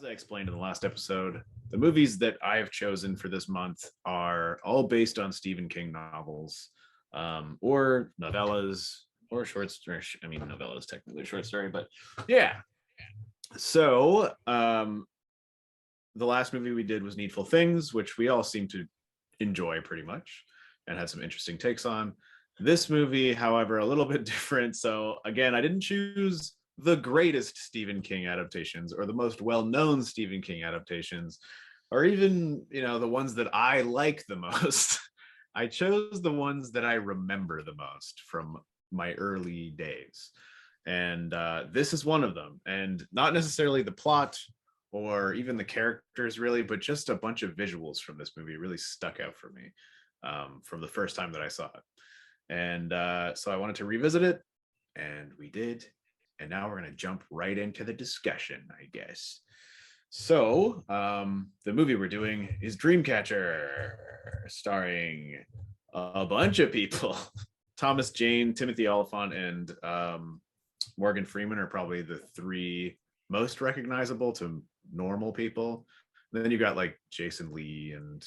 As I explained in the last episode, the movies that I have chosen for this month are all based on Stephen King novels, or novellas, or short stories. I mean, novella is technically a short story, but yeah. So, the last movie we did was Needful Things, which we all seem to enjoy pretty much and had some interesting takes on. This movie, however, a little bit different. So again, I didn't choose the greatest Stephen King adaptations or the most well-known Stephen King adaptations, or even, the ones that I like the most. I chose the ones that I remember the most from my early days. And this is one of them. And not necessarily the plot or even the characters really, but just a bunch of visuals from this movie really stuck out for me from the first time that I saw it. And so I wanted to revisit it, and we did. And now we're going to jump right into the discussion, I guess. So the movie we're doing is Dreamcatcher, starring a bunch of people. Thomas Jane, Timothy Olyphant, and Morgan Freeman are probably the three most recognizable to normal people. And then you got like Jason Lee and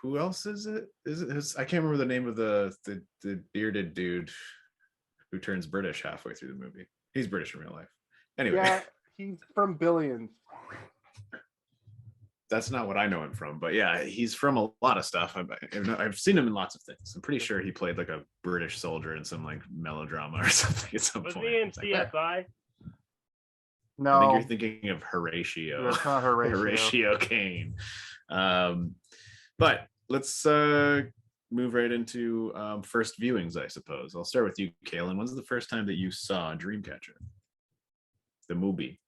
who else is it? I can't remember the name of the bearded dude who turns British halfway through the movie. He's British in real life. Anyway. Yeah, he's from Billions. That's not what I know him from, but yeah, he's from a lot of stuff. I've seen him in lots of things. I'm pretty sure he played like a British soldier in some like melodrama or something at some point. Was he in CSI? No, I think you're thinking of Horatio. That's not Horatio. Horatio Kane. But let's move right into first viewings, I suppose. I'll start with you, Kaylin. When's the first time that you saw Dreamcatcher? The movie.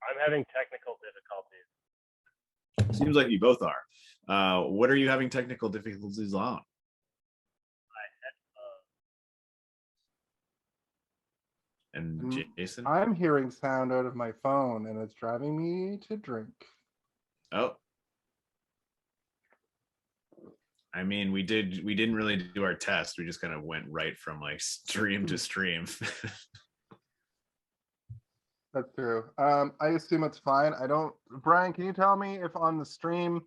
I'm having technical difficulties. Seems like you both are. What are you having technical difficulties on? And Jason? I'm hearing sound out of my phone, and it's driving me to drink. Oh. I mean, we didn't really do our test. We just kind of went right from like stream to stream. That's true. I assume it's fine. Brian, can you tell me if on the stream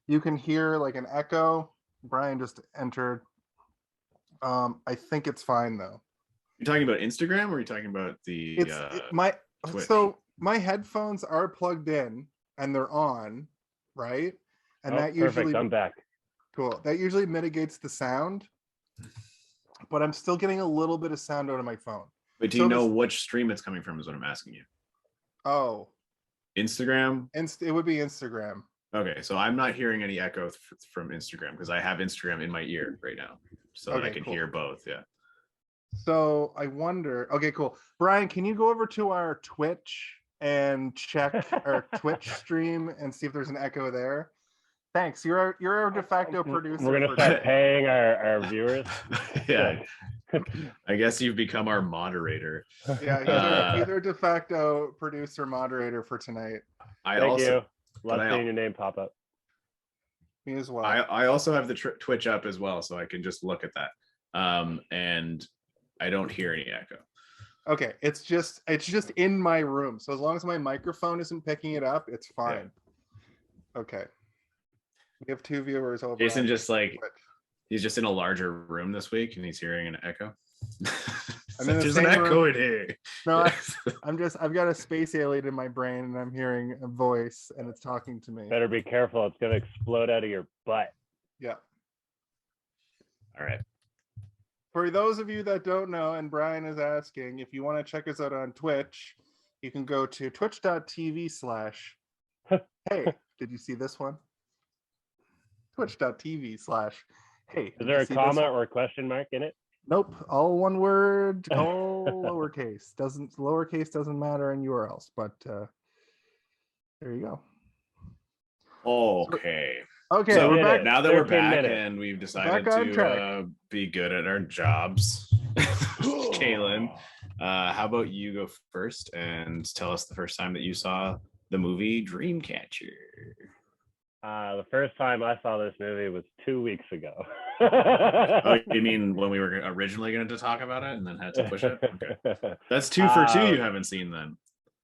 you can hear like an echo? Brian just entered. I think it's fine though. You're talking about Instagram, or are you talking about the Twitch? So my headphones are plugged in and they're on, right? And that usually perfect. I'm back. Cool. That usually mitigates the sound, but I'm still getting a little bit of sound out of my phone. But do you know which stream it's coming from is what I'm asking you. Oh. Instagram? It would be Instagram. Okay, so I'm not hearing any echo from Instagram because I have Instagram in my ear right now. So that I can hear both, yeah. So I wonder, okay, cool. Brian, can you go over to our Twitch and check our Twitch stream and see if there's an echo there? Thanks. You're our de facto producer. We're gonna start paying our viewers. Yeah. I guess you've become our moderator. Yeah, he's our de facto producer moderator for tonight. Thank you. Love seeing your name pop up. Me as well. I also have the Twitch up as well, so I can just look at that. And I don't hear any echo. Okay, it's just in my room. So as long as my microphone isn't picking it up, it's fine. Yeah. Okay. We have two viewers over. Jason just like he's just in a larger room this week and he's hearing an echo. There's an echo in here. No, I've got a space alien in my brain and I'm hearing a voice and it's talking to me. Better be careful, it's gonna explode out of your butt. Yeah. All right. For those of you that don't know, and Brian is asking, if you want to check us out on Twitch, you can go to twitch.tv/ Hey, did you see this one? Twitch.tv/ Hey. Is there a comma or a question mark in it? Nope. All one word, all lowercase. Lowercase doesn't matter in URLs, but there you go. Okay. Okay, so we're back. Now that we're back and we've decided to be good at our jobs, Kaylin, how about you go first and tell us the first time that you saw the movie Dreamcatcher? The first time I saw this movie was 2 weeks ago. Oh, you mean when we were originally going to talk about it and then had to push it? Okay. That's 2 for 2 you haven't seen then.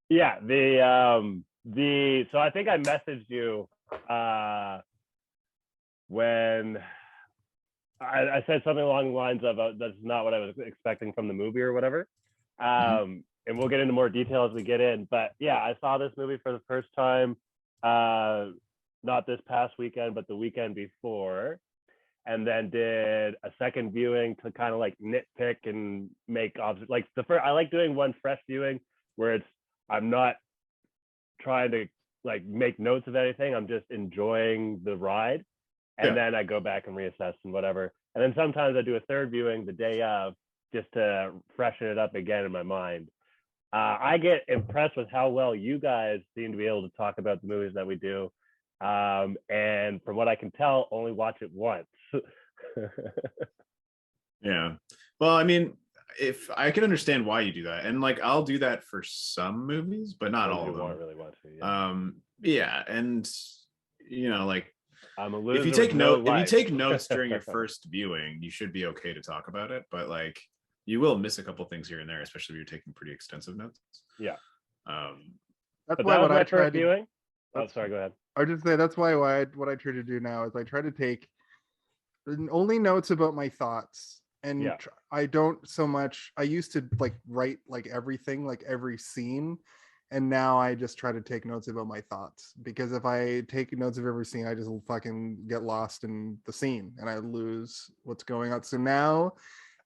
Yeah, so I think I messaged you when I said something along the lines of that's not what I was expecting from the movie or whatever. And we'll get into more detail as we get in. But yeah, I saw this movie for the first time, not this past weekend, but the weekend before. And then did a second viewing to kind of like nitpick and make like I like doing one fresh viewing where I'm not trying to like make notes of anything. I'm just enjoying the ride. And then I go back and reassess and whatever. And then sometimes I do a third viewing the day of just to freshen it up again in my mind. I get impressed with how well you guys seem to be able to talk about the movies that we do. And from what I can tell, only watch it once. Yeah. Well, I mean, if I can understand why you do that, and like I'll do that for some movies, but not all of them. Really want to, yeah, and you know, like I'm a loser if you take notes during your first viewing, you should be okay to talk about it. But like, you will miss a couple things here and there, especially if you're taking pretty extensive notes. Yeah. That's why what I try to viewing. Oh, sorry. Go ahead. I just say that's why what I try to do now is I try to take only notes about my thoughts. And I don't so much. I used to like write like everything, like every scene. And now I just try to take notes about my thoughts, because if I take notes of every scene, I just fucking get lost in the scene and I lose what's going on. So now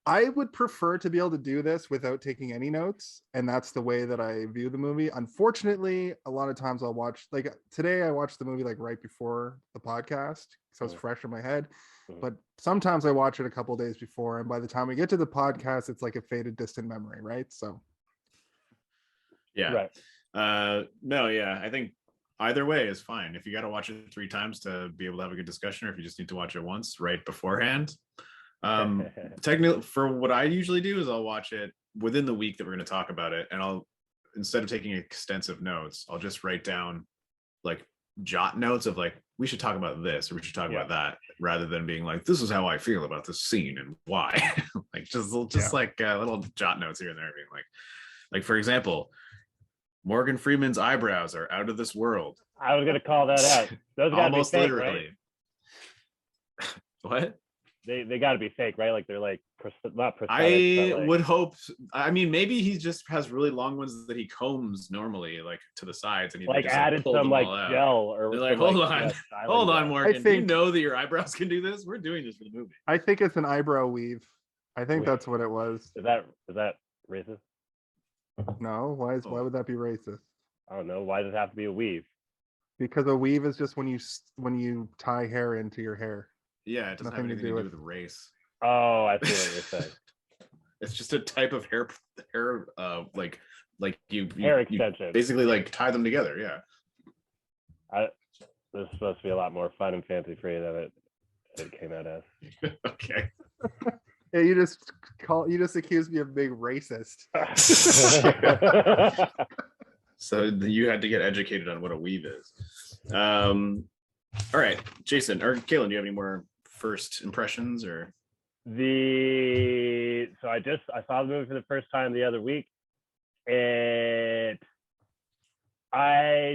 I would prefer to be able to do this without taking any notes. And that's the way that I view the movie. Unfortunately, a lot of times I'll watch, like today I watched the movie like right before the podcast. So it's fresh in my head. But sometimes I watch it a couple days before. And by the time we get to the podcast, it's like a faded, distant memory, right? So. Yeah. Right. No, yeah. I think either way is fine. If you got to watch it 3 times to be able to have a good discussion, or if you just need to watch it once right beforehand. Technically, for what I usually do is I'll watch it within the week that we're going to talk about it, and I'll, instead of taking extensive notes, I'll just write down like jot notes of like, we should talk about this or we should talk about that, rather than being like, this is how I feel about this scene and why. Like just like little jot notes here and there, being like for example, Morgan Freeman's eyebrows are out of this world. I was going to call that out. Those gotta almost be fake, literally. Right? What? They got to be fake, right? Like they're like not prosthetic. I would hope. I mean, maybe he just has really long ones that he combs normally, like to the sides, and he like just added some like gel or. They're like, hold on, Morgan. Do you know that your eyebrows can do this? We're doing this for the movie. I think it's an eyebrow weave. I think that's what it was. Is that racist? No. Why would that be racist? I don't know. Why does it have to be a weave? Because a weave is just when you tie hair into your hair. Yeah, it doesn't have anything to do with race. Oh, I see what you're saying. It's just a type of hair like you hair extension. You basically like tie them together. Yeah. This is supposed to be a lot more fun and fancy free than it came out as. Okay. Yeah, you just accused me of being racist. So you had to get educated on what a weave is. All right, Jason or Kaylin, do you have any more first impressions or? So I saw the movie for the first time the other week. I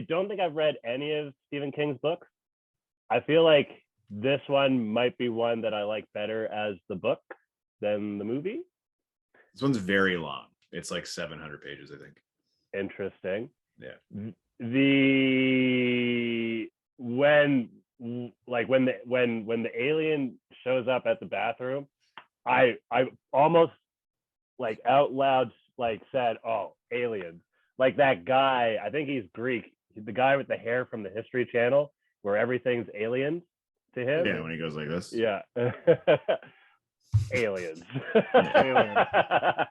don't think I've read any of Stephen King's books. I feel like this one might be one that I like better as the book than the movie. This one's very long. It's like 700 pages, I think. Interesting. Yeah. When the alien shows up at the bathroom, I almost like out loud like said, "Oh, aliens!" Like that guy. I think he's Greek. The guy with the hair from the History Channel, where everything's aliens to him. Yeah, when he goes like this. Yeah. Aliens. Yeah.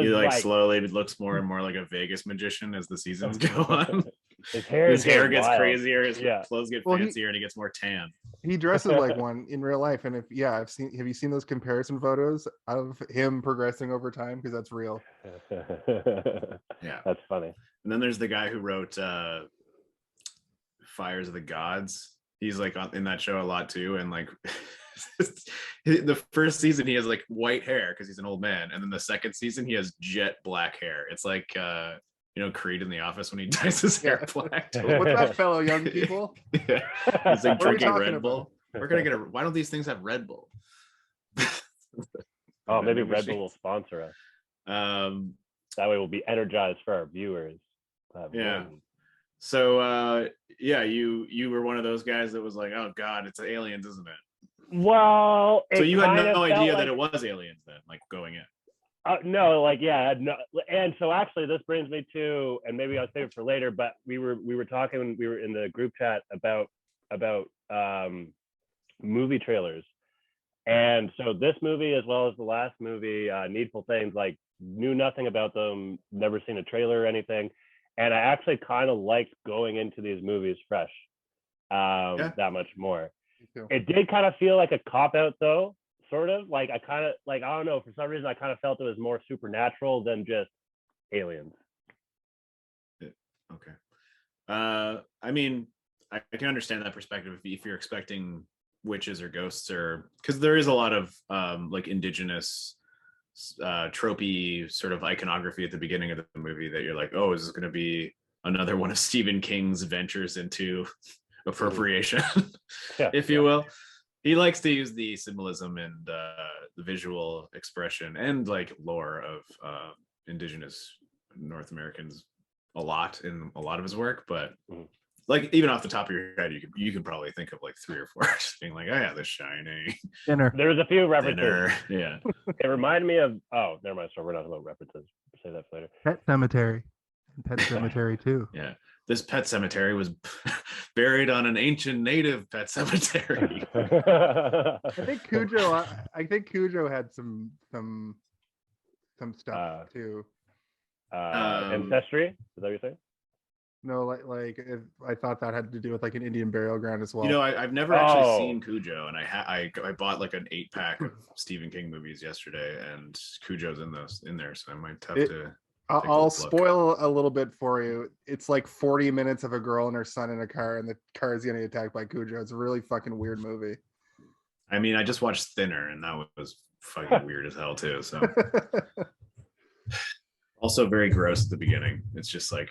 He like slowly looks more and more like a Vegas magician as the seasons go on. His hair gets wild. Crazier, his clothes get fancier, and he gets more tan. He dresses like one in real life, and have you seen those comparison photos of him progressing over time? Because that's real. Yeah, that's funny. And then there's the guy who wrote Fires of the Gods. He's like in that show a lot too, and like the first season he has like white hair because he's an old man, and then the second season he has jet black hair. It's like Creed in The Office when he dyes his hair black. What's that, fellow young people? Yeah. He's like What are we drinking talking Red Bull. We're gonna get why don't these things have Red Bull? Oh, maybe Red Bull will sponsor us. That way we'll be energized for our viewers. Yeah. So you were one of those guys that was like, oh God, it's aliens, isn't it? Well, so you had no idea that it was aliens then, like going in. No, like yeah, no. And so actually, this brings me to, and maybe I'll save it for later. But we were talking when we were in the group chat about movie trailers, and so this movie as well as the last movie, Needful Things, like knew nothing about them, never seen a trailer or anything, and I actually kind of liked going into these movies fresh, that much more. It did kind of feel like a cop out though. Sort of like I don't know, for some reason I kind of felt it was more supernatural than just aliens. Okay. I mean, I can understand that perspective if you're expecting witches or ghosts, or because there is a lot of like indigenous tropey sort of iconography at the beginning of the movie that you're like, oh, is this going to be another one of Stephen King's ventures into appropriation, if you will? He likes to use the symbolism and the visual expression and like lore of indigenous North Americans a lot in a lot of his work, but like even off the top of your head, you could probably think of like 3 or 4 just being like, oh yeah, The Shining. Dinner. There's a few references. Yeah. It reminded me of never mind. So we're not about references. Say that later. Pet Cemetery. Pet Cemetery too. Yeah. This pet cemetery was buried on an ancient native pet cemetery. I think Cujo had some stuff too. Ancestry? Is that what you're saying? No, like I thought that had to do with like an Indian burial ground as well. You know, I've never actually seen Cujo, and I bought like an 8-pack of Stephen King movies yesterday, and Cujo's in there, so I might have to. I'll spoil a little bit for you. It's like 40 minutes of a girl and her son in a car, and the car is getting attacked by Cujo. It's a really fucking weird movie. I mean, I just watched Thinner, and that was fucking weird as hell too. So, also very gross at the beginning. It's just like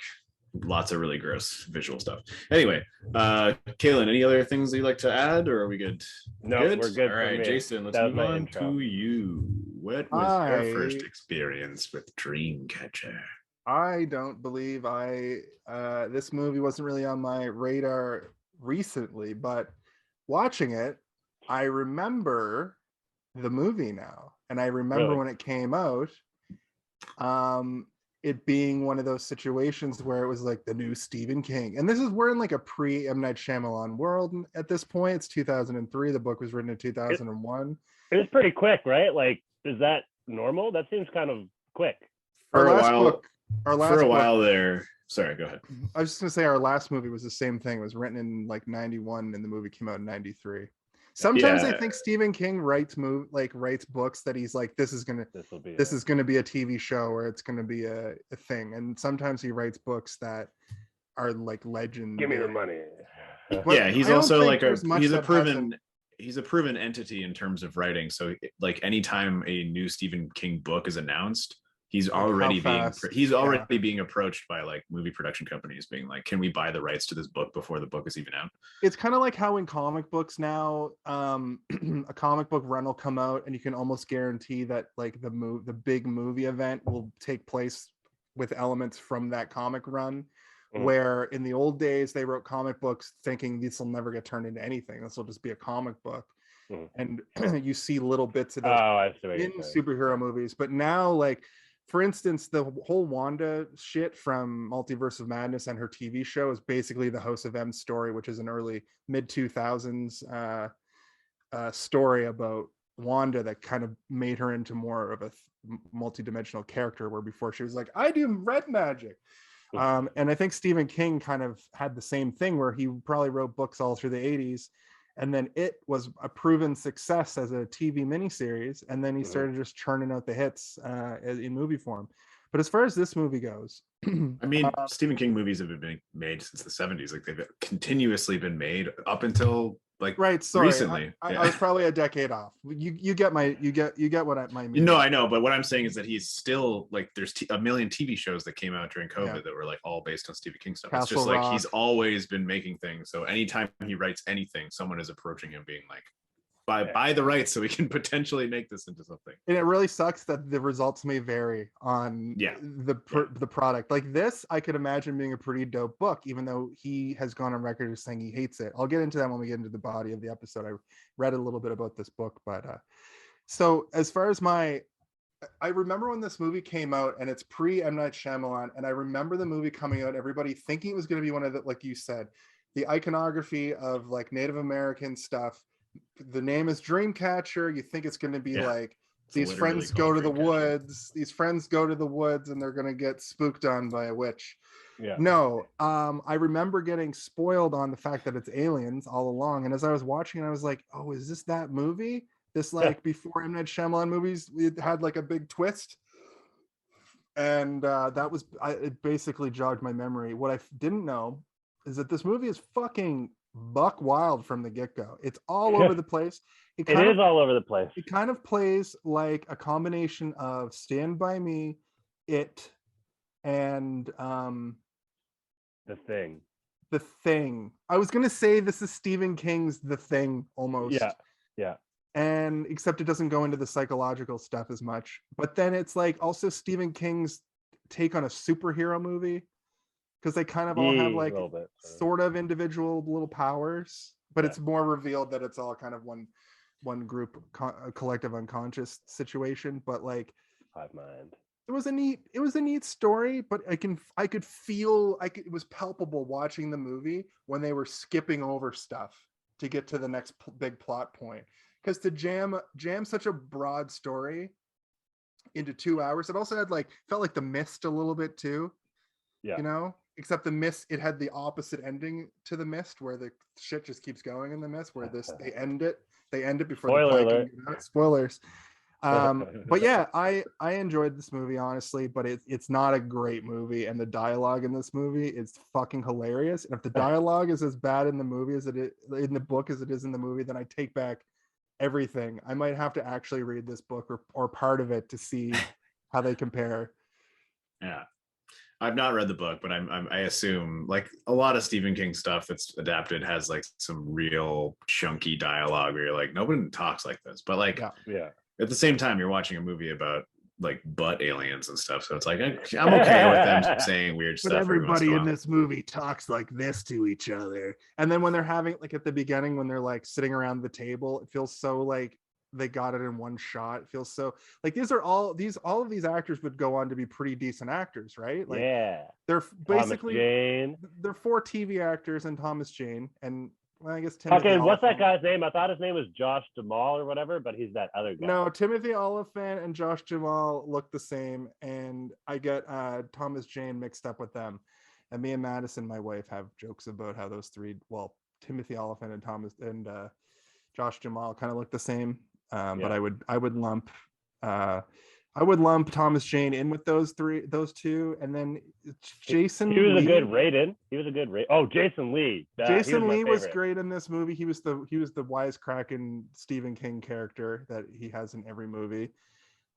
lots of really gross visual stuff. Anyway, Kaylin, any other things that you'd like to add, or are we good? No, we're good. All right, Jason, let's move on to you. What was your first experience with Dreamcatcher? I don't believe this movie wasn't really on my radar recently, but watching it, I remember the movie now, and I remember when it came out. It being one of those situations where it was like the new Stephen King, and we're in like a pre M. Night Shyamalan world at this point. It's 2003. The book was written in 2001. It was pretty quick, right? Like, is that normal? That seems kind of quick. For a while there. Sorry, go ahead. I was just gonna say our last movie was the same thing. It was written in like 91, and the movie came out in 93. Sometimes I think Stephen King writes books that he's like, this is gonna be a TV show, or it's gonna be a thing. And sometimes he writes books that are like legend. Give me the money. Yeah, he's also like he's a proven entity in terms of writing. So like anytime a new Stephen King book is announced, he's already being approached by like movie production companies being like, can we buy the rights to this book before the book is even out? It's kind of like how in comic books now, a comic book run will come out and you can almost guarantee that like the big movie event will take place with elements from that comic run. Where in the old days they wrote comic books thinking this will never get turned into anything, this will just be a comic book. And you see little bits of those in superhero movies. But now, like, for instance, the whole Wanda shit from Multiverse of Madness and her TV show is basically the House of M story, which is an early mid-2000s story about Wanda that kind of made her into more of a multi-dimensional character, where before she was like, I do red magic. And I think Stephen King kind of had the same thing, where he probably wrote books all through the 80s, and then it was a proven success as a TV miniseries, and then he started just churning out the hits in movie form. But as far as this movie goes, I mean, Stephen King movies have been made since the 70s. Like they've continuously been made up until like right. Sorry, recently. I was probably a decade off. You get what I mean. No, I know, but what I'm saying is that he's still like there's a million TV shows that came out during COVID that were like all based on Stephen King stuff. It's just like he's always been making things. So anytime he writes anything, someone is approaching him being like, buy the rights so we can potentially make this into something. And it really sucks that the results may vary on the product. Like this, I could imagine being a pretty dope book, even though he has gone on record as saying he hates it. I'll get into that when we get into the body of the episode. I read a little bit about this book, but so as far as I remember when this movie came out, and it's pre M. Night Shyamalan, and I remember the movie coming out, everybody thinking it was going to be one of the, like you said, the iconography of like Native American stuff. The name is Dreamcatcher. You think it's going to be like these friends go to the woods. These friends go to the woods and they're going to get spooked on by a witch. Yeah. No, I remember getting spoiled on the fact that it's aliens all along. And as I was watching, I was like, "Oh, is this that movie? This like before M. Night Shyamalan movies, it had like a big twist." And that was it. Basically jogged my memory. What I didn't know is that this movie is fucking buck wild from the get-go. It's all over the place. It is all over the place. It kind of plays like a combination of Stand By Me, It, and The Thing. The Thing. I was gonna say this is Stephen King's The Thing almost. Yeah. And except it doesn't go into the psychological stuff as much. But then it's like also Stephen King's take on a superhero movie. Because they kind of all have like sort of individual little powers, but it's more revealed that it's all kind of one group, a collective unconscious situation. But like, Hive mind. it was a neat story, but I could feel it was palpable watching the movie when they were skipping over stuff to get to the next big plot point. Because to jam such a broad story into 2 hours, it also had felt like The Mist a little bit too. Yeah. You know, except The Mist, it had the opposite ending to The Mist, where the shit just keeps going in The Mist, where they end it before Spoiler the alert. Spoilers. But yeah, I enjoyed this movie honestly, but it's not a great movie, and the dialogue in this movie is fucking hilarious. And if the dialogue is as bad in the movie as it is in the book as it is in the movie, then I take back everything. I might have to actually read this book or part of it to see how they compare. Yeah. I've not read the book, but I assume like a lot of Stephen King stuff that's adapted has like some real chunky dialogue where you're like, nobody talks like this. But like, at the same time, you're watching a movie about like butt aliens and stuff, so it's like I'm okay with them saying weird stuff. But everybody in this movie talks like this to each other. And then when they're having like at the beginning when they're like sitting around the table, it feels so like they got it in one shot. It feels so like all of these actors would go on to be pretty decent actors, right? Like they're basically they're 4 TV actors and Thomas Jane and I guess Timothy Oliphant. What's that Olyphant. guy's name? I thought his name was Josh Jamal or whatever, but he's that other guy. No, Timothy Olyphant and Josh Jamal look the same, and I get Thomas Jane mixed up with them. And me and Madison, my wife, have jokes about how those three, Timothy Olyphant and Josh Jamal kind of look the same. But I would lump Thomas Jane in with those two, and then Jason. He was Lee. a good Raiden. Oh, Jason Lee. Jason Lee was great in this movie. He was the wisecracking Stephen King character that he has in every movie.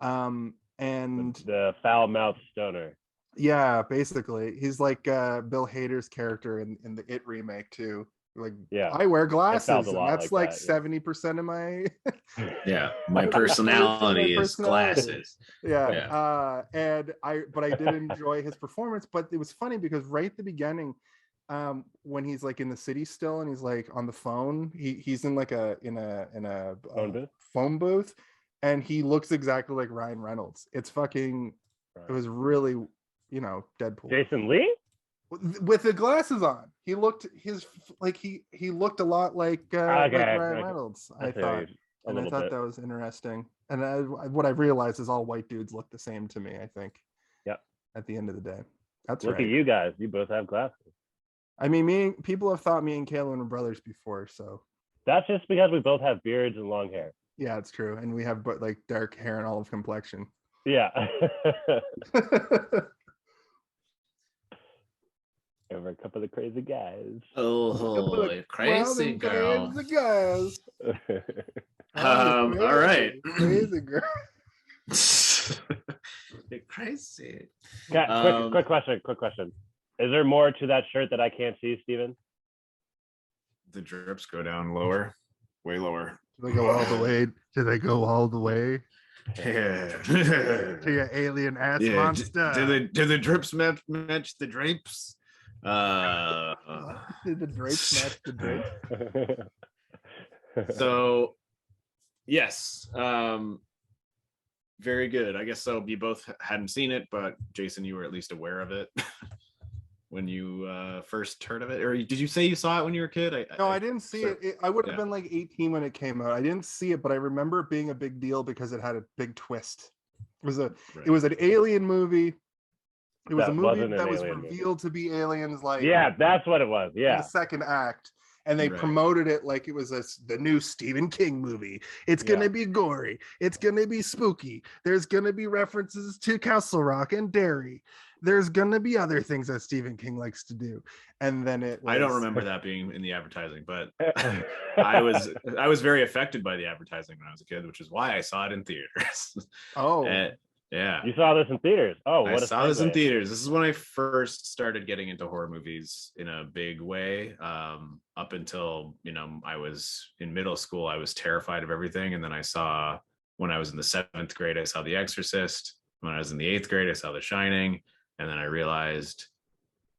And the foul-mouthed stoner. Yeah, basically, he's like Bill Hader's character in the It remake too. Like, I wear glasses, and that's like 70% of my my personality is glasses. And I did enjoy his performance, but it was funny because right at the beginning, when he's like in the city still and he's like on the phone, he's in like a phone booth, and he looks exactly like Ryan Reynolds. It's fucking it was really Deadpool. Jason Lee with the glasses on, he looked he looked a lot like Ryan Reynolds. I thought that was interesting. And what I've realized is all white dudes look the same to me. I think. Yeah. At the end of the day, look at you guys. You both have glasses. I mean, people have thought me and Kaylin were brothers before, so. That's just because we both have beards and long hair. Yeah, it's true, and we have like dark hair and olive complexion. Yeah. Over a couple of crazy guys. Oh, crazy girl. Crazy guys. All right. Crazy girl. You're crazy. Quick question. Is there more to that shirt that I can't see, Steven? The drips go down lower, way lower. Do they go all the way? Do they go all the way Yeah. to your alien ass monster? Do the drips match the drapes? Did the drapes match the drapes? So yes, very good. I guess so. You both hadn't seen it, but Jason, you were at least aware of it when you first heard of it. Or did you say you saw it when you were a kid? No, I didn't see it. I would have been like 18 when it came out. I didn't see it, but I remember it being a big deal because it had a big twist. It was an alien movie. It was a movie that was revealed to be aliens. Like, yeah, that's what it was. Yeah, in the second act. And they promoted it like it was the new Stephen King movie. It's going to be gory. It's going to be spooky. There's going to be references to Castle Rock and Derry. There's going to be other things that Stephen King likes to do. And then I don't remember that being in the advertising, but I was very affected by the advertising when I was a kid, which is why I saw it in theaters. Oh. Yeah. You saw this in theaters? Oh, I saw this in theaters. This is when I first started getting into horror movies in a big way. Up until, I was in middle school, I was terrified of everything. And then when I was in the 7th grade, I saw The Exorcist. When I was in the 8th grade, I saw The Shining. And then I realized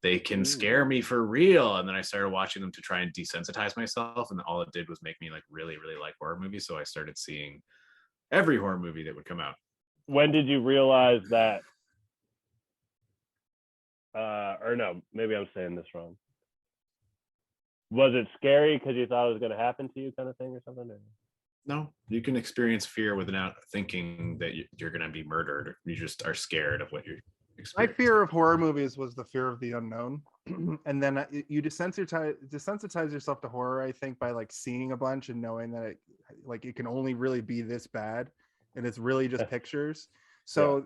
they can scare me for real. And then I started watching them to try and desensitize myself. And all it did was make me like really, really like horror movies. So I started seeing every horror movie that would come out. When did you realize that? Or no, maybe I'm saying this wrong. Was it scary because you thought it was going to happen to you, kind of thing, or something? No, you can experience fear without thinking that you're going to be murdered. You just are scared of what you're experiencing. My fear of horror movies was the fear of the unknown. And then you desensitize yourself to horror, I think, by like seeing a bunch and knowing that it can only really be this bad. And it's really just pictures. So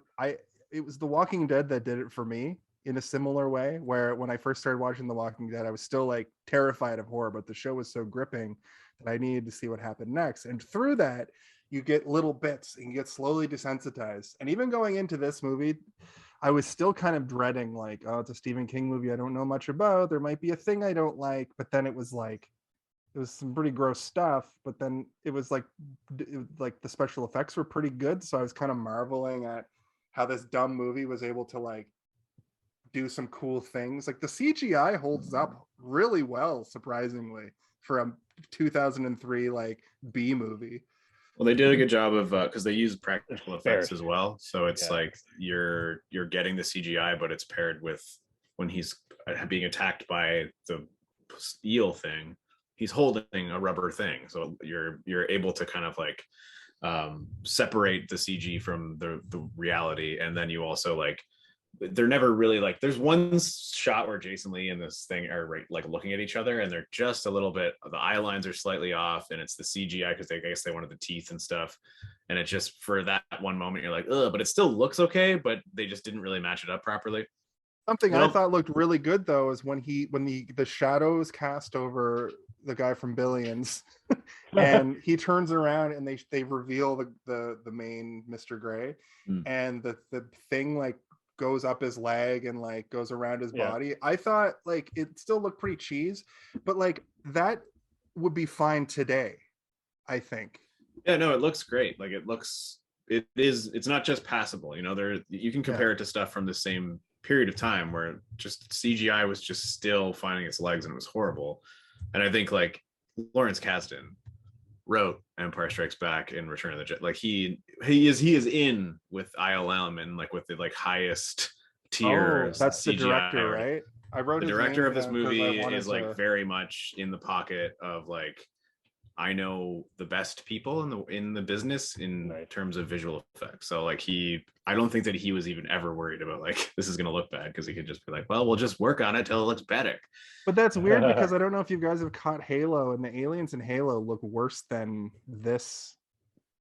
it was The Walking Dead that did it for me in a similar way, where when I first started watching The Walking Dead, I was still like terrified of horror, but the show was so gripping that I needed to see what happened next. And through that, you get little bits and you get slowly desensitized. And even going into this movie, I was still kind of dreading like, oh, it's a Stephen King movie I don't know much about. There might be a thing I don't like, but then it was some pretty gross stuff, but then it was like the special effects were pretty good. So I was kind of marveling at how this dumb movie was able to like do some cool things. Like the CGI holds up really well, surprisingly, for a 2003 like B movie. Well, they did a good job of because they use practical effects as well. So it's like you're getting the CGI, but it's paired with when he's being attacked by the eel thing. He's holding a rubber thing, so you're able to kind of like separate the CG from the reality, and then you also like they're never really like. There's one shot where Jason Lee and this thing are like looking at each other, and they're just a little bit. The eye lines are slightly off, and it's the CGI because I guess they wanted the teeth and stuff. And it just for that one moment, you're like, ugh, but it still looks okay, but they just didn't really match it up properly. Something I thought looked really good though is when the shadows cast over the guy from Billions and he turns around and they reveal the main Mr. Gray and the thing like goes up his leg and like goes around his body. I thought like it still looked pretty cheese, but like that would be fine today, I think. Yeah, no, it looks great. Like it's not just passable, you can compare it to stuff from the same period of time where just CGI was just still finding its legs and it was horrible. And I think like Lawrence Kasdan wrote Empire Strikes Back and Return of the Jedi. Like he is in with ILM and like with the like highest tier. That's the CGI. Director, right? I wrote the his director name of this movie is like to... very much in the pocket of like I know the best people in the business in terms of visual effects. So like I don't think that he was even ever worried about like this is gonna look bad because he could just be like, well, we'll just work on it till it looks better. But that's weird because I don't know if you guys have caught Halo, and the aliens in Halo look worse than this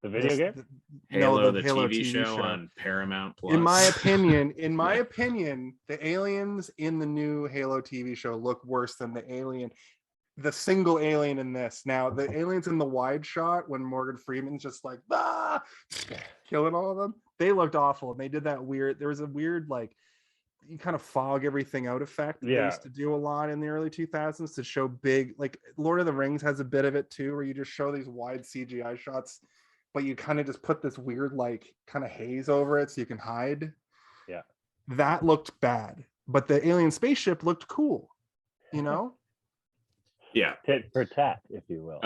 The video game? Halo, the TV show on Paramount Plus. In my opinion, the aliens in the new Halo TV show look worse than the single alien in this. Now, the aliens in the wide shot when Morgan Freeman's just like killing all of them, they looked awful. And they did that weird. There was a weird like you kind of fog everything out effect that they used to do a lot in the early 2000s to show big, like Lord of the Rings has a bit of it too, where you just show these wide CGI shots, but you kind of just put this weird like kind of haze over it so you can hide. Yeah, that looked bad, but the alien spaceship looked cool, you know. Yeah, tit for tat, if you will.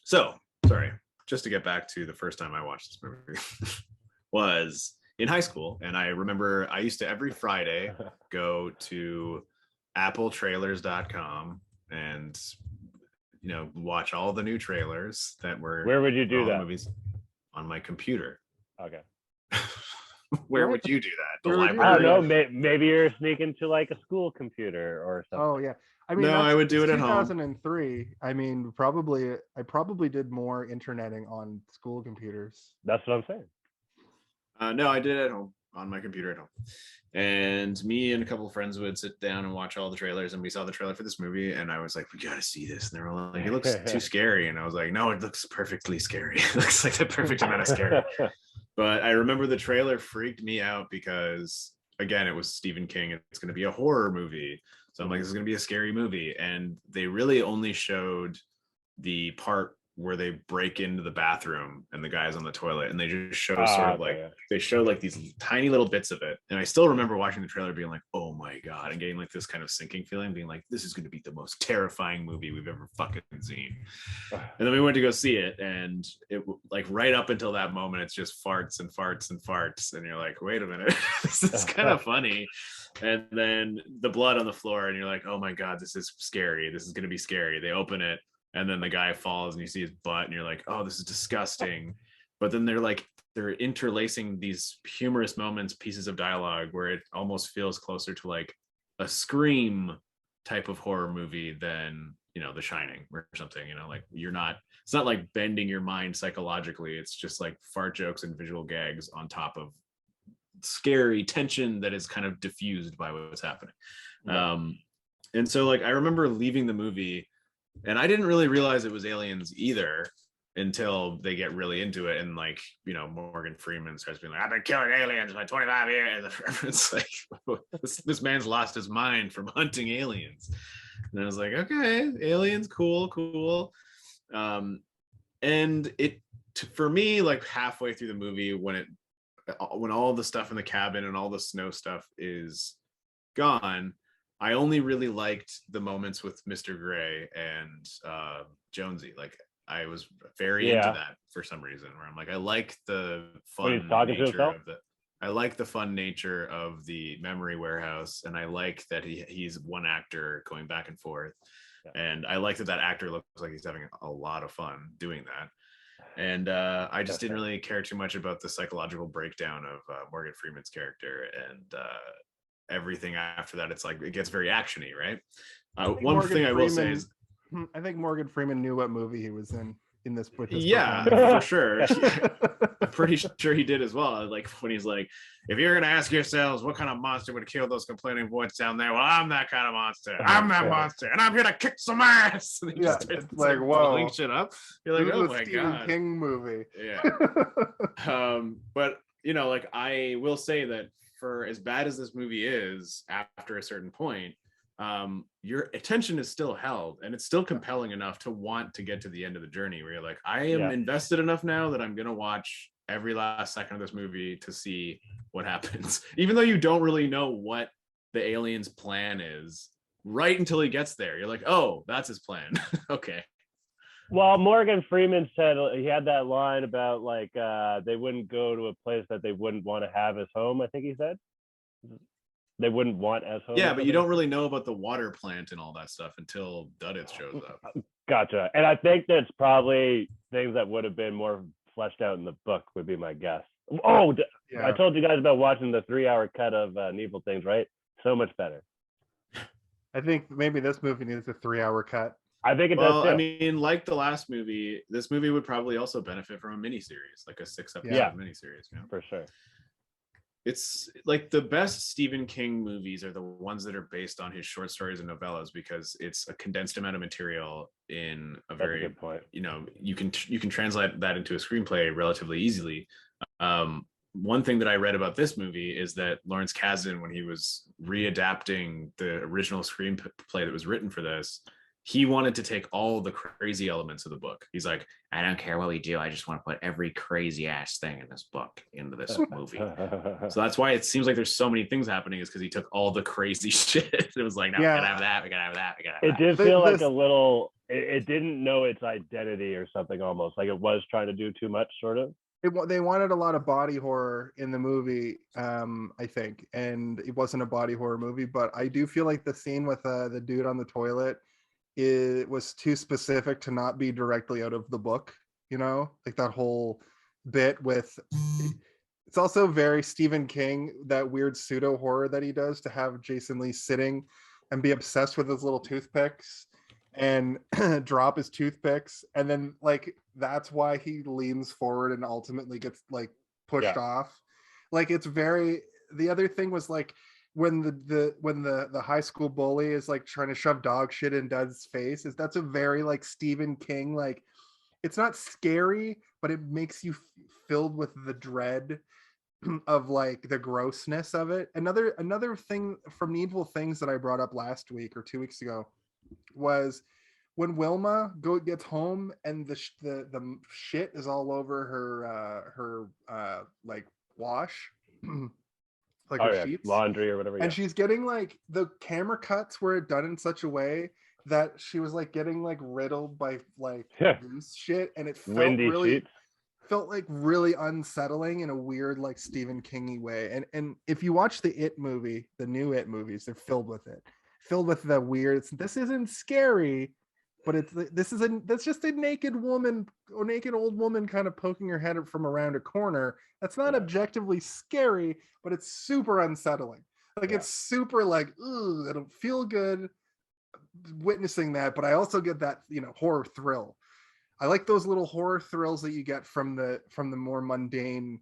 So sorry, just to get back to the first time I watched this movie was in high school, and I remember I used to every Friday go to appletrailers.com and watch all the new trailers that were. Where would you do that? Movies on my computer. Okay. Where would you do that? The library? I don't know. Maybe you're sneaking to like a school computer or something. Oh yeah. I mean, no, I would do it at home. 2003. I mean, I probably did more interneting on school computers. That's what I'm saying. No, I did it at home on my computer at home. And me and a couple of friends would sit down and watch all the trailers. And we saw the trailer for this movie. And I was like, we got to see this. And they were like, it looks too scary. And I was like, no, it looks perfectly scary. It looks like the perfect amount of scary. But I remember the trailer freaked me out because, again, it was Stephen King. It's going to be a horror movie. So I'm like, this is going to be a scary movie. And they really only showed the part where they break into the bathroom and the guy's on the toilet, and they just show they show like these tiny little bits of it. And I still remember watching the trailer being like, oh my God, and getting like this kind of sinking feeling, being like, this is going to be the most terrifying movie we've ever fucking seen. And then we went to go see it, and it like right up until that moment, it's just farts and farts and farts. And you're like, wait a minute, this is kind of funny. And then the blood on the floor, and you're like, oh my God, this is scary. This is going to be scary. They open it, and then the guy falls and you see his butt and you're like, oh, this is disgusting. But then they're interlacing these humorous moments, pieces of dialogue where it almost feels closer to like a Scream type of horror movie than, The Shining or something, like it's not like bending your mind psychologically. It's just like fart jokes and visual gags on top of scary tension that is kind of diffused by what's happening. Yeah. And so like, I remember leaving the movie, and I didn't really realize it was aliens either until they get really into it. And like, Morgan Freeman starts being like, I've been killing aliens for 25 years. It's like, this man's lost his mind from hunting aliens. And I was like, okay, aliens, cool. And for me, like halfway through the movie, when all the stuff in the cabin and all the snow stuff is gone, I only really liked the moments with Mr. Gray and Jonesy. Like I was very into that for some reason, where I'm like, I like the fun nature of I like the fun nature of the memory warehouse, and I like that he's one actor going back and forth. Yeah. And I like that actor looks like he's having a lot of fun doing that. And I just didn't really care too much about the psychological breakdown of Morgan Freeman's character, and everything after that, it's like it gets very actiony, right? One thing I will say is, I think Morgan Freeman knew what movie he was in this. Yeah, for sure. I'm pretty sure he did as well. Like when he's like, if you're gonna ask yourselves what kind of monster would kill those complaining voids down there, well, I'm that kind of monster. I'm that monster, and I'm gonna kick some ass. And he just it's like, whoa, shit up. You're like, oh my God, King movie. Yeah. But like I will say that for as bad as this movie is, after a certain point, your attention is still held, and it's still compelling enough to want to get to the end of the journey, where you're like, I am invested enough now that I'm gonna watch every last second of this movie to see what happens, even though you don't really know what the alien's plan is right until he gets there. You're like, oh, that's his plan. Okay. Well, Morgan Freeman said he had that line about like they wouldn't go to a place that they wouldn't want to have as home. I think he said they wouldn't want as home. Yeah, but you don't really know about the water plant and all that stuff until Duddits shows up. Gotcha. And I think that's probably things that would have been more fleshed out in the book, would be my guess. Oh, yeah. I told you guys about watching the 3-hour cut of Evil Things, right? So much better. I think maybe this movie needs a 3-hour cut. I think it Well, does too. I mean, like the last movie, this movie would probably also benefit from a miniseries, like a 6 episode miniseries. You know? For sure. It's like the best Stephen King movies are the ones that are based on his short stories and novellas because it's a condensed amount of material in a very good point. You know, you can translate that into a screenplay relatively easily. One thing that I read about this movie is that Lawrence Kasdan, when he was readapting the original screenplay that was written for this, he wanted to take all the crazy elements of the book. He's like, I don't care what we do. I just want to put every crazy ass thing in this book into this movie. So that's why it seems like there's so many things happening, is because he took all the crazy shit. It was like, no, we gotta have that. We gotta have that. We gotta have it that. did feel like a little, it didn't know its identity or something, almost like it was trying to do too much, sort of. They wanted a lot of body horror in the movie, I think, and it wasn't a body horror movie. But I do feel like the scene with the dude on the toilet, it was too specific to not be directly out of the book, you know, like that whole bit with, it's also very Stephen King, that weird pseudo horror that he does, to have Jason Lee sitting and be obsessed with his little toothpicks and drop his toothpicks, and then like that's why he leans forward and ultimately gets like pushed off. Like it's very, the other thing was like when the high school bully is like trying to shove dog shit in Doug's face, is that's a very like Stephen King, like it's not scary, but it makes you filled with the dread of like the grossness of it. Another thing from Needful Things that I brought up last week or 2 weeks ago was when Wilma gets home and the shit is all over her like wash, like her sheets, laundry or whatever, and she's getting like the camera cuts were done in such a way that she was like getting like riddled by like loose shit, and it felt windy really sheets. Felt like really unsettling in a weird like Stephen Kingy way. And if you watch the It movie, the new It movies, they're filled with the weird, this isn't scary, but that's just a naked woman or naked old woman kind of poking her head from around a corner. That's not objectively scary, but it's super unsettling. Like it's super like, ooh, it'll feel good witnessing that, but I also get that, you know, horror thrill. I like those little horror thrills that you get from the more mundane,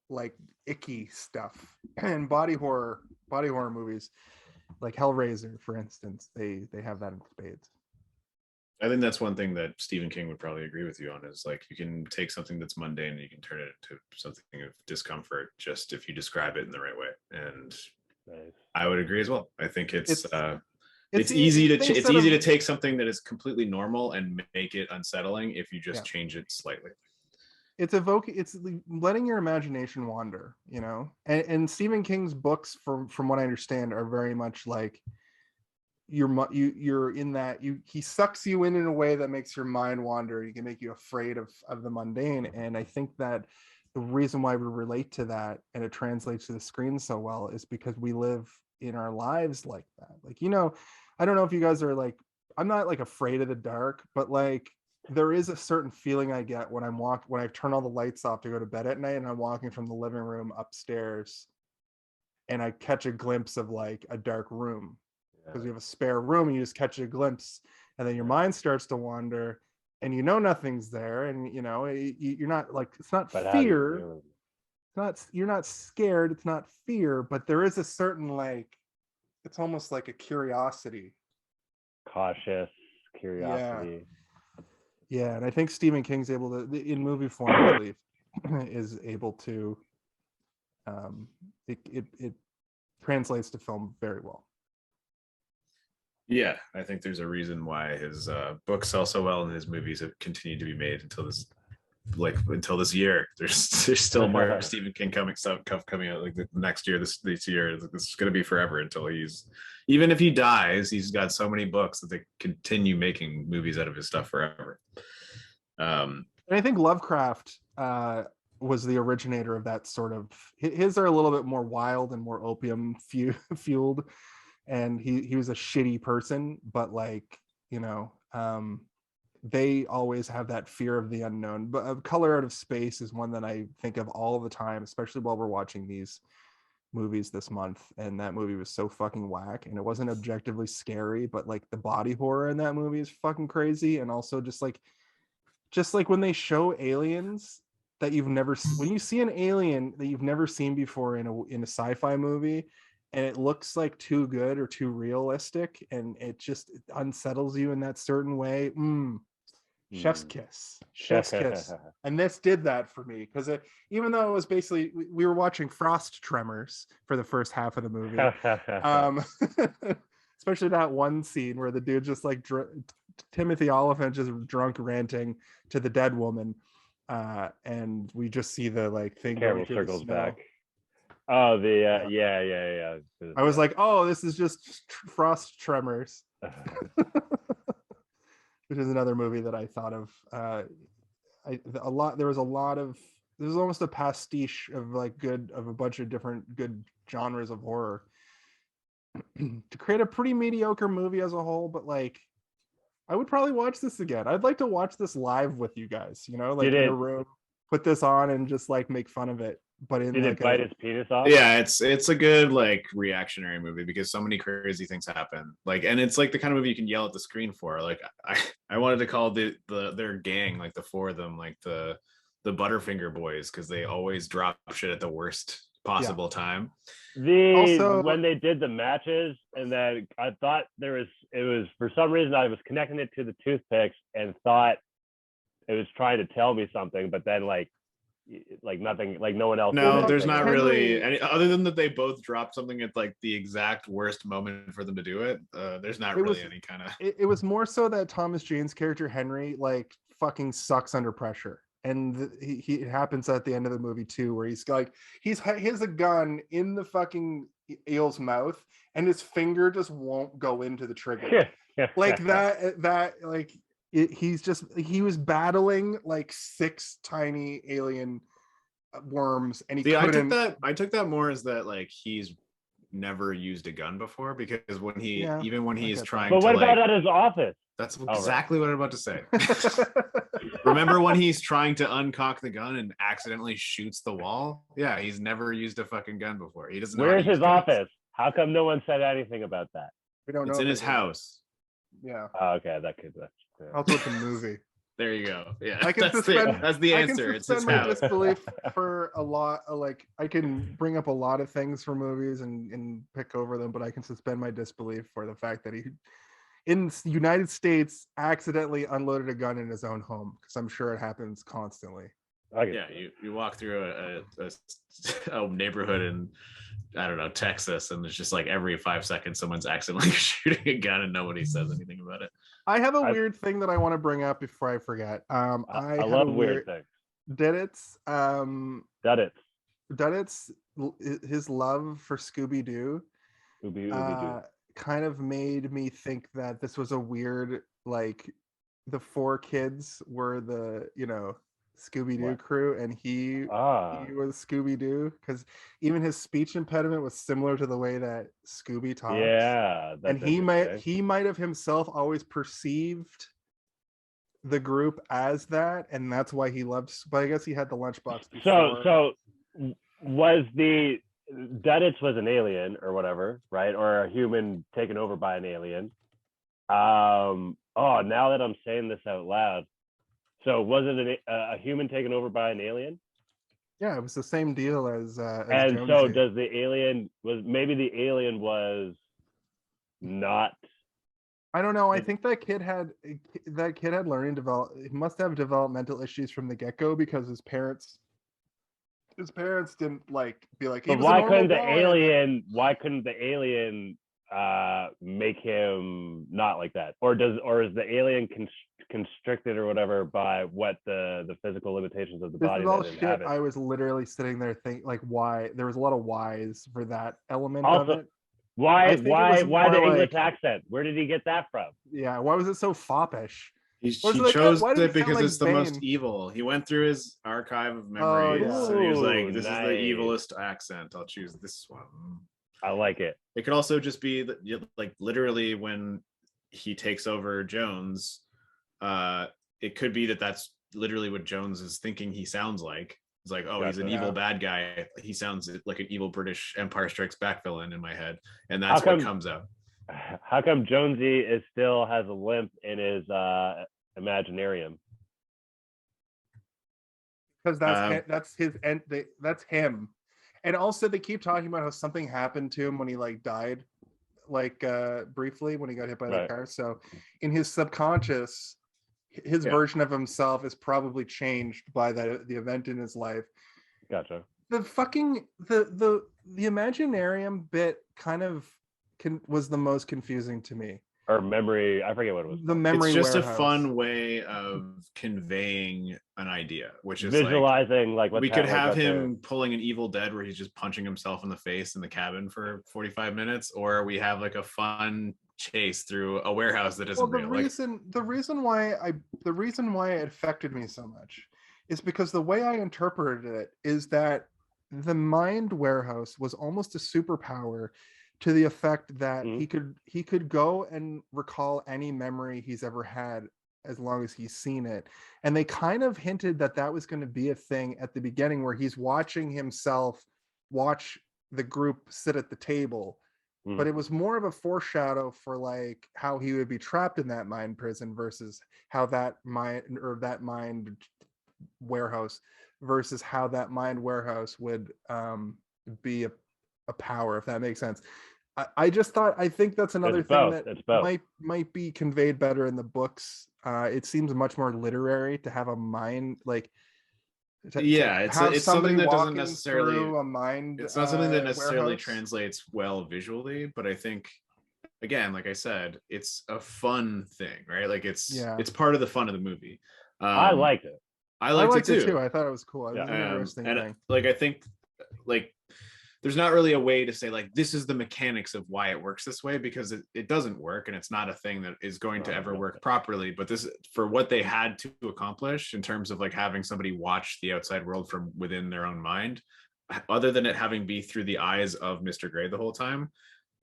like icky stuff. And body horror movies, like Hellraiser, for instance, they have that in spades. I think that's one thing that Stephen King would probably agree with you on, is like you can take something that's mundane and you can turn it into something of discomfort just if you describe it in the right way. And I would agree as well. I think it's easy to take something that is completely normal and make it unsettling if you just change it slightly. It's letting your imagination wander, you know. And Stephen King's books, from what I understand, are very much like you're in that he sucks you in a way that makes your mind wander. He can make you afraid of the mundane, and I think that the reason why we relate to that and it translates to the screen so well is because we live in our lives like that. Like, you know, I don't know if you guys are like, I'm not like afraid of the dark, but like there is a certain feeling I get when when I turn all the lights off to go to bed at night and I'm walking from the living room upstairs and I catch a glimpse of like a dark room, because you have a spare room and you just catch a glimpse, and then your mind starts to wander and you know nothing's there, and you know you're not like, it's not fear, you're not scared, it's not fear, but there is a certain like, it's almost like a curiosity, cautious curiosity. Yeah, and I think Stephen King's able to, in movie form at least, is able to it translates to film very well. Yeah, I think there's a reason why his books sell so well and his movies have continued to be made until this year. There's still more Stephen King stuff coming out, like the next year, this year. This is going to be forever until even if he dies, he's got so many books that they continue making movies out of his stuff forever. And I think Lovecraft was the originator of that sort of. His are a little bit more wild and more opium fueled, and he was a shitty person, but like, you know, they always have that fear of the unknown. But Color Out of Space is one that I think of all the time, especially while we're watching these movies this month, and that movie was so fucking whack, and it wasn't objectively scary, but like the body horror in that movie is fucking crazy. And also just like when they show aliens that you've never when you see an alien that you've never seen before in a sci-fi movie, and it looks like too good or too realistic, and it unsettles you in that certain way. Chef's kiss. And this did that for me, because even though it was basically, we were watching Frost Tremors for the first half of the movie, especially that one scene where the dude just like Timothy Olyphant just drunk ranting to the dead woman, and we just see the like thing Carol circles back. Oh, the yeah. I was like, oh, this is just Frost Tremors. Which is another movie that I thought of. There was almost a pastiche of a bunch of different good genres of horror to create a pretty mediocre movie as a whole. But like, I would probably watch this again. I'd like to watch this live with you guys, in a room, put this on and just like make fun of it. But did it bite his penis off? Yeah, it's a good like reactionary movie, because so many crazy things happen. Like, and it's like the kind of movie you can yell at the screen for. Like, I wanted to call their gang, like the four of them, like the Butterfinger Boys, because they always drop shit at the worst possible time. When they did the matches, and then I thought it was for some reason I was connecting it to the toothpicks and thought it was trying to tell me something, but then like nothing, like no one else. No, there's not really any, other than that they both dropped something at like the exact worst moment for them to do it. There's not really any kind of. It was more so that Thomas Jane's character Henry like fucking sucks under pressure, and it happens at the end of the movie too, where he's like he has a gun in the fucking eel's mouth, and his finger just won't go into the trigger. Like that like. He was battling like 6 tiny alien worms, and he couldn't. I took that more as that like he's never used a gun before, because when he's trying but to. But what about at his office? That's exactly what I'm about to say. Remember when he's trying to uncock the gun and accidentally shoots the wall? Yeah, he's never used a fucking gun before. He doesn't know. Where's his office? How come no one said anything about that? We don't know. It's in his house. Yeah. Oh, okay, that could. Also, it's a movie. There you go. Yeah, that's the answer. It's his house. Disbelief for a lot. Like, I can bring up a lot of things for movies and pick over them, but I can suspend my disbelief for the fact that he, in the United States, accidentally unloaded a gun in his own home, because I'm sure it happens constantly. Yeah, you walk through a neighborhood in, I don't know, Texas, and it's just like every 5 seconds someone's accidentally shooting a gun and nobody says anything about it. I have a weird thing that I want to bring up before I forget. I love weird things. Duddits, his love for Scooby-Doo kind of made me think that this was a weird, like, the 4 kids were the, Scooby-Doo crew, and he was Scooby-Doo, because even his speech impediment was similar to the way that Scooby talks. Yeah, and he might have himself always perceived the group as that, and that's why he loved. But I guess he had the lunchbox before. So was the Duddits was an alien or whatever, right? Or a human taken over by an alien. Now that I'm saying this out loud. So was it a human taken over by an alien? Yeah, it was the same deal as and Jonesy. So does the alien was not? I don't know. I think that kid had learning he must have developmental issues from the get-go, because his parents didn't be like. But why couldn't the alien? Why couldn't the alien make him not like that? Or is the alien constricted or whatever by what the physical limitations of the body? This is all shit. I was literally sitting there thinking, like, why there was a lot of whys for that element of it. Why the English accent? Where did he get that from? Yeah, why was it so foppish? He chose it because it's the most evil. He went through his archive of memories, and he was like, "This is the evilest accent. I'll choose this one." I like it. It could also just be that, like, literally when he takes over Jones, it could be that that's literally what Jones is thinking he sounds like, It's like, oh, he's an Gotcha. evil bad guy. He sounds like an evil British Empire Strikes Back villain in my head, and that's what comes out. How come Jonesy is still has a limp in his Imaginarium? Because that's him. And also they keep talking about how something happened to him when he like died, like briefly when he got hit by the car. So in his subconscious, his version of himself is probably changed by the event in his life. Gotcha. The fucking the Imaginarium bit kind of was the most confusing to me. Or memory, I forget what it was. The memory It's just warehouse. a fun way of conveying an idea, which is visualizing like we could have him pulling an Evil Dead where he's just punching himself in the face in the cabin for 45 minutes, or we have like a fun chase through a warehouse that isn't real. The reason why it affected me so much is because the way I interpreted it is that the mind warehouse was almost a superpower, to the effect that he could go and recall any memory he's ever had as long as he's seen it. And they kind of hinted that that was going to be a thing at the beginning, where he's watching himself watch the group sit at the table. But it was more of a foreshadow for like how he would be trapped in that mind prison versus how that mind warehouse versus how that mind warehouse would be a power, if that makes sense. I think that's another thing that might be conveyed better in the books. It seems much more literary to have a mind like it's something that doesn't necessarily a mind. It's not something that necessarily warehouse. Translates well visually, but I think, again, like I said, it's a fun thing, right? Like it's part of the fun of the movie. I liked it. I liked it too. I thought it was cool. It was an interesting thing. Like I think like there's not really a way to say like this is the mechanics of why it works this way, because it doesn't work, and it's not a thing that is going to ever work properly. But this, for what they had to accomplish in terms of like having somebody watch the outside world from within their own mind, other than it having be through the eyes of Mr. Grey the whole time,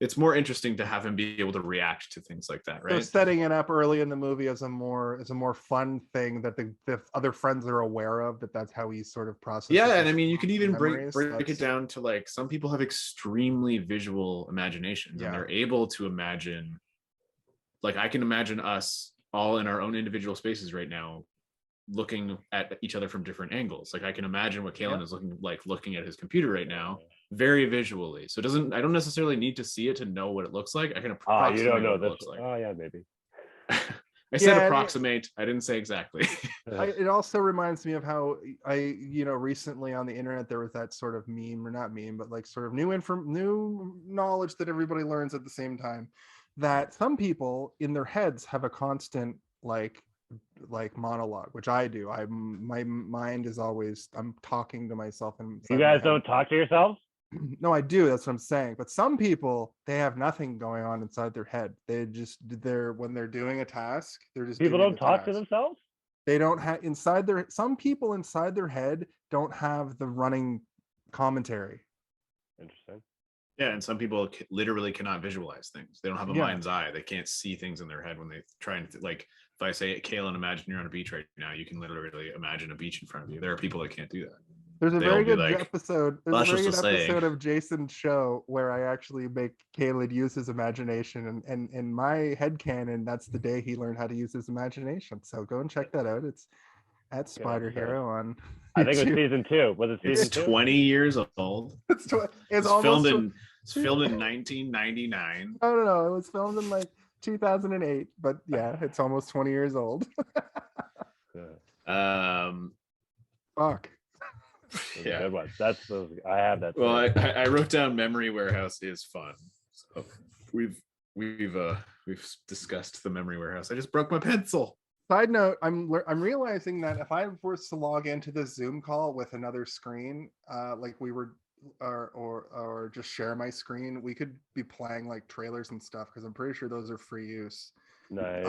it's more interesting to have him be able to react to things like that, right? So setting it up early in the movie as a more fun thing that the other friends are aware of, that's how he sort of processes. Yeah, and I mean, you could even break it down to like some people have extremely visual imaginations, and they're able to imagine. Like I can imagine us all in our own individual spaces right now, looking at each other from different angles. Like I can imagine what Kalen is looking at his computer right now, very visually. So I don't necessarily need to see it to know what it looks like. I can approximate you don't know what this. It looks like. Oh yeah, maybe. I said approximate. I didn't say exactly. It also reminds me of how recently on the internet there was that sort of meme, or not meme, but like sort of new knowledge that everybody learns at the same time, that some people in their heads have a constant like monologue, which I do. My mind is always, I'm talking to myself. And you guys don't talk to yourselves? No, I do. That's what I'm saying. But some people, they have nothing going on inside their head. When they're doing a task, they're just people don't talk to themselves. They don't have some people inside their head don't have the running commentary. Interesting. Yeah, and some people literally cannot visualize things. They don't have a mind's eye. They can't see things in their head when they try and like. If I say, Kalen, imagine you're on a beach right now, you can literally imagine a beach in front of you. There are people that can't do that. There's a very good episode. There's a very good episode of Jason's show where I actually make Kalen use his imagination, and in my headcanon, that's the day he learned how to use his imagination. So go and check that out. It's at Spider Hero on. I think it was season 2. Was it season 2? 20 years old. It's filmed in 1999. No. It was filmed in like 2008, but yeah, it's almost 20 years old. Fuck. Yeah, that's I have that. Well, I wrote down Memory Warehouse is fun. So we've discussed the Memory Warehouse. I just broke my pencil. Side note: I'm realizing that if I was to log into this Zoom call with another screen, like we were, or just share my screen, we could be playing like trailers and stuff, because I'm pretty sure those are free use. Nice.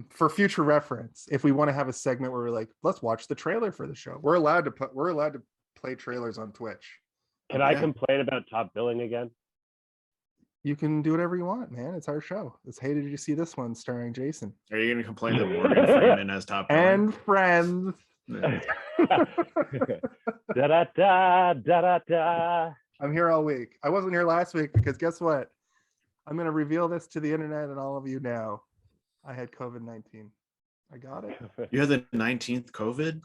For future reference, if we want to have a segment where we're like, let's watch the trailer for the show, we're allowed to play trailers on Twitch. Can I complain about top billing again? You can do whatever you want, man. It's our show. It's Hey, Did You See This One starring Jason. Are you going to complain that Morgan Freeman has top billing? And Friends. Da da da da da da. I'm here all week. I wasn't here last week because guess what? I'm going to reveal this to the internet and all of you now. I had COVID-19. I got it. You had the 19th COVID?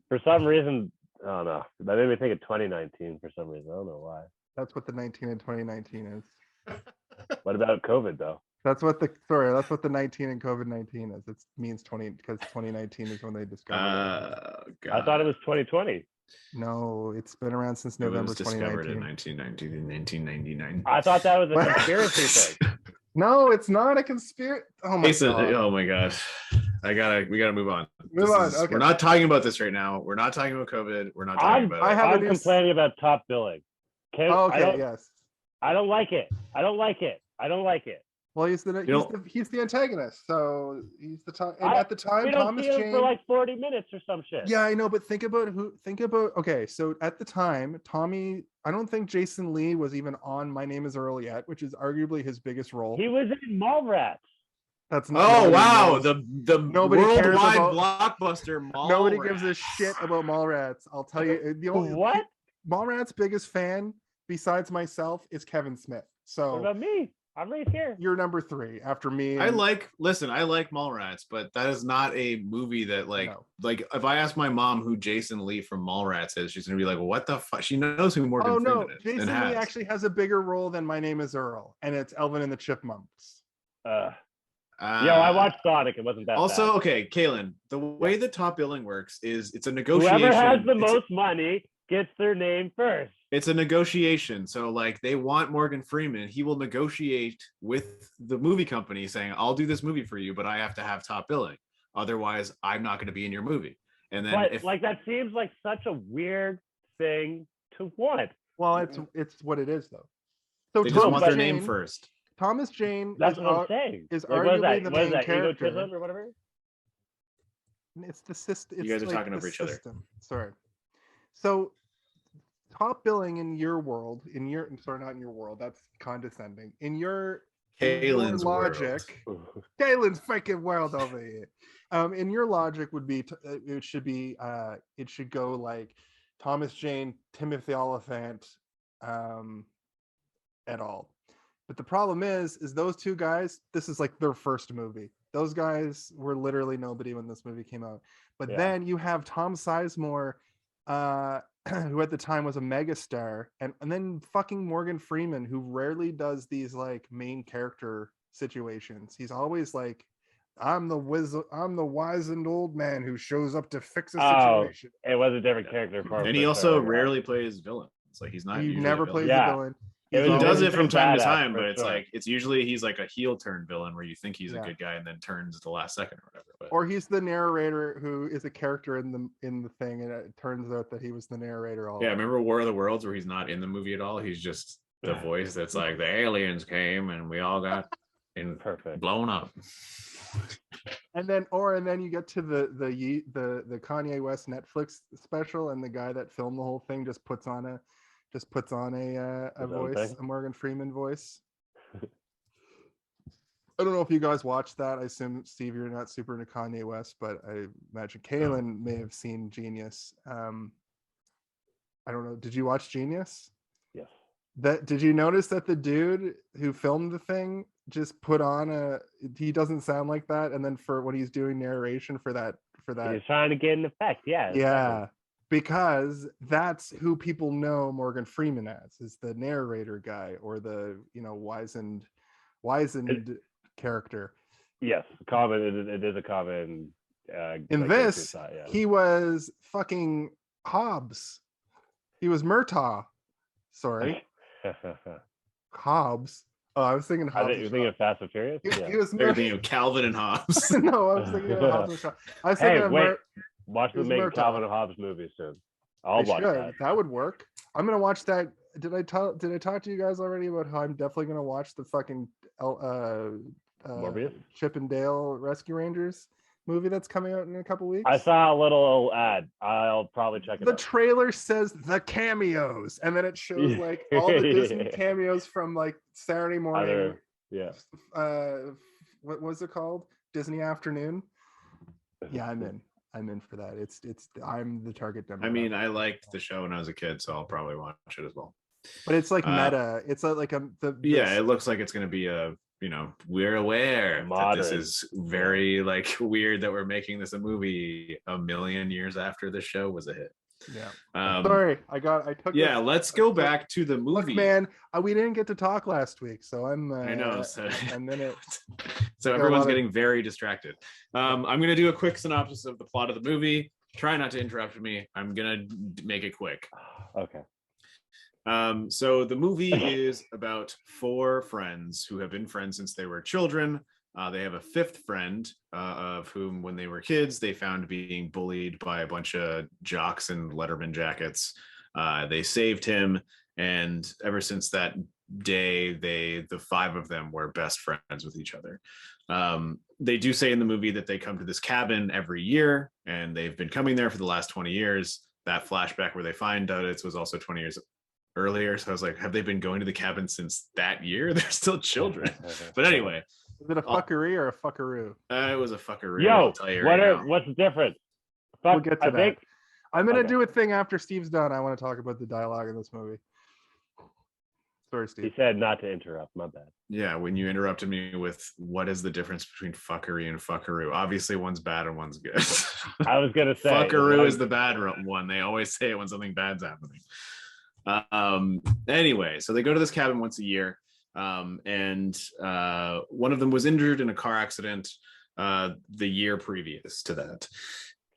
For some reason, I don't know. That made me think of 2019 for some reason. I don't know why. That's what the 19 and 2019 is. What about COVID though? That's what the 19 and COVID-19 is. It means 20 because 2019 is when they discovered it. God. I thought it was 2020. No, it's been around since It November was discovered 2019. in 1999. I thought that was a conspiracy thing. No, it's not a conspiracy. Oh my Jason, god. oh my god. We gotta move on. Okay. We're not talking about this right now. We're not talking about COVID. We're not talking about I it. have I'm complaining about top billing. Okay, yes. I don't like it. I don't like it. Well, he's the antagonist, so he's the time. And at the time, We don't Thomas see him Jane for like 40 minutes or some shit. Yeah, I know, but think about okay, so at the time, Tommy, I don't think Jason Lee was even on My Name is Earl yet, which is arguably his biggest role. He was in Mallrats. That's not. Oh wow, the Nobody cares worldwide about- blockbuster Mallrats. Nobody gives a shit about Mallrats. I'll tell you, the only What? Mallrats' biggest fan besides myself is Kevin Smith. What So about me? I'm right here. you're number 3 after me. I like Mallrats, but that is not a movie that No. like if I ask my mom who Jason Lee from Mallrats is, she's gonna be like, well, what the fuck? She knows who Morgan Oh no, Freeman is. Jason Lee actually has a bigger role than My Name is Earl, and it's Elvin and the Chipmunks. I watched Sonic. It wasn't that also bad. okay, Kaylin, the way the top billing works is it's a negotiation. Whoever has the most money gets their name first. It's a negotiation. So like they want Morgan Freeman. He will negotiate with the movie company saying, I'll do this movie for you, but I have to have top billing. Otherwise, I'm not going to be in your movie. And then But that seems like such a weird thing to want. Well, it's what it is though. So they just want their Jane, name first. Thomas Jane That's is, what I'm saying. is Like, what is arguably that? the What is main that? character. Egotism or whatever? It's the system. You guys are talking over each other. Sorry. So top billing in your world, not in your world, that's condescending. In your Kaylin's logic, Kaylin's freaking world over here. In your logic would be it should go like Thomas Jane, Timothy Olyphant, et al. But the problem is those two guys, this is like their first movie. Those guys were literally nobody when this movie came out. But then you have Tom Sizemore, who at the time was a megastar, and then fucking Morgan Freeman, who rarely does these like main character situations. He's always like, I'm the wizened old man who shows up to fix a situation. It was a different character for him. And he also rarely plays villains. Like he's not. He usually never a plays villain. the villain. He does it from time to time, for but it's sure. like it's usually he's like a heel turn villain where you think he's a good guy and then turns at the last second or whatever. But Or he's the narrator who is a character in the thing, and it turns out that he was the narrator all. yeah, remember War of the Worlds where he's not in the movie at all? He's just the voice that's like the aliens came and we all got blown up. And then you get to the Kanye West Netflix special, and the guy that filmed the whole thing just puts on a voice, a Morgan Freeman voice. I don't know if you guys watched that. I assume, Steve, you're not super into Kanye West, but I imagine Kaylin may have seen Genius. I don't know. Did you watch Genius? Yes. Did you notice that the dude who filmed the thing just put on he doesn't sound like that, and then for when he's doing narration for that he's trying to get an effect. Yeah. Because that's who people know Morgan Freeman as, is the narrator guy, or the wizened character. Yes, common. It is a common. In this, he was fucking Hobbs. He was Murtaugh. Sorry, Hobbs. Oh, I was thinking Hobbs. You're thinking of Fast and Furious? He was thinking of Calvin and Hobbs. No, I was thinking of Hobbs. I was thinking of watch the main Calvin and Hobbes movie soon. I'll watch that. That would work. I'm gonna watch that. Did I talk to you guys already about how I'm definitely gonna watch the fucking Chip and Dale Rescue Rangers movie that's coming out in a couple weeks? I saw a little ad. I'll probably check it out. The trailer says the cameos, and then it shows like all the Disney cameos from like Saturday morning. What was it called? Disney Afternoon. Yeah, I'm in. I'm in for that. It's I'm the target demo. I mean, I liked the show when I was a kid, so I'll probably watch it as well. But it's like meta. It's like yeah, it looks like it's going to be a, we're aware that this is very like weird that we're making this a movie a million years after the show was a hit. Yeah. Sorry, I took. Yeah, let's go back to the movie. Look, man, we didn't get to talk last week, so I'm. I know. So, and then it. So everyone's getting very distracted. I'm gonna do a quick synopsis of the plot of the movie. Try not to interrupt me. I'm gonna make it quick. Okay. So the movie is about 4 friends who have been friends since they were children. They have a 5th friend of whom, when they were kids, they found being bullied by a bunch of jocks in Letterman jackets. They saved him, and ever since that day, the 5 of them were best friends with each other. They do say in the movie that they come to this cabin every year, and they've been coming there for the last 20 years. That flashback where they find out it was also 20 years earlier, so I was like, have they been going to the cabin since that year? They're still children. But anyway, is it a fuckery or a fuckaroo? It was a fuckeroo. Yo, what's the difference? We'll get to that. I'm gonna do a thing after Steve's done. I want to talk about the dialogue in this movie. Sorry, Steve. He said not to interrupt. My bad. Yeah, when you interrupted me with what is the difference between fuckery and fuckaroo? Obviously, one's bad and one's good. I was gonna say fuckaroo is the bad one. They always say it when something bad's happening. Anyway, so they go to this cabin once a year, and one of them was injured in a car accident the year previous to that.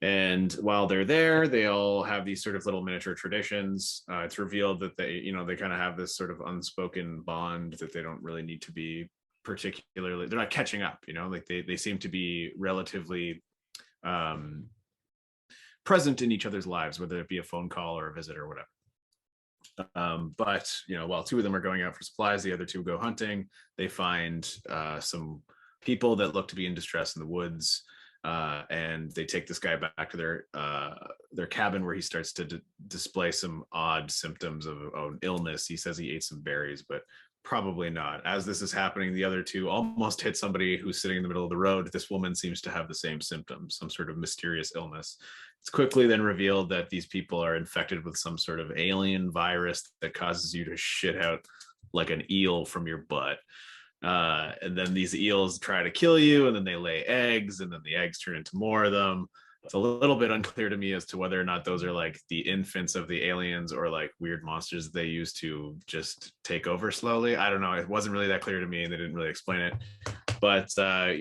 And while they're there, they all have these sort of little miniature traditions. It's revealed that they kind of have this sort of unspoken bond that they don't really need to be particularly, they're not catching up, like they seem to be relatively present in each other's lives, whether it be a phone call or a visit or whatever. But while 2 of them are going out for supplies, the other 2 go hunting. They find some people that look to be in distress in the woods, and they take this guy back to their cabin, where he starts to display some odd symptoms of an illness. He says he ate some berries, but probably not. As this is happening, the other 2 almost hit somebody who's sitting in the middle of the road. This woman seems to have the same symptoms, some sort of mysterious illness. It's quickly then revealed that these people are infected with some sort of alien virus that causes you to shit out like an eel from your butt. And then these eels try to kill you, and then they lay eggs, and then the eggs turn into more of them. It's a little bit unclear to me as to whether or not those are like the infants of the aliens or like weird monsters they use to just take over slowly. I don't know. It wasn't really that clear to me, and they didn't really explain it. But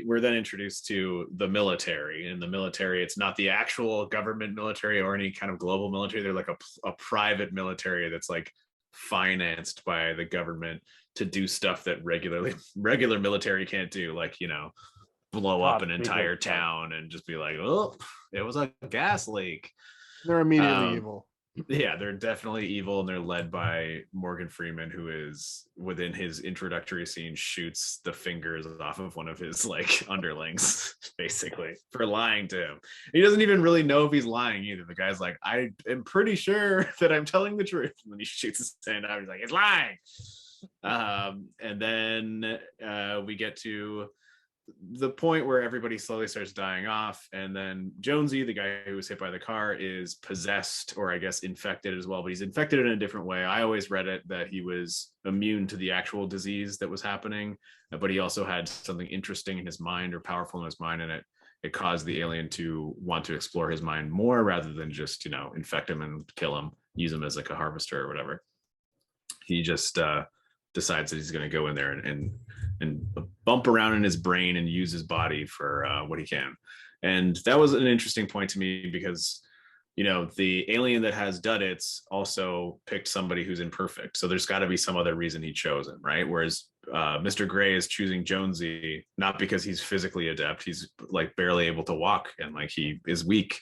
we're then introduced to the military. In the military, it's not the actual government military or any kind of global military. They're like a private military that's like financed by the government to do stuff that regular military can't do, like blow up an entire town and just be like, oh, it was a gas leak. They're immediately evil. Yeah, they're definitely evil, and they're led by Morgan Freeman, who is, within his introductory scene, shoots the fingers off of one of his like underlings, basically, for lying to him. He doesn't even really know if he's lying either. The guy's like, I am pretty sure that I'm telling the truth. And then he shoots his hand out. He's like, it's lying. And then we get to the point where everybody slowly starts dying off, and then Jonesy, the guy who was hit by the car, is possessed, or I guess infected as well, but he's infected in a different way. I always read it that he was immune to the actual disease that was happening, but he also had something interesting in his mind, or powerful in his mind, and it caused the alien to want to explore his mind more rather than just infect him and kill him, use him as like a harvester or whatever. He just decides that he's going to go in there and bump around in his brain and use his body for what he can. And that was an interesting point to me because, the alien that has Duddits also picked somebody who's imperfect. So there's got to be some other reason he chose him, right? Whereas Mr. Gray is choosing Jonesy, not because he's physically adept. He's like barely able to walk and like he is weak,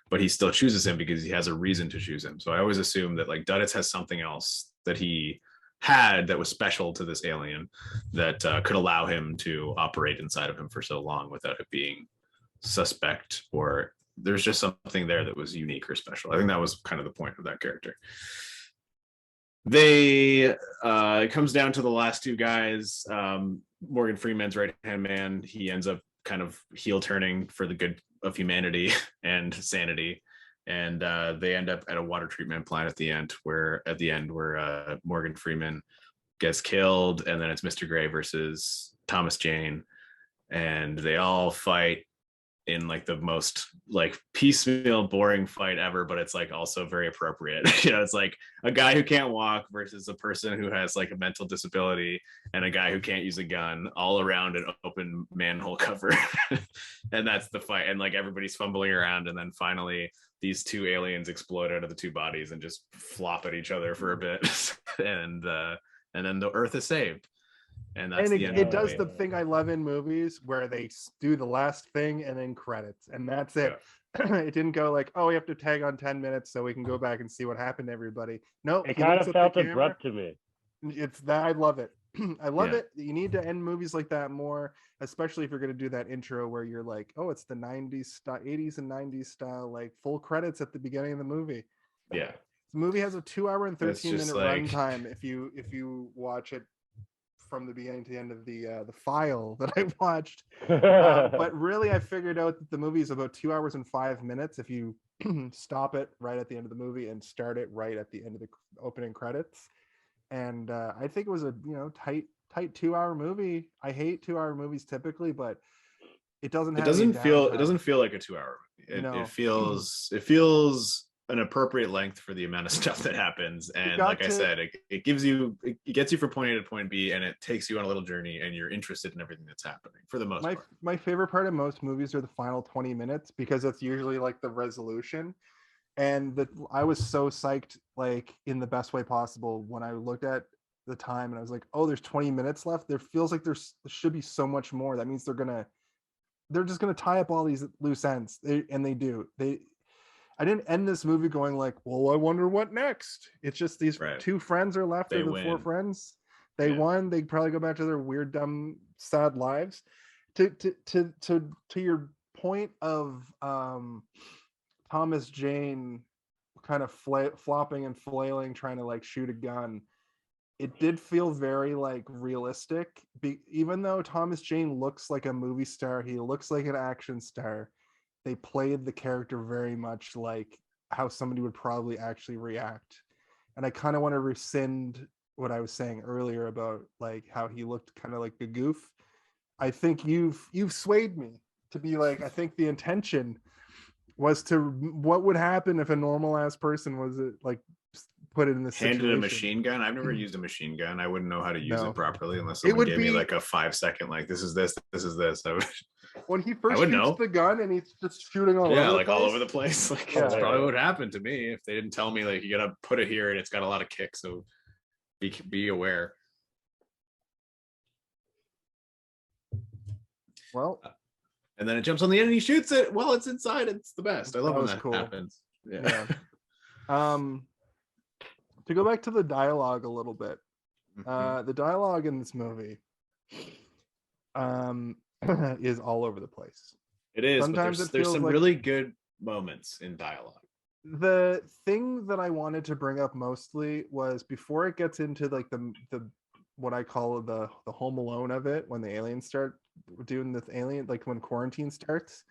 but he still chooses him because he has a reason to choose him. So I always assume that like Duddits has something else that he had that was special to this alien that could allow him to operate inside of him for so long without it being suspect, or there's just something there that was unique or special. I think that was kind of the point of that character. It comes down to the last 2 guys. Morgan Freeman's right-hand man, he ends up kind of heel turning for the good of humanity and sanity, and they end up at a water treatment plant at the end where Morgan Freeman gets killed, and then it's Mr. Gray versus Thomas Jane, and they all fight in like the most like piecemeal boring fight ever, but it's like also very appropriate. It's like a guy who can't walk versus a person who has like a mental disability and a guy who can't use a gun all around an open manhole cover. And that's the fight, and like everybody's fumbling around, and then finally these two aliens explode out of the two bodies and just flop at each other for a bit. And then the earth is saved. And that's the end. It does the thing I love in movies where they do the last thing and then credits, and that's it. Yeah. It didn't go like, oh, we have to tag on 10 minutes so we can go back and see what happened to everybody. No, it kind of felt abrupt to me. It's that I love it. I love it. You need to end movies like that more, especially if you're going to do that intro where you're like, oh, it's the 90s style, 80s and 90s style, like full credits at the beginning of the movie. Yeah. The movie has a 2 hour and 13-minute runtime if you watch it from the beginning to the end of the file that I watched. But really, I figured out that the movie is about 2 hours and 5 minutes if you stop it right at the end of the movie and start it right at the end of the opening credits. And I think it was a tight 2 hour movie. I hate 2 hour movies typically, but it doesn't feel like a 2 hour movie. It feels an appropriate length for the amount of stuff that happens, and like I said, it gets you from point A to point B, and it takes you on a little journey, and you're interested in everything that's happening for the most part. My favorite part of most movies are the final 20 minutes because it's usually like the resolution, and I was so psyched, like in the best way possible, when I looked at the time and I was like, oh, there's 20 minutes left. There feels like there should be so much more. That means they're just gonna tie up all these loose ends, and they do. I didn't end this movie going like, well, I wonder what next. It's just these two friends are left of the four friends. They won. They probably go back to their weird, dumb, sad lives. To your point of Thomas Jane kind of flopping and flailing, trying to like shoot a gun. It did feel very like realistic. Even though Thomas Jane looks like a movie star, he looks like an action star. They played the character very much like how somebody would probably actually react. And I kind of want to rescind what I was saying earlier about like how he looked kind of like a goof. I think you've swayed me to be like, I think the intention was what would happen if a normal ass person was like put it in this handed situation. A machine gun. I've never used a machine gun. I wouldn't know how to use it properly unless someone gave me like a 5 second, like this is this. When he first shoots the gun and he's just shooting all over the place. Like that's probably what would happen to me if they didn't tell me like you gotta put it here and it's got a lot of kick, so be aware. Well, and then it jumps on the end and he shoots it while it's inside. It's the best. I love when that happens. Yeah. To go back to the dialogue a little bit, the dialogue in this movie is all over the place. It is. Sometimes there's some really good moments in dialogue. The thing that I wanted to bring up mostly was before it gets into like the what I call the Home Alone of it, when the aliens start doing this alien, like when quarantine starts.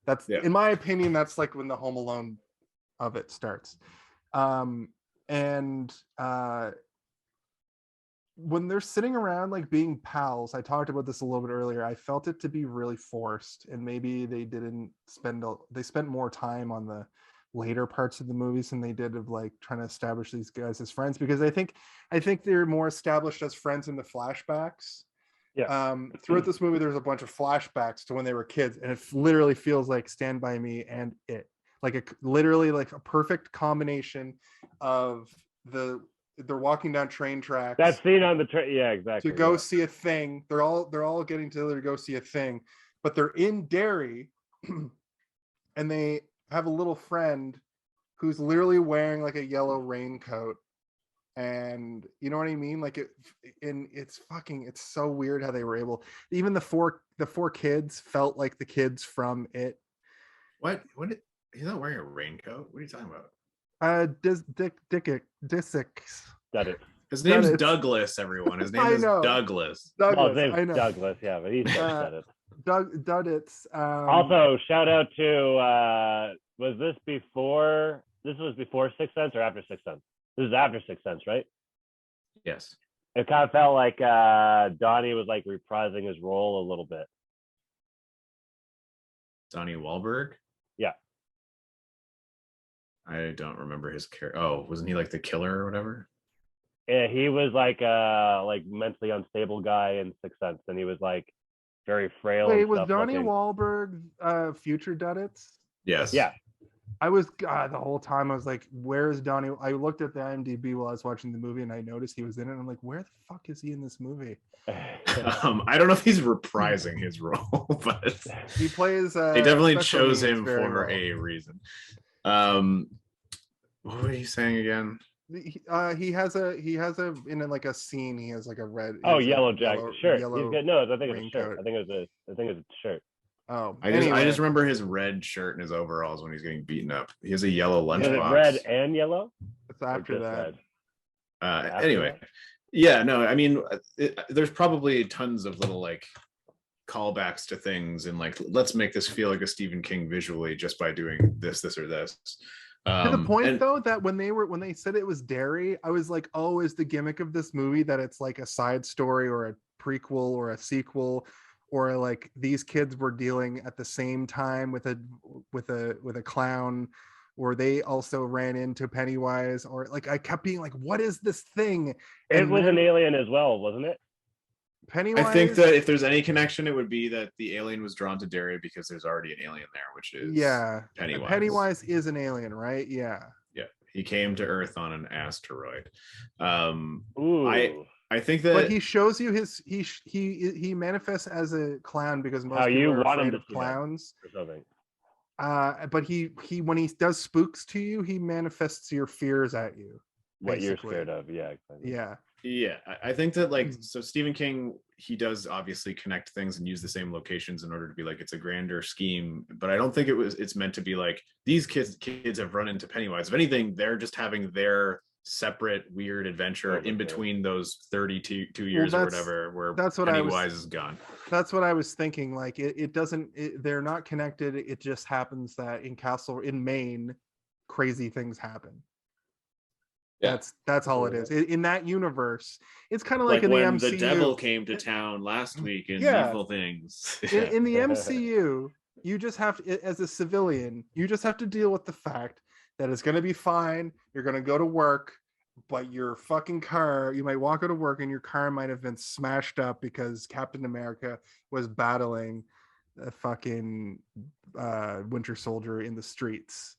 That's in my opinion, that's like when the Home Alone of it starts. When they're sitting around like being pals, I talked about this a little bit earlier, I felt it to be really forced, and maybe they spent more time on the later parts of the movies than they did of like trying to establish these guys as friends, because I think they're more established as friends in the flashbacks. Throughout this movie there's a bunch of flashbacks to when they were kids, and it literally feels like Stand By Me and It, like literally like a perfect combination of they're walking down train tracks. That scene on the train, exactly. To go see a thing. They're all getting together to go see a thing, but they're in Derry, and they have a little friend who's literally wearing like a yellow raincoat, and you know what I mean? Like it's so weird how they were able. Even the four kids felt like the kids from It. What? He's not wearing a raincoat. What are you talking about? Disick. Got it. His name's Douglas, everyone. His name is Douglas. Well, his name's Douglas, yeah, but he said it. Duddits. Also, shout out to was this before? This was before Sixth Sense or after Sixth Sense? This is after Sixth Sense, right? Yes. It kind of felt like Donnie was like reprising his role a little bit. Donnie Wahlberg. Yeah. I don't remember his character. Oh, wasn't he like the killer or whatever? Yeah, he was like mentally unstable guy in Sixth Sense, and he was like very frail. Wait, and was stuff Donnie looking. Wahlberg future Duddits? Yes. Yeah. I was the whole time I was like, where's Donnie? I looked at the IMDb while I was watching the movie and I noticed he was in it. And I'm like, where the fuck is he in this movie? I don't know if he's reprising his role, but he plays. They definitely special chose needs him very for well. a reason. What were you saying again? He has a in like a scene. He has like a red. Yellow jacket shirt. Yellow He's good. No, I think it's a raincoat. shirt. I think it's a shirt. Oh, I just remember his red shirt and his overalls when he's getting beaten up. He has a yellow Is it lunchbox. red and yellow? It's after that. Anyway, yeah, no, I mean, there's probably tons of little like callbacks to things and like, let's make this feel like a Stephen King visually just by doing this or this. To the point though that when they said it was Derry, I was like, oh, is the gimmick of this movie that it's like a side story or a prequel or a sequel, or like these kids were dealing at the same time with a clown, or they also ran into Pennywise, or like I kept being like, what is this thing? It was an alien as well, wasn't it? Pennywise. I think that if there's any connection, it would be that the alien was drawn to Derry because there's already an alien there, which is Pennywise. Pennywise is an alien, right? Yeah. Yeah, he came to Earth on an asteroid. Ooh. I think that, but he shows you he manifests as a clown because most people are afraid of clowns. Or something. But he when he does spooks to you, he manifests your fears at you. What basically. you're scared of, yeah. Exactly. Yeah, I think that like, so Stephen King, he does obviously connect things and use the same locations in order to be like, it's a grander scheme, but I don't think it's meant to be like these kids have run into Pennywise. If anything, they're just having their separate weird adventure in between those 32 years or whatever, where that's what Pennywise is gone. That's what I was thinking. Like it doesn't. They're not connected. It just happens that in Maine, crazy things happen. Yeah. That's all it is. In that universe, it's kind of like in when the MCU. The devil came to town last week and evil things. In the MCU, you just have to, as a civilian, you just have to deal with the fact that it's going to be fine. You're going to go to work, but your fucking car, you might walk out of work and your car might have been smashed up because Captain America was battling a fucking Winter Soldier in the streets.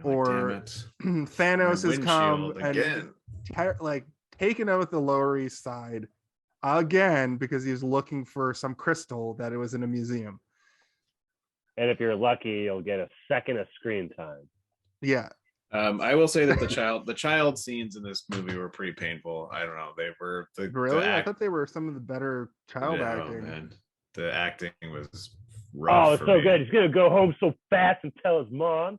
Or Thanos has come again. And like taken out the Lower East Side again because he was looking for some crystal that it was in a museum. And if you're lucky, you'll get a second of screen time. Yeah. I will say that the child scenes in this movie were pretty painful. I don't know. They were really. I thought they were some of the better child acting. Man. The acting was rough. Oh, it's so good. He's gonna go home so fast and tell his mom.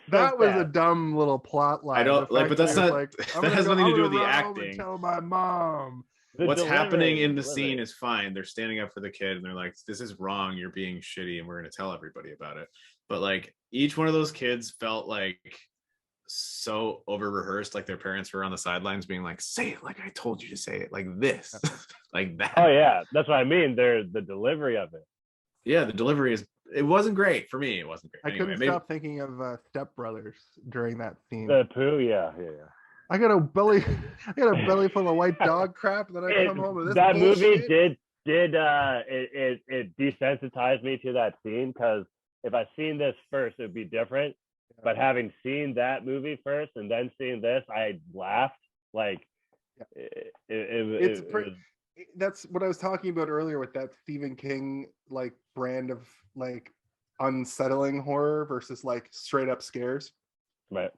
That was a dumb little plot line. I don't like, but that's not. Like, that has nothing to do with the acting. Tell my mom. What's happening in the scene is fine. They're standing up for the kid and they're like, "This is wrong. You're being shitty, and we're going to tell everybody about it." But like, each one of those kids felt like so over rehearsed, like their parents were on the sidelines being like, "Say it like I told you to say it, like this, like that." Oh yeah, that's what I mean. The delivery of it. Yeah, the delivery it wasn't great for me. It wasn't great. I couldn't stop thinking of Step Brothers during that scene. The poo, yeah. I got a belly full of white dog crap that I come home with. This that bullshit. movie it desensitized me to that scene, because if I'd seen this first, it'd be different. But having seen that movie first and then seeing this, I laughed. Like that's what I was talking about earlier with that Stephen King like brand of like unsettling horror versus like straight up scares. Right.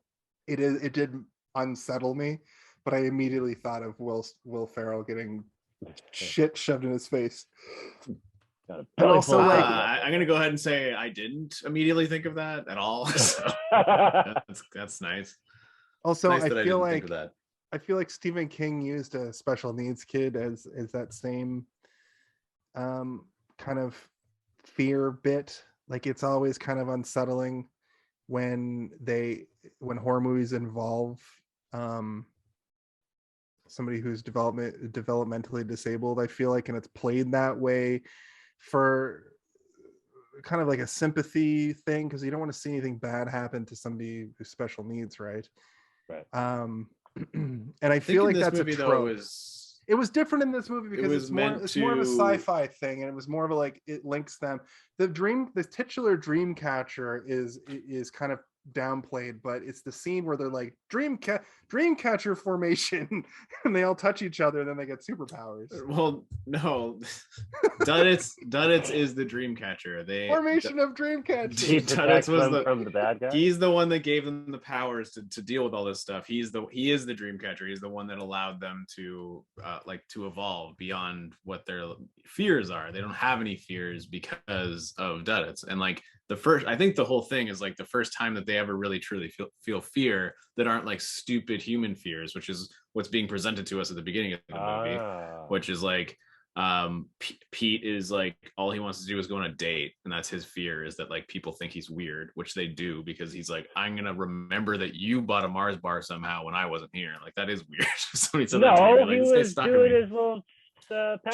It did unsettle me, but I immediately thought of Will Ferrell getting shit shoved in his face. And also, like, I'm gonna go ahead and say I didn't immediately think of that at all. So that's nice. Also, nice I that feel think of like that. I feel like Stephen King used a special needs kid as that same kind of fear bit. Like it's always kind of unsettling when horror movies involve somebody who's developmentally disabled. I feel like, and it's played that way for kind of like a sympathy thing, because you don't want to see anything bad happen to somebody with special needs, right? Right. And I feel like that's movie, a trope. though, it was different in this movie because it's more of a sci-fi thing, and it was more of a like it links them. The titular Dreamcatcher is kind of downplayed, but it's the scene where they're like Dreamcatcher formation and they all touch each other and then they get superpowers. Well, no. Duddits is the Dreamcatcher. Formation of Dreamcatcher. He protects them from the bad guy. He's the one that gave them the powers to deal with all this stuff. He is the Dreamcatcher. He's the one that allowed them to to evolve beyond what their fears are. They don't have any fears because of Duddits. And like I think the whole thing is like the first time that they ever really truly feel fear that aren't like stupid human fears, which is what's being presented to us at the beginning of the movie, which is like Pete is like, all he wants to do is go on a date, and that's his fear, is that like people think he's weird, which they do, because he's like, I'm gonna remember that you bought a Mars bar somehow when I wasn't here. Like, that is weird. Somebody said that to me, like, he was doing his little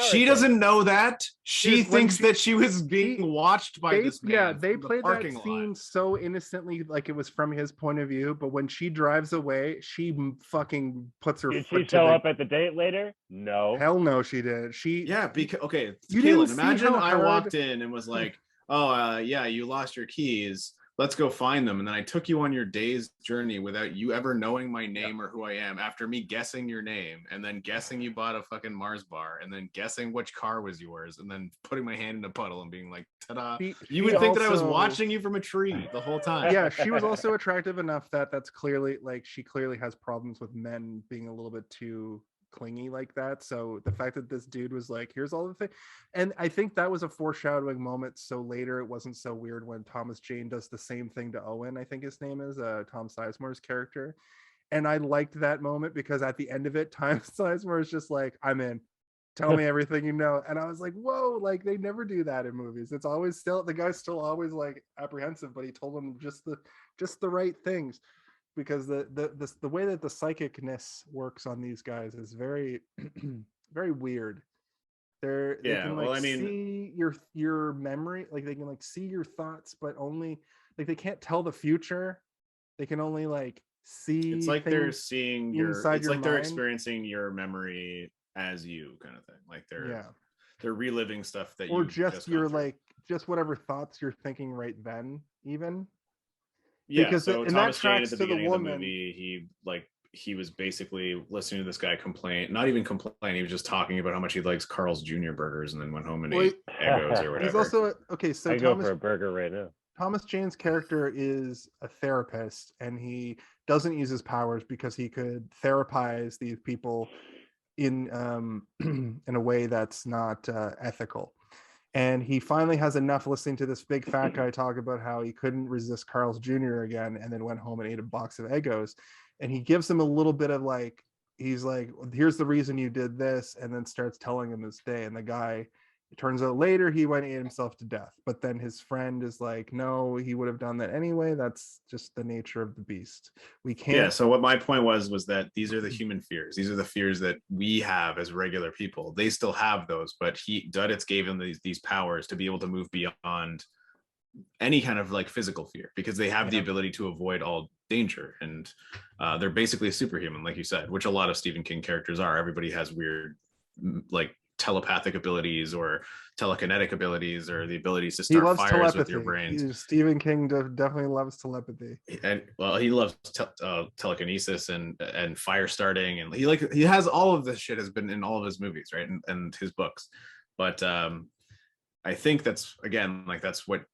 she doesn't know that. She thinks that she was being watched by this man. Yeah, they played that scene so innocently, like it was from his point of view. But when she drives away, she fucking puts her. Did she show up at the date later? No. Hell no, she did. Because okay, Caleb, imagine I walked in and was like, "Oh, yeah, you lost your keys. Let's go find them." And then I took you on your day's journey without you ever knowing my name or who I am, after me guessing your name, and then guessing you bought a fucking Mars bar, and then guessing which car was yours, and then putting my hand in a puddle and being like, ta-da. You would think that I was watching you from a tree the whole time. Yeah, she was also attractive enough that's clearly, like, she clearly has problems with men being a little bit too clingy like that. So the fact that this dude was like, here's all the things, and I think that was a foreshadowing moment, so later it wasn't so weird when Thomas Jane does the same thing to Owen, I think his name is Tom Sizemore's character. And I liked that moment because at the end of it, Tom Sizemore is just like, I'm in, tell me everything you know. And I was like, whoa, like they never do that in movies. It's always still, the guy's still always like apprehensive, but he told him just the right things. Because the way that the psychicness works on these guys is very very weird. They can like see your memory, like they can like see your thoughts, but only like they can't tell the future. They can only like see. It's like they're seeing it's like mind. They're experiencing your memory as you, kind of thing. Like they're reliving stuff that or just your like just whatever thoughts you're thinking right then, even. Yeah, because so Thomas Jane at the beginning of the movie, he was basically listening to this guy not even complain. He was just talking about how much he likes Carl's Jr. burgers, and then went home and ate Eggos or whatever. He's also so I go for a burger right now. Thomas Jane's character is a therapist, and he doesn't use his powers because he could therapize these people in a way that's not ethical. And he finally has enough listening to this big fat guy talk about how he couldn't resist Carl's Jr. again, and then went home and ate a box of Eggos. And he gives him a little bit of like, he's like, here's the reason you did this, and then starts telling him this day. And the guy, it turns out later he went and ate himself to death. But then his friend is like, no, he would have done that anyway. That's just the nature of the beast. We can't. Yeah. So what my point was that these are the human fears. These are the fears that we have as regular people. They still have those, but Duddits gave him these powers to be able to move beyond any kind of like physical fear, because they have the ability to avoid all danger. And they're basically a superhuman, like you said, which a lot of Stephen King characters are. Everybody has weird, like, telepathic abilities or telekinetic abilities, or the abilities to start fires telepathy with your brains. Stephen King definitely loves telepathy, and well, he loves telekinesis and fire starting, and he has all of this shit, has been in all of his movies, right, and his books. But I think that's, again, like, that's what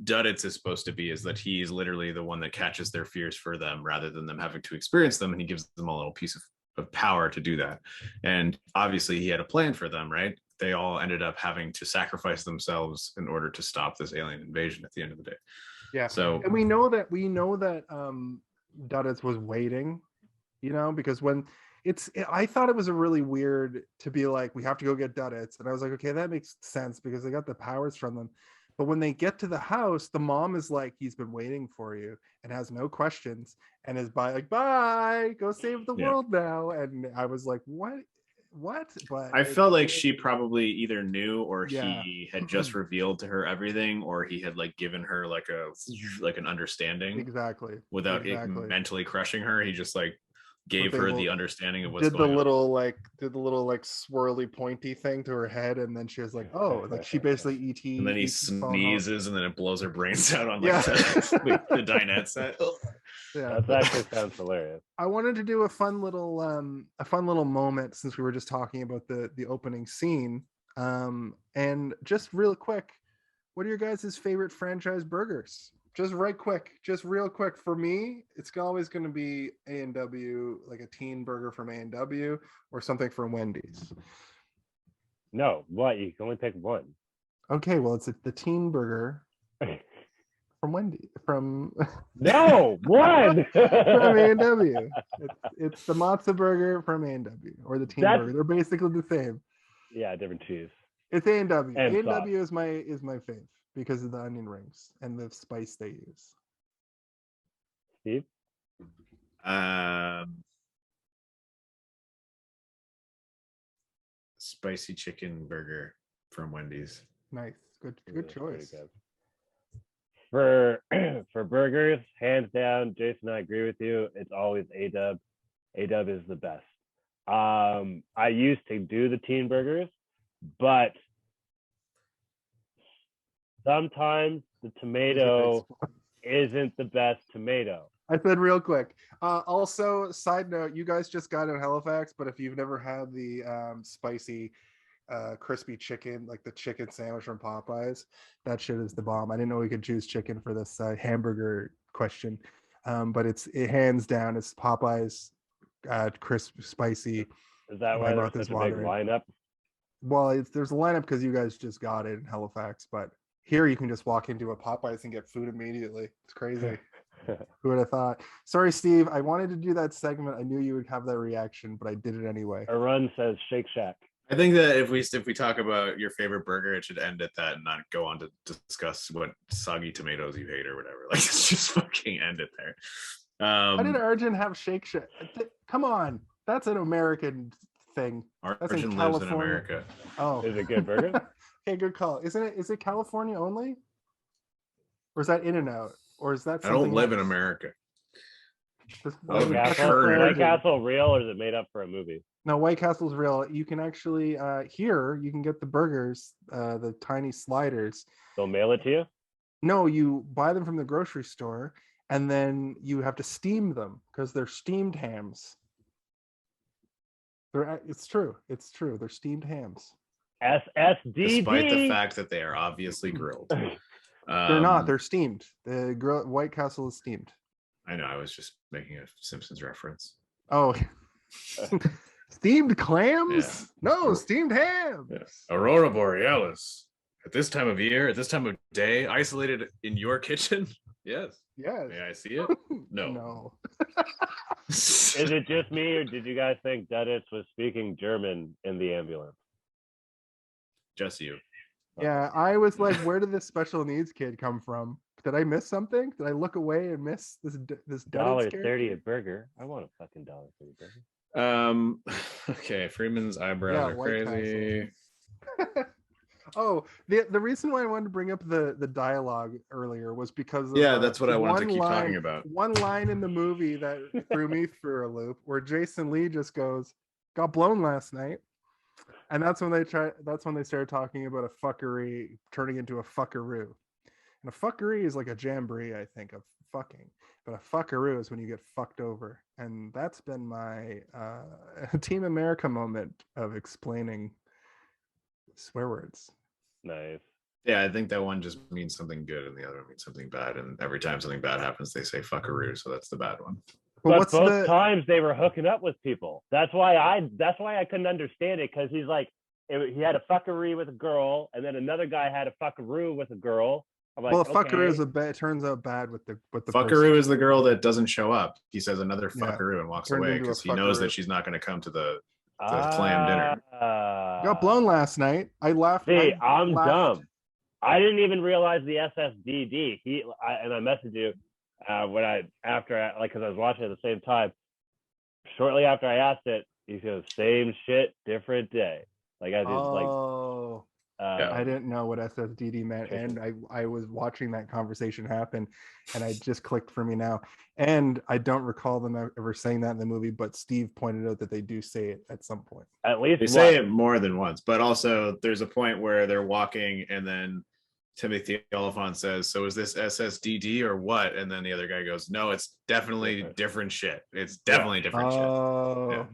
Duddits is supposed to be, is that he's literally the one that catches their fears for them rather than them having to experience them, and he gives them a little piece of power to do that. And obviously he had a plan for them, right? They all ended up having to sacrifice themselves in order to stop this alien invasion at the end of the day. Yeah. So, and we know that Duddits was waiting, because when I thought it was a really weird to be like, we have to go get Duddits, and I was like, okay, that makes sense because they got the powers from them. But when they get to the house, the mom is like, he's been waiting for you and has no questions and is bye, go save the world now. And I was like, what? But I felt like she probably either knew or Yeah. he had just revealed to her everything, or he had like given her like an understanding exactly without it mentally crushing her. He just like gave her the understanding of what's did the going on. little like swirly pointy thing to her head, and then she was like, oh, like she basically ET. And then he sneezes, and then it blows her brains out on like Yeah. the dinette set. Yeah, That actually sounds hilarious. I wanted to do a fun little moment since we were just talking about the opening scene. And just real quick, what are your guys' favorite franchise burgers? Just real quick. For me, it's always going to be A&W, like a teen burger from A&W or something from Wendy's. No, what? You can only pick one. Okay, well, it's the teen burger from Wendy. No, one from A&W. It's the matzo burger from A&W or the teen burger. They're basically the same. Yeah, different cheese. It's A&W. And A&W is my fave because of the onion rings and the spice they use. Steve? Spicy chicken burger from Wendy's. Nice. Good choice. For burgers, hands down, Jason, I agree with you. It's always A-Dub. A-Dub is the best. I used to do the teen burgers, but sometimes the tomato isn't the best tomato. I said real quick. Also, side note, you guys just got in Halifax, but if you've never had the spicy crispy chicken, like the chicken sandwich from Popeyes, that shit is the bomb. I didn't know we could choose chicken for this hamburger question, but it hands down, it's Popeyes crisp spicy. Is that why there's such a big lineup? Well, there's a lineup because you guys just got it in Halifax, but here you can just walk into a Popeyes and get food immediately. It's crazy. Who would have thought? Sorry, Steve. I wanted to do that segment. I knew you would have that reaction, but I did it anyway. Arun says Shake Shack. I think that if we talk about your favorite burger, it should end at that and not go on to discuss what soggy tomatoes you hate or whatever. Like, it's just fucking end it there. Why did Arjun have Shake Shack? Come on, that's an American thing. Arjun lives in America. Oh, is it good burger? Okay, good call. Isn't it? Is it California only, or is that In-N-Out, or is that? I don't live in America. White Castle real, or is it made up for a movie? No, White Castle's real. You can actually here you can get the burgers, the tiny sliders. They'll mail it to you? No, you buy them from the grocery store, and then you have to steam them because they're steamed hams. It's true. They're steamed hams. SSD. Despite the fact that they are obviously grilled. They're not. They're steamed. The White Castle is steamed. I know. I was just making a Simpsons reference. Oh. Steamed clams? Yeah. No, steamed hams. Yeah. Aurora Borealis. At this time of year, at this time of day, isolated in your kitchen? Yes. Yes. May I see it? No. No. Is it just me, or did you guys think Dennis was speaking German in the ambulance? Just you. Yeah, I was like, where did this special needs kid come from? Did I miss something? Did I look away and miss this $1.30 a burger? I want a fucking $1.30 burger. Okay, Freeman's eyebrows are crazy. Oh, the reason why I wanted to bring up the dialogue earlier was because of, that's what I wanted to keep talking about. One line in the movie that threw me through a loop, where Jason Lee just goes, "Got blown last night," and that's when they started talking about a fuckery turning into a fuckaroo. And a fuckery is like a jamboree, I think, of fucking. But a fuckaroo is when you get fucked over. And that's been my Team America moment of explaining swear words. Nice. Yeah, I think that one just means something good and the other one means something bad. And every time something bad happens, they say fuckaroo. So that's the bad one. But both times they were hooking up with people. That's why I couldn't understand it, because he's like, he had a fuckery with a girl, and then another guy had a fuckaroo with a girl. I'm like, fuckaroo is it turns out bad with the fuckaroo person. Is the girl that doesn't show up. He says another fuckaroo and walks away because he knows that she's not going to come to the clam dinner. Got blown last night. I laughed. See, I'm dumb. I didn't even realize the SSDD. I messaged you because I was watching it at the same time. Shortly after I asked it, he goes, "Same shit, different day." Like I just I didn't know what SSDD meant, and I was watching that conversation happen, and I just clicked for me now. And I don't recall them ever saying that in the movie, but Steve pointed out that they do say it at some point. At least they say it more than once, but also there's a point where they're walking, and then Timothy Olyphant says, "So is this SSDD or what?" And then the other guy goes, "No, it's definitely different shit. It's definitely different shit." Yeah.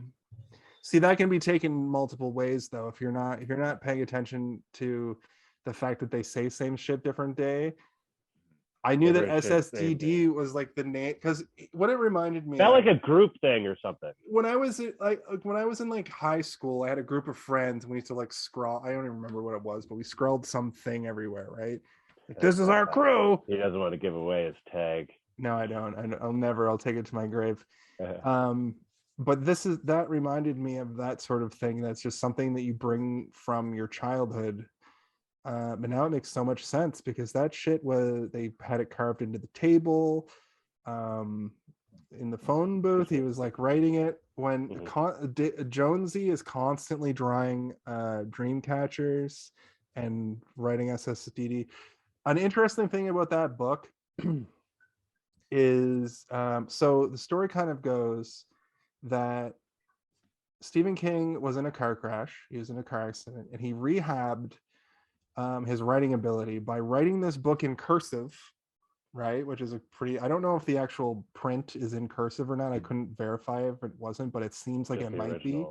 See, that can be taken multiple ways, though. If you're not paying attention to the fact that they say same shit, different day. I knew that SSDD was like the name, because what it reminded me of, like a group thing or something. When I was in like high school, I had a group of friends, and we used to like scrawl. I don't even remember what it was, but we scrawled something everything right? Like, this is our crew. He doesn't want to give away his tag. No, I don't. I'll take it to my grave. But that reminded me of that sort of thing. That's just something that you bring from your childhood. But now it makes so much sense, because that shit they had it carved into the table. In the phone booth, he was like writing it when Jonesy is constantly drawing Dreamcatchers and writing SSDD. An interesting thing about that book is so the story kind of goes that Stephen King was in a car crash. He was in a car accident, and he rehabbed his writing ability by writing this book in cursive, right? Which is I don't know if the actual print is in cursive or not. I couldn't verify if it wasn't, but it seems like it might be.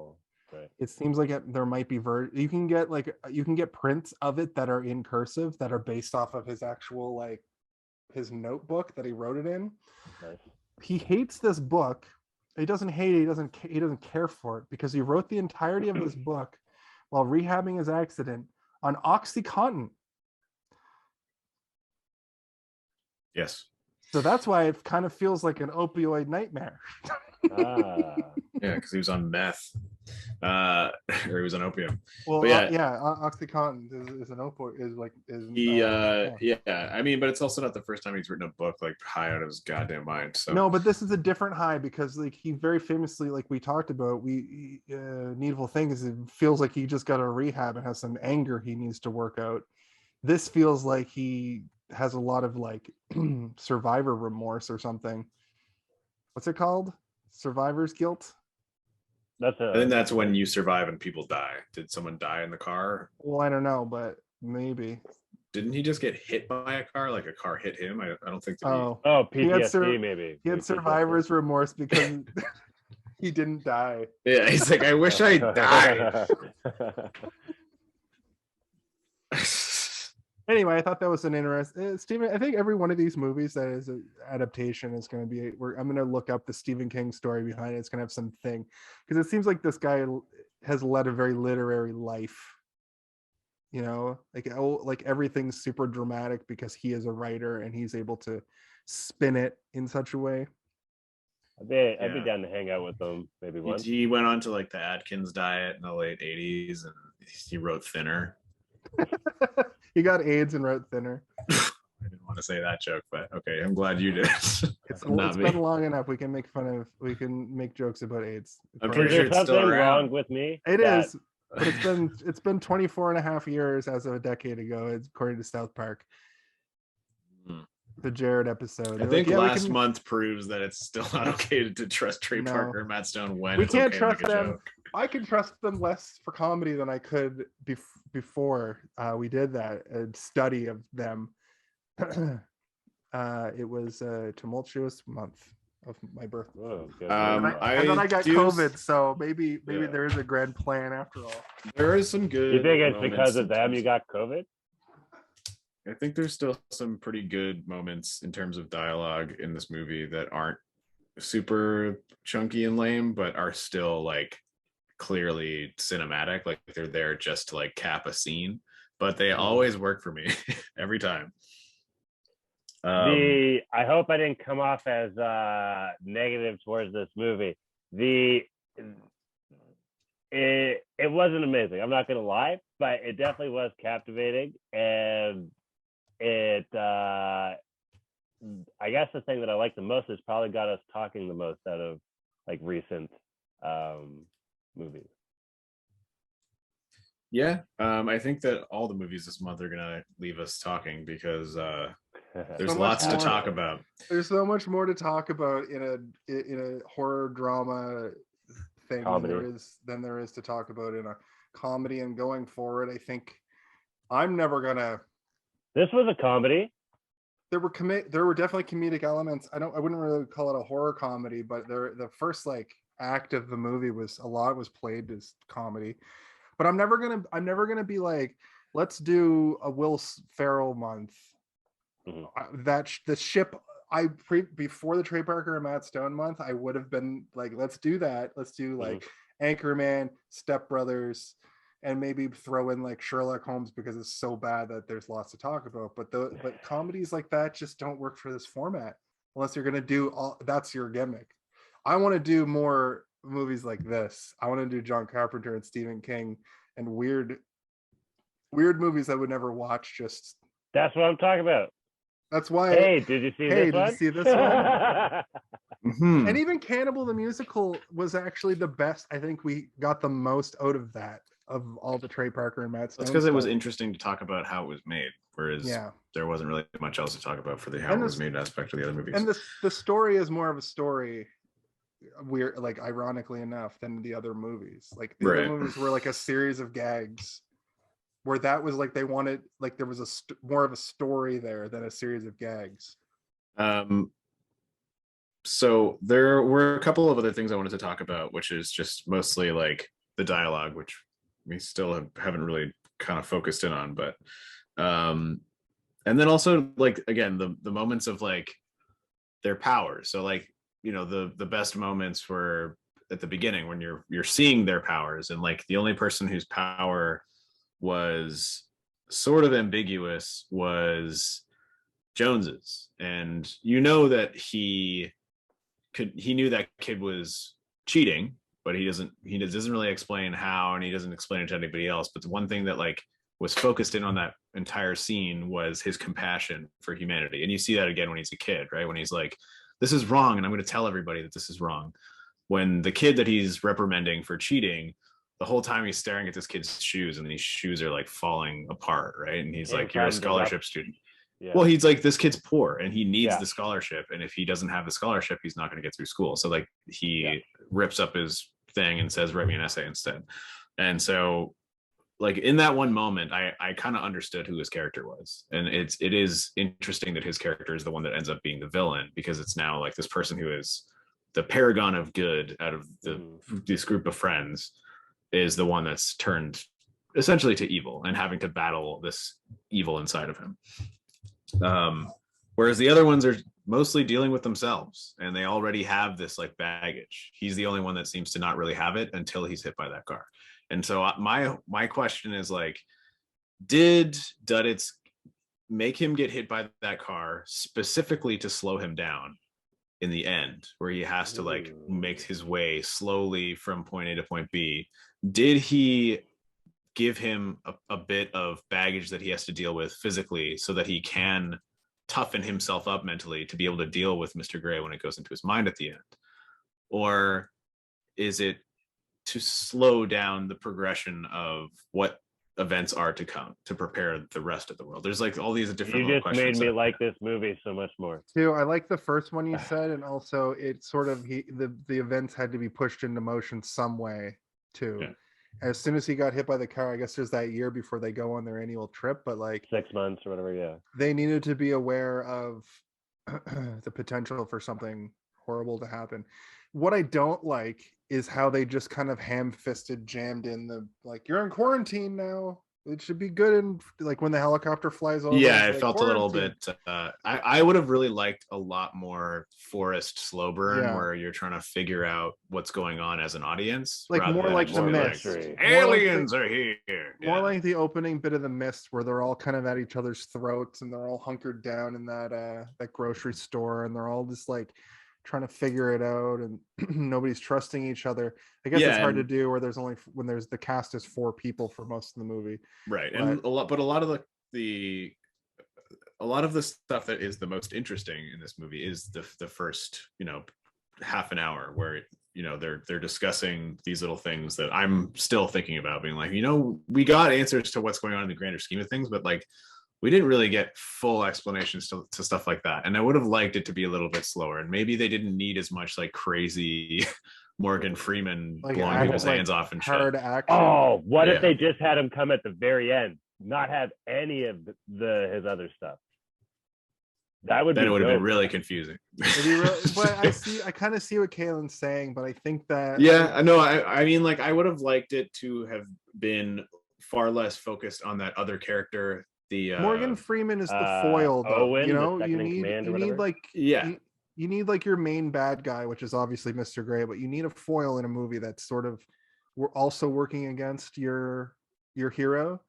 Right. It seems like there might be you can get prints of it that are in cursive that are based off of his actual his notebook that he wrote it in. Nice. He hates this book. He doesn't hate it. He doesn't care for it, because he wrote the entirety of this book while rehabbing his accident on OxyContin. Yes. So that's why it kind of feels like an opioid nightmare. Yeah, because he was on meth, or he was on opium. Well, but OxyContin is an opioid. I mean, but it's also not the first time he's written a book like high out of his goddamn mind. So no, but this is a different high, because he very famously, like we talked about, Needful Things, it feels like he just got a rehab and has some anger he needs to work out. This feels like he has a lot of survivor remorse or something. What's it called? Survivor's guilt. I think that's when you survive and people die. Did someone die in the car? Well, I don't know, but maybe. Didn't he just get hit by a car? Like a car hit him? I don't think. PTSD maybe. He had survivor's remorse because he didn't die. Yeah, he's like, I wish I died. Anyway, I thought that was an interesting, Stephen. I think every one of these movies that is an adaptation is going to be. I'm going to look up the Stephen King story behind it. It's going to have something, because it seems like this guy has led a very literary life. You know, like everything's super dramatic because he is a writer and he's able to spin it in such a way. I'd be down to hang out with them maybe once. He went on to like the Atkins diet in the late '80s, and he wrote Thinner. He got AIDS and wrote Thinner. I didn't want to say that joke, but okay, I'm glad you did. It's been long enough. We can make jokes about AIDS. I'm pretty sure it's still around. Wrong with me. It is, but it's been 24 and a half years as of a decade ago, according to South Park. The Jared episode. I think last month proves that it's still not okay to trust Trey Parker and Matt Stone when we can't trust them. Joke. I can trust them less for comedy than I could before we did that study of them. It was a tumultuous month of my birthday. Oh, and then I got COVID, so maybe there is a grand plan after all. There is some good. You think it's because of them you got COVID? I think there's still some pretty good moments in terms of dialogue in this movie that aren't super chunky and lame, but are still like clearly cinematic. Like they're there just to like cap a scene, but they always work for me every time. I hope I didn't come off as negative towards this movie. It wasn't amazing. I'm not gonna lie, but it definitely was captivating, and it I guess the thing that I like the most is probably got us talking the most out of like recent movies. Yeah, I think that all the movies this month are gonna leave us talking because there's So much lots to more. talk about. There's so much more to talk about in a horror drama thing Comedy. than there is to talk about in a comedy. And going forward, I think I'm never gonna. This was a comedy. There were definitely comedic elements. I wouldn't really call it a horror comedy, but the first like act of the movie was played as comedy. But I'm never gonna be like, let's do a Will Ferrell month. The ship before the Trey Parker and Matt Stone month, I would have been like, let's do that. Let's do like Anchorman, Step Brothers, and maybe throw in like Sherlock Holmes because it's so bad that there's lots to talk about. But comedies like that just don't work for this format unless you're gonna do that's your gimmick. I want to do more movies like this. I want to do John Carpenter and Stephen King and weird movies I would never watch. Just that's what I'm talking about. That's why. Hey, did you see this one? Did you see this one? Mm-hmm. And even Cannibal the Musical was actually the best. I think we got the most out of that, of all the Trey Parker and Matt Stone. That's because it was interesting to talk about how it was made, whereas Yeah. there wasn't really much else to talk about for the how it was made aspect of the other movies. And the story is more of a story, weird, like ironically enough, than the other movies. Like the other movies were like a series of gags, where that was like they wanted, like there was more of a story there than a series of gags. So there were a couple of other things I wanted to talk about, which is just mostly like the dialogue, which we still haven't really kind of focused in on, but and then also like again the moments of like their powers. So like, you know, the best moments were at the beginning when you're seeing their powers, and like the only person whose power was sort of ambiguous was Jones's, and you know that he knew that kid was cheating, but he doesn't really explain how, and he doesn't explain it to anybody else. But the one thing that like was focused in on that entire scene was his compassion for humanity, and you see that again when he's a kid, right? When he's like, this is wrong and I'm going to tell everybody that this is wrong. When the kid that he's reprimanding for cheating, the whole time he's staring at this kid's shoes, and these shoes are like falling apart, right? And he's like, you're a scholarship student. Yeah. Well, he's like, this kid's poor and he needs the scholarship, and if he doesn't have the scholarship, he's not going to get through school. So like he rips up his thing and says, write me an essay instead. And so like in that one moment, I kind of understood who his character was. And it is interesting that his character is the one that ends up being the villain, because it's now like this person who is the paragon of good out of this group of friends is the one that's turned essentially to evil and having to battle this evil inside of him. Whereas the other ones are mostly dealing with themselves, and they already have this like baggage. He's the only one that seems to not really have it until he's hit by that car. And so my question is like, did Duddits make him get hit by that car specifically to slow him down in the end, where he has to like make his way slowly from point A to point B? Did he give him a bit of baggage that he has to deal with physically so that he can toughen himself up mentally to be able to deal with Mr. Gray when it goes into his mind at the end? Or is it to slow down the progression of what events are to come to prepare the rest of the world? There's like all these different You just made me like this movie so much more too. I like the first one you said, and also it sort of the events had to be pushed into motion some way too. Yeah. As soon as he got hit by the car, I guess there's that year before they go on their annual trip, but like 6 months or whatever. Yeah, they needed to be aware of the potential for something horrible to happen. What I don't like is how they just kind of ham-fisted jammed in the like, you're in quarantine now, it should be good. And like when the helicopter flies over, yeah, it felt a little bit I would have really liked a lot more forest slow burn, where you're trying to figure out what's going on as an audience, like more like the Mist. Like, aliens are here. More like the opening bit of the Mist, where they're all kind of at each other's throats and they're all hunkered down in that grocery store, and they're all just like trying to figure it out, and nobody's trusting each other. I guess it's hard to do where there's the cast is 4 people for most of the movie, right? And a lot of a lot of the stuff that is the most interesting in this movie is the first, half an hour where they're discussing these little things that I'm still thinking about, being like, we got answers to what's going on in the grander scheme of things, but like we didn't really get full explanations to stuff like that. And I would have liked it to be a little bit slower, and maybe they didn't need as much like crazy Morgan Freeman Like blowing people's hands off and hard shit. action. Oh, what Yeah. if they just had him come at the very end, not have any of his other stuff? That would Then it would have been dope. really confusing. But I kind of see what Kaylin's saying, but I think that Yeah, I know. I mean, like, I would have liked it to have been far less focused on that other character. The Morgan Freeman is the foil, though. Owen, you the know, second in command or you need whatever? like Yeah. you need like your main bad guy, which is obviously Mr. Grey, but you need a foil in a movie that's sort of we're also working against your hero.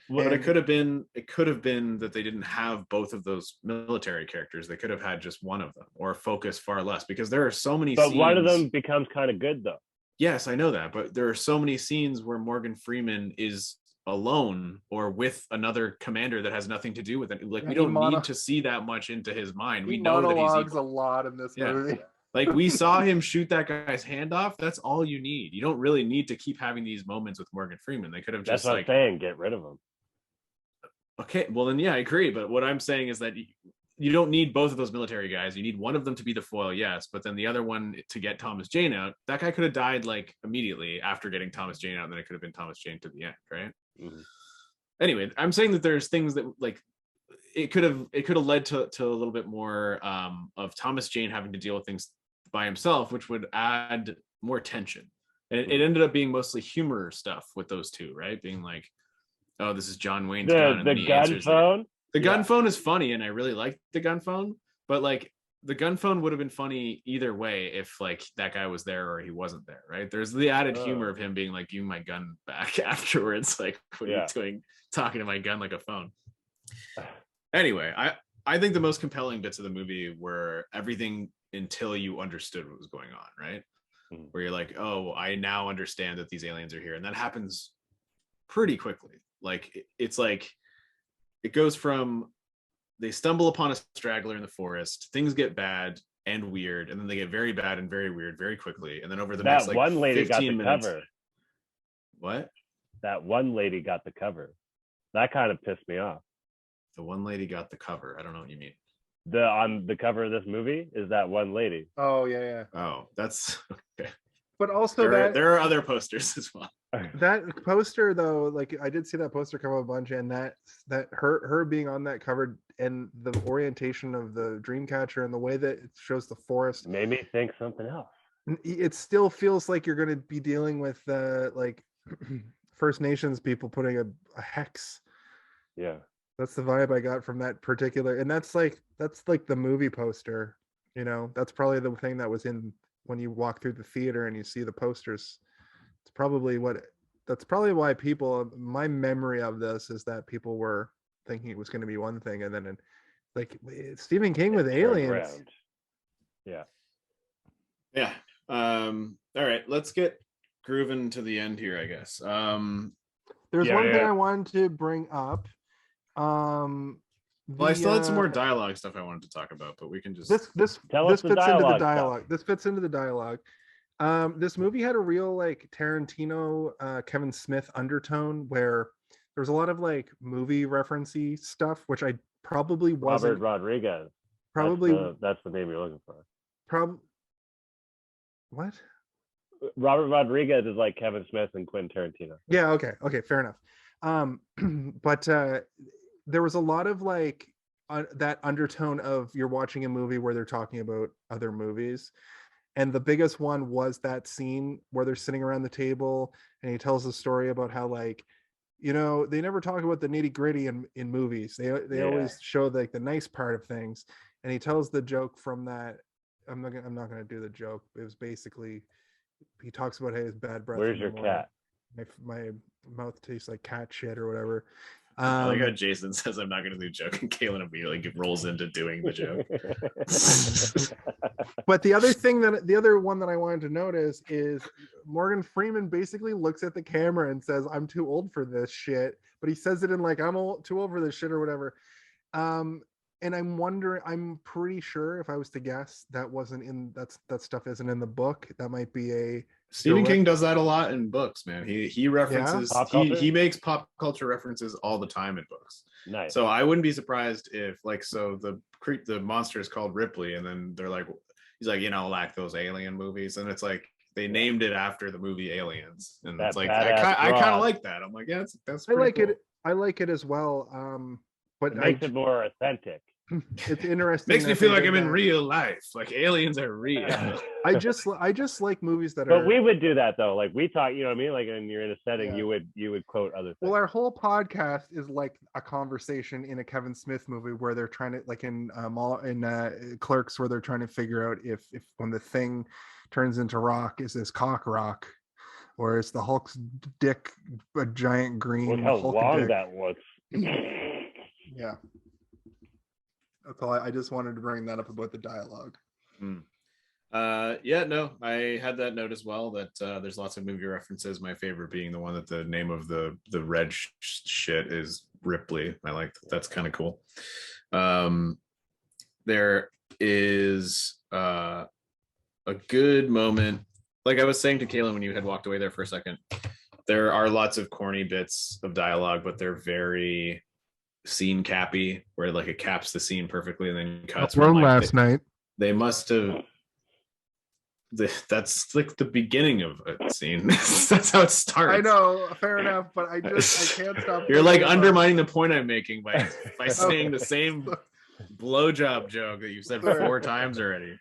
But it could have been that they didn't have both of those military characters. They could have had just one of them, or focus far less, because there are so many But scenes. one of them becomes kind of good, though. Yes, I know that, but there are so many scenes where Morgan Freeman is alone or with another commander that has nothing to do with it. Like, we don't need to see that much into his mind. We know that he's monologues a evil. lot in this movie. Like, we saw him shoot that guy's hand off. That's all you need. You don't really need to keep having these moments with Morgan Freeman. They could have just That's what I'm saying. Get rid of him. Okay, well then, yeah, I agree. But what I'm saying is that you don't need both of those military guys. You need one of them to be the foil, yes, but then the other one to get Thomas Jane out. That guy could have died like immediately after getting Thomas Jane out, and then it could have been Thomas Jane to the end, right? Mm-hmm. Anyway, I'm saying that there's things that like it could have led to a little bit more of Thomas Jane having to deal with things by himself, which would add more tension. And it ended up being mostly humor stuff with those two, right? Being like, oh, this is John Wayne's gun. And the gun phone. The gun phone is funny, and I really like the gun phone. But like, the gun phone would have been funny either way if like that guy was there or he wasn't there, right? There's the added humor of him being like, "Give me my gun back" afterwards. Like, what are you doing, talking to my gun like a phone? Anyway, I think the most compelling bits of the movie were everything until you understood what was going on, right? Mm-hmm. Where you're like, oh, I now understand that these aliens are here, and that happens pretty quickly. Like, it's like it goes from they stumble upon a straggler in the forest, things get bad and weird, and then they get very bad and very weird very quickly, and then over the next like one lady 15 got the minutes, cover. What? That one lady got the cover. That kind of pissed me off. The one lady got the cover. I don't know what you mean. On the cover of this movie is that one lady. Oh yeah. Oh, that's okay. But also there are other posters as well. That poster though, like I did see that poster come up a bunch, and that her being on that cover and the orientation of the Dreamcatcher and the way that it shows the forest made me think something else. It still feels like you're going to be dealing with like First Nations people putting a hex. Yeah, that's the vibe I got from that particular, and that's like the movie poster. You know, that's probably the thing that was in when you walk through the theater and you see the posters. It's probably that's probably why my memory of this is that people were thinking it was going to be one thing, and then like Stephen King with aliens. Yeah. All right, let's get grooving to the end here, I guess. There's one thing I wanted to bring up. I still had some more dialogue stuff I wanted to talk about, but we can just this fits into the dialogue. This fits into the dialogue. This movie had a real like Tarantino, Kevin Smith undertone where there's a lot of like movie referencey stuff, which I probably wasn't. Robert Rodriguez. Probably that's the name you're looking for. What? Robert Rodriguez is like Kevin Smith and Quentin Tarantino. Yeah. Okay. Fair enough. But there was a lot of like that undertone of you're watching a movie where they're talking about other movies. And the biggest one was that scene where they're sitting around the table and he tells the story about how like, you know, they never talk about the nitty gritty in movies. They always show like the nice part of things. And he tells the joke from that. I'm not going to do the joke. It was basically, he talks about his bad breath. Where's your cat? My mouth tastes like cat shit or whatever. I like how Jason says I'm not going to do the joke, and Kaylin immediately rolls into doing the joke. But the other one that I wanted to notice is Morgan Freeman basically looks at the camera and says, "I'm too old for this shit," but he says it in like, "I'm too old for this shit" or whatever. And I'm wondering, I'm pretty sure if I was to guess, that wasn't in that stuff isn't in the book. That might be a Stephen King direct. does that a lot in books, man. He references Pop he culture? he makes pop culture references all the time in books. Nice. So I wouldn't be surprised if the monster is called Ripley, and then they're like, he's like, like those alien movies, and it's like they named it after the movie Aliens, and That it's like badass I kind broad. of like that. I'm like, yeah, that's I pretty like cool. it. I like it as well. But It makes it more authentic. it's interesting. Makes me that feel they like did I'm in that. real life. Like aliens are real. I just like movies that But are. we would do that though. Like we talk, you know what I mean? Like when you're in a setting, Yeah. you would quote other things. Well, our whole podcast is like a conversation in a Kevin Smith movie where they're trying to, like in Clerks, where they're trying to figure out if when the thing turns into rock, is this cock rock, or is the Hulk's dick a giant green Look how Hulk long dick? that looks. Yeah, that's all. I just wanted to bring that up about the dialogue. Yeah, no, I had that note as well, that there's lots of movie references. My favorite being the one that the name of the red shit is Ripley. I like that's kind of cool. There is a good moment, like I was saying to Kaylin when you had walked away there for a second. There are lots of corny bits of dialogue, but they're very scene cappy, where like it caps the scene perfectly and then cuts. Well, like, last night they must have. That's like the beginning of a scene. That's how it starts. I know, fair enough, but I can't stop. You're like undermining the point I'm making by saying the same blowjob joke that you've said 4 times already.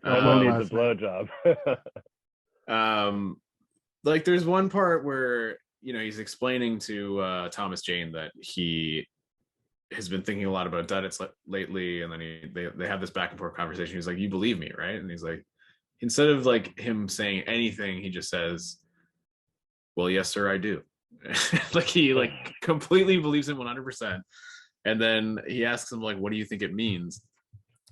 Someone needs a blowjob. Like there's one part where he's explaining to Thomas Jane that he has been thinking a lot about Duddits lately, and then they have this back and forth conversation. He's like, "You believe me, right?" And he's like, instead of like him saying anything, he just says, "Well, yes, sir, I do." Like he like completely believes him 100%. And then he asks him like, "What do you think it means?"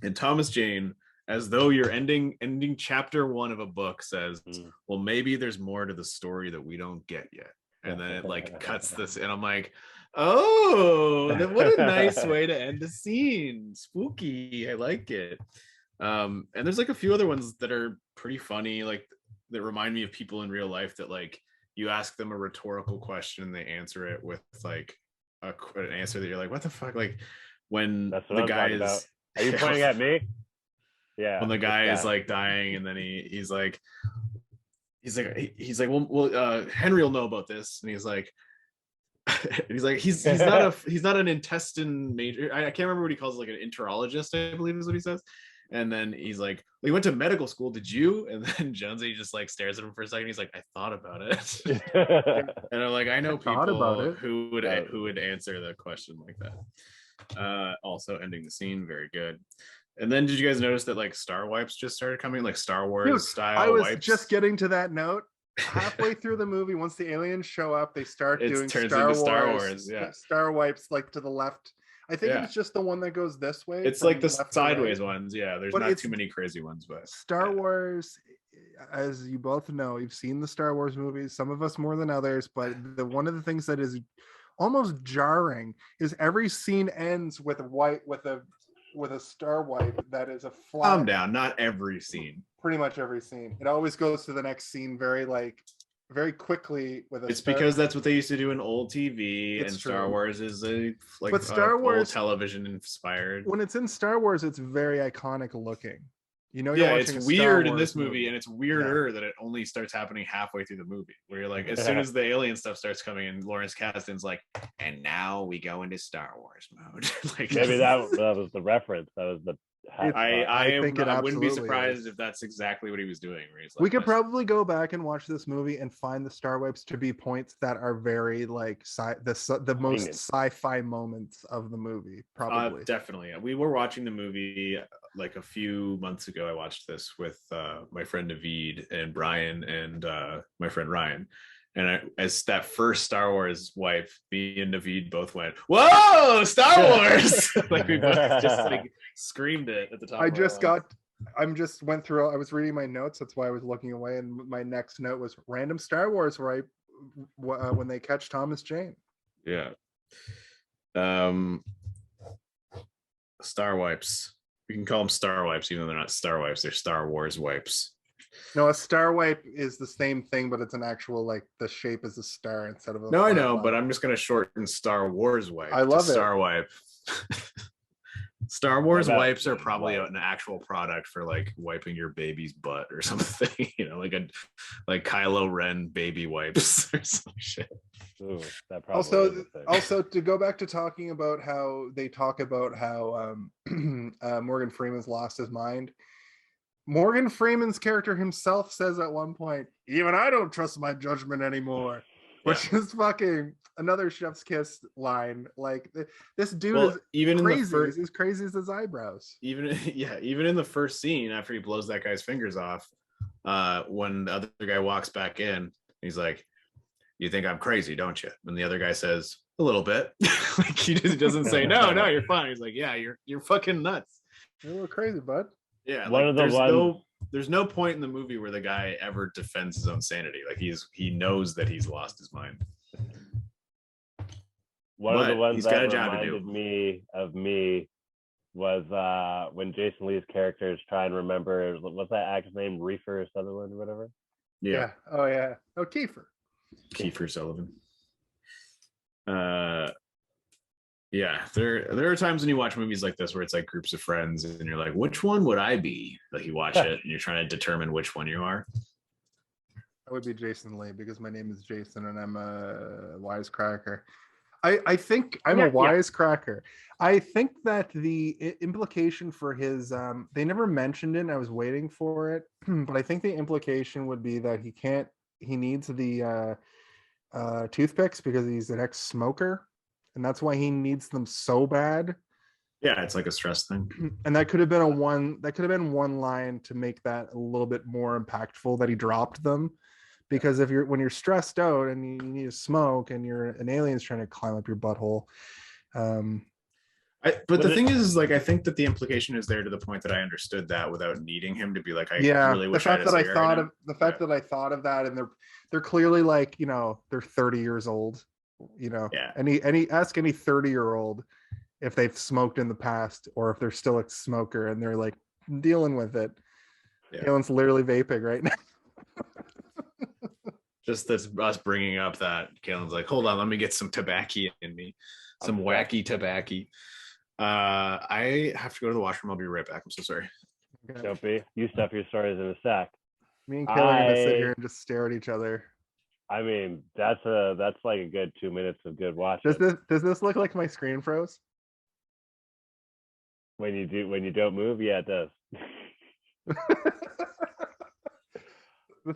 And Thomas Jane, as though you're ending chapter 1 of a book, says, "Well, maybe there's more to the story that we don't get yet." And then it like cuts this, and I'm like, oh, what a nice way to end a scene. Spooky. I like it. And there's like a few other ones that are pretty funny, like that remind me of people in real life, that like you ask them a rhetorical question and they answer it with like an answer that you're like, what the fuck? Like when the guy is, are you pointing at me? Yeah, when the guy is like dying, and then he's like, well, Henry will know about this, and he's like he's not an intestine major. I can't remember what he calls it, like an enterologist, I believe is what he says. And then he's like, well, you went to medical school, did you? And then Jonesy just like stares at him for a second. He's like, I thought about it. And I'm like, I know people who would answer the question like that. Also ending the scene, very good. And then did you guys notice that like star wipes just started coming, like Star Wars style I was wipes? just getting to that note. Halfway through the movie, once the aliens show up, they start doing Star Wars, yeah. Star wipes like to the left. I think it's just the one that goes this way. It's like the sideways ones. Yeah, there's not too many crazy ones, but Star Wars, as you both know, you've seen the Star Wars movies, some of us more than others, but one of the things that is almost jarring is every scene ends with a star wipe that is a flat. Calm down, not every scene. Pretty much every scene. It always goes to the next scene very quickly with a. It's because that's what they used to do in old TV, and Star Wars is but Star Wars old television inspired. When it's in Star Wars, it's very iconic looking. It's weird in this movie, and it's weirder that it only starts happening halfway through the movie, where you're like, as soon as the alien stuff starts coming in, Lawrence Kasdan's like, and now we go into Star Wars mode. Like maybe that was the reference. That was the. I wouldn't be surprised if that's exactly what he was doing. Where he's like, we could probably go back and watch this movie and find the star wipes to be points that are very like the most sci-fi moments of the movie. Probably, definitely. We were watching the movie like a few months ago. I watched this with my friend Naveed and Brian and my friend Ryan. And as that first Star Wars wipe, me and Naveed both went, "Whoa, Star Wars!" Like we both just like screamed it at the top. Went through. I was reading my notes. That's why I was looking away. And my next note was random Star Wars wipe when they catch Thomas Jane. Yeah. Star wipes. We can call them Star wipes, even though they're not Star wipes. They're Star Wars wipes. No, a star wipe is the same thing, but it's an actual, like, the shape is a star instead of a No, I flat know, line. but I'm just gonna shorten Star Wars wipe I love to it. Star wipe. Star Wars about wipes are probably wipe? an actual product for like wiping your baby's butt or something, you know, like Kylo Ren baby wipes or some shit. Ooh, that probably is a thing. Also, to go back to talking about how they talk about how Morgan Freeman's lost his mind. Morgan Freeman's character himself says at one point, "Even I don't trust my judgment anymore," which is fucking another chef's kiss line. Like, this dude is even crazy. in the first, He's as crazy as his eyebrows. even in the first scene after he blows that guy's fingers off, when the other guy walks back in, he's like, "You think I'm crazy, don't you?" And the other guy says, "A little bit." Like, he doesn't say, no, you're fine. He's like, "Yeah, you're fucking nuts. You're a little crazy, bud." Yeah, One like, of the there's no point in the movie where the guy ever defends his own sanity. Like, he knows that he's lost his mind. One of the But ones he's that got a job to reminded do. me was when Jason Lee's character is trying to remember, what's that actor's name, Reefer Sutherland or whatever. Yeah. Oh yeah. Oh, Kiefer. Kiefer Sullivan. Yeah, there are times when you watch movies like this where it's like groups of friends and you're like, which one would I be? Like, you watch it and you're trying to determine which one you are. I would be Jason Lee because my name is Jason and I'm a wisecracker. I think I'm a wisecracker. I think that the implication for his they never mentioned it and I was waiting for it, but I think the implication would be that he needs the toothpicks because he's an ex-smoker and that's why he needs them so bad. Yeah, it's like a stress thing. And that could have been one line to make that a little bit more impactful, that he dropped them. Because when you're stressed out and you need to smoke and an alien's trying to climb up your butthole. But the thing is, like, I think that the implication is there to the point that I understood that without needing him to be like, I really wish I had a cigarette right now. The fact that I thought of that, and they're clearly like, you know, they're 30 years old, you know. Yeah. Ask any 30-year-old if they've smoked in the past or if they're still a smoker and they're like dealing with it. Yeah. Kalen's literally vaping right now. Just that's us bringing up that Kalen's like, hold on, let me get some tobacco in me, some wacky tobacco. I have to go to the washroom. I'll be right back. I'm so sorry. Okay. Don't be. You stuff your stories in a sack. Me and Kalen are gonna sit here and just stare at each other. I mean, that's like a good 2 minutes of good watching. Does this look like my screen froze? When you don't move, yeah, it does.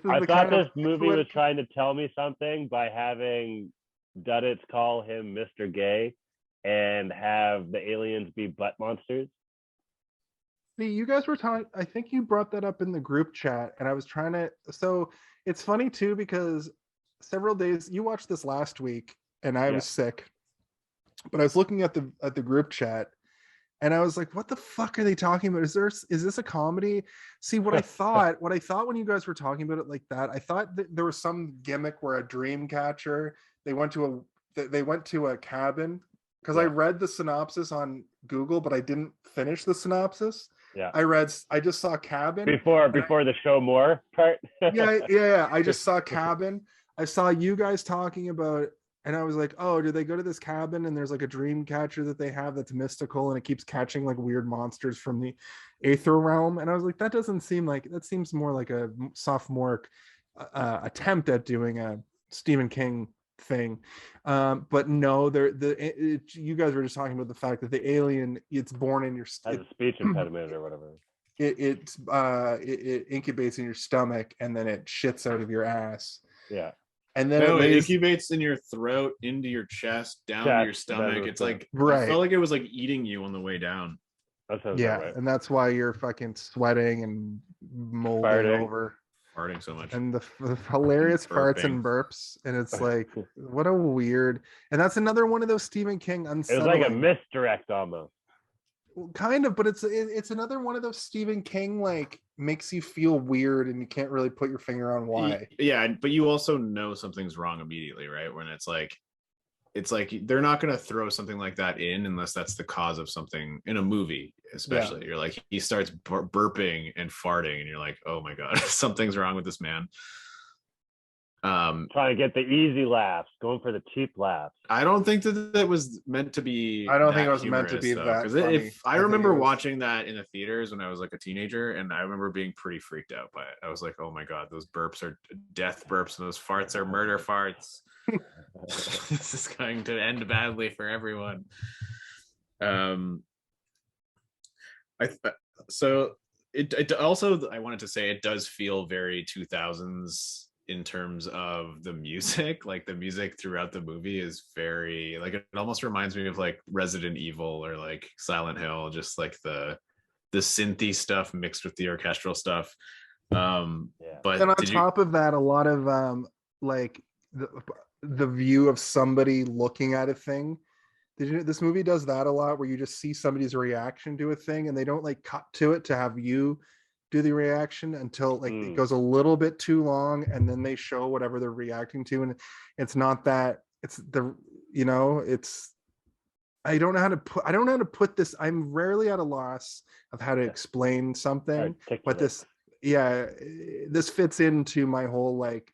I thought this movie was trying to tell me something by having Duddits call him Mr. Gay and have the aliens be butt monsters. See, you guys were talking, I think you brought that up in the group chat, and I was trying to, so it's funny too, because several days, you watched this last week, and I was sick, but I was looking at the group chat, and I was like, what the fuck are they talking about? Is this a comedy? See, what I thought when you guys were talking about it like that, I thought that there was some gimmick where a Dreamcatcher, they went to a cabin, because I read the synopsis on Google, but I didn't finish the synopsis. Yeah. I just saw cabin. Before the show more part. yeah. I just saw cabin. I saw you guys talking about, and I was like, oh, do they go to this cabin and there's like a dream catcher that they have that's mystical and it keeps catching like weird monsters from the aether realm? And I was like, that seems more like a sophomoric attempt at doing a Stephen King thing. But no, you guys were just talking about the fact that the alien, it's born in your has a speech impediment or whatever. It incubates in your stomach and then it shits out of your ass. Yeah. And then it incubates in your throat, into your chest, down to your stomach. It's like, I felt like it was like eating you on the way down. That sounds right. And that's why you're fucking sweating and molding over. Farting so much. And the hilarious farts and burps. And it's like, what a weird. And that's another one of those Stephen King unsettling. It was like a misdirect almost. Kind of, but it's another one of those Stephen King, like, makes you feel weird and you can't really put your finger on why. Yeah, but you also know something's wrong immediately, right? When it's like, it's like they're not going to throw something like that in unless that's the cause of something in a movie, especially. You're like, he starts burping and farting, and you're like, oh my god, something's wrong with this man. Trying to get the easy laughs, going for the cheap laughs. I don't think that was meant to be. I don't think it was meant to be that funny. If I remember watching that in the theaters when I was like a teenager, and I remember being pretty freaked out by it. I was like, oh my god, those burps are death burps, and those farts are murder farts. This is going to end badly for everyone. So it also, I wanted to say, it does feel very 2000s in terms of the music. Like the music throughout the movie is very like, it almost reminds me of like Resident Evil or like Silent Hill, just like the synthy stuff mixed with the orchestral stuff. But and on top of that, a lot of like the view of somebody looking at a thing. This movie does that a lot, where you just see somebody's reaction to a thing, and they don't like cut to it to have you do the reaction until like it goes a little bit too long, and then they show whatever they're reacting to, and it's not that, it's the, you know, it's, I don't know how to put this. I'm rarely at a loss of how to explain something, but this fits into my whole, like,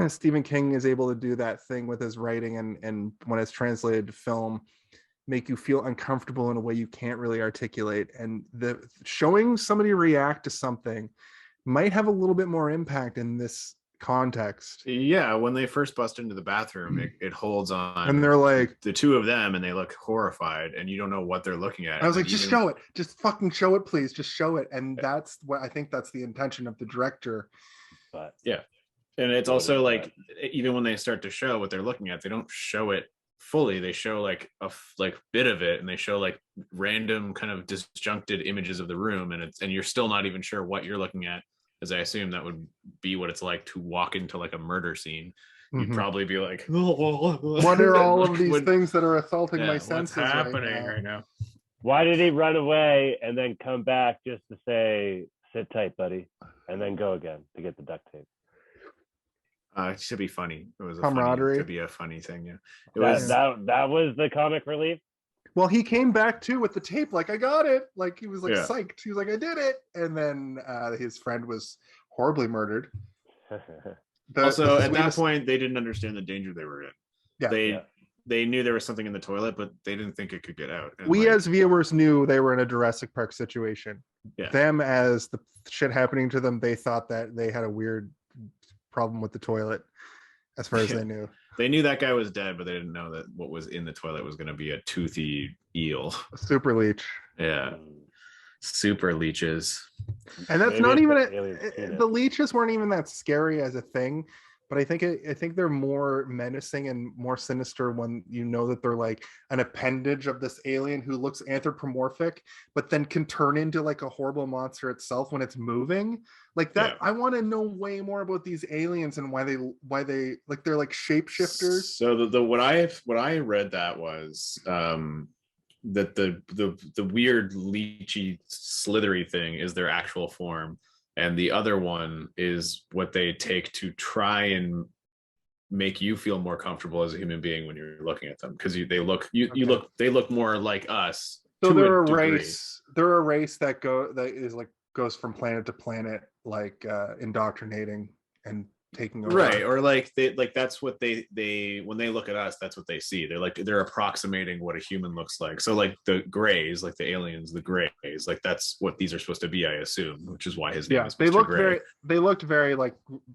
Stephen King is able to do that thing with his writing, and when it's translated to film, make you feel uncomfortable in a way you can't really articulate. And the showing somebody react to something might have a little bit more impact in this context. Yeah, when they first bust into the bathroom, it holds on, and they're like, the two of them, and they look horrified, and you don't know what they're looking at. I was like, just show it, just fucking show it, please, just show it. And that's what I think, that's the intention of the director. But yeah, and it's also like, even when they start to show what they're looking at, they don't show it fully. They show like a bit of it, and they show like random kind of disjuncted images of the room, and you're still not even sure what you're looking at, as I assume that would be what it's like to walk into like a murder scene. You'd probably be like, what are all of these things that are assaulting my senses? What's happening right now? Why did he run away and then come back just to say, sit tight, buddy, and then go again to get the duct tape? It should be funny. It was camaraderie. Could be a funny thing. Yeah, that was the comic relief. Well, he came back too with the tape, like, I got it. Like, he was like psyched. He was like, I did it. And then his friend was horribly murdered. Also, at that point, they didn't understand the danger they were in. Yeah. They knew there was something in the toilet, but they didn't think it could get out. And we, as viewers, knew they were in a Jurassic Park situation. Yeah. Them, as the shit happening to them, they thought that they had a weird problem with the toilet, as far as they knew. They knew that guy was dead, but they didn't know that what was in the toilet was going to be a toothy eel. A super leech. Yeah. Super leeches. And that's not even the leeches weren't even that scary as a thing, but I think they're more menacing and more sinister when you know that they're like an appendage of this alien who looks anthropomorphic, but then can turn into like a horrible monster itself when it's moving. Like that, I want to know way more about these aliens and why they like, they're like shapeshifters. So what I read that was that the weird leechy slithery thing is their actual form, and the other one is what they take to try and make you feel more comfortable as a human being when you're looking at them, because they look more like us. So they're a race. They're a race that goes from planet to planet, like indoctrinating and taking over. Right, or like that's what they when they look at us, that's what they see. They're approximating what a human looks like. So like the grays, like the aliens, the grays, like that's what these are supposed to be, I assume, which is why his name is Mr. Gray. They looked very like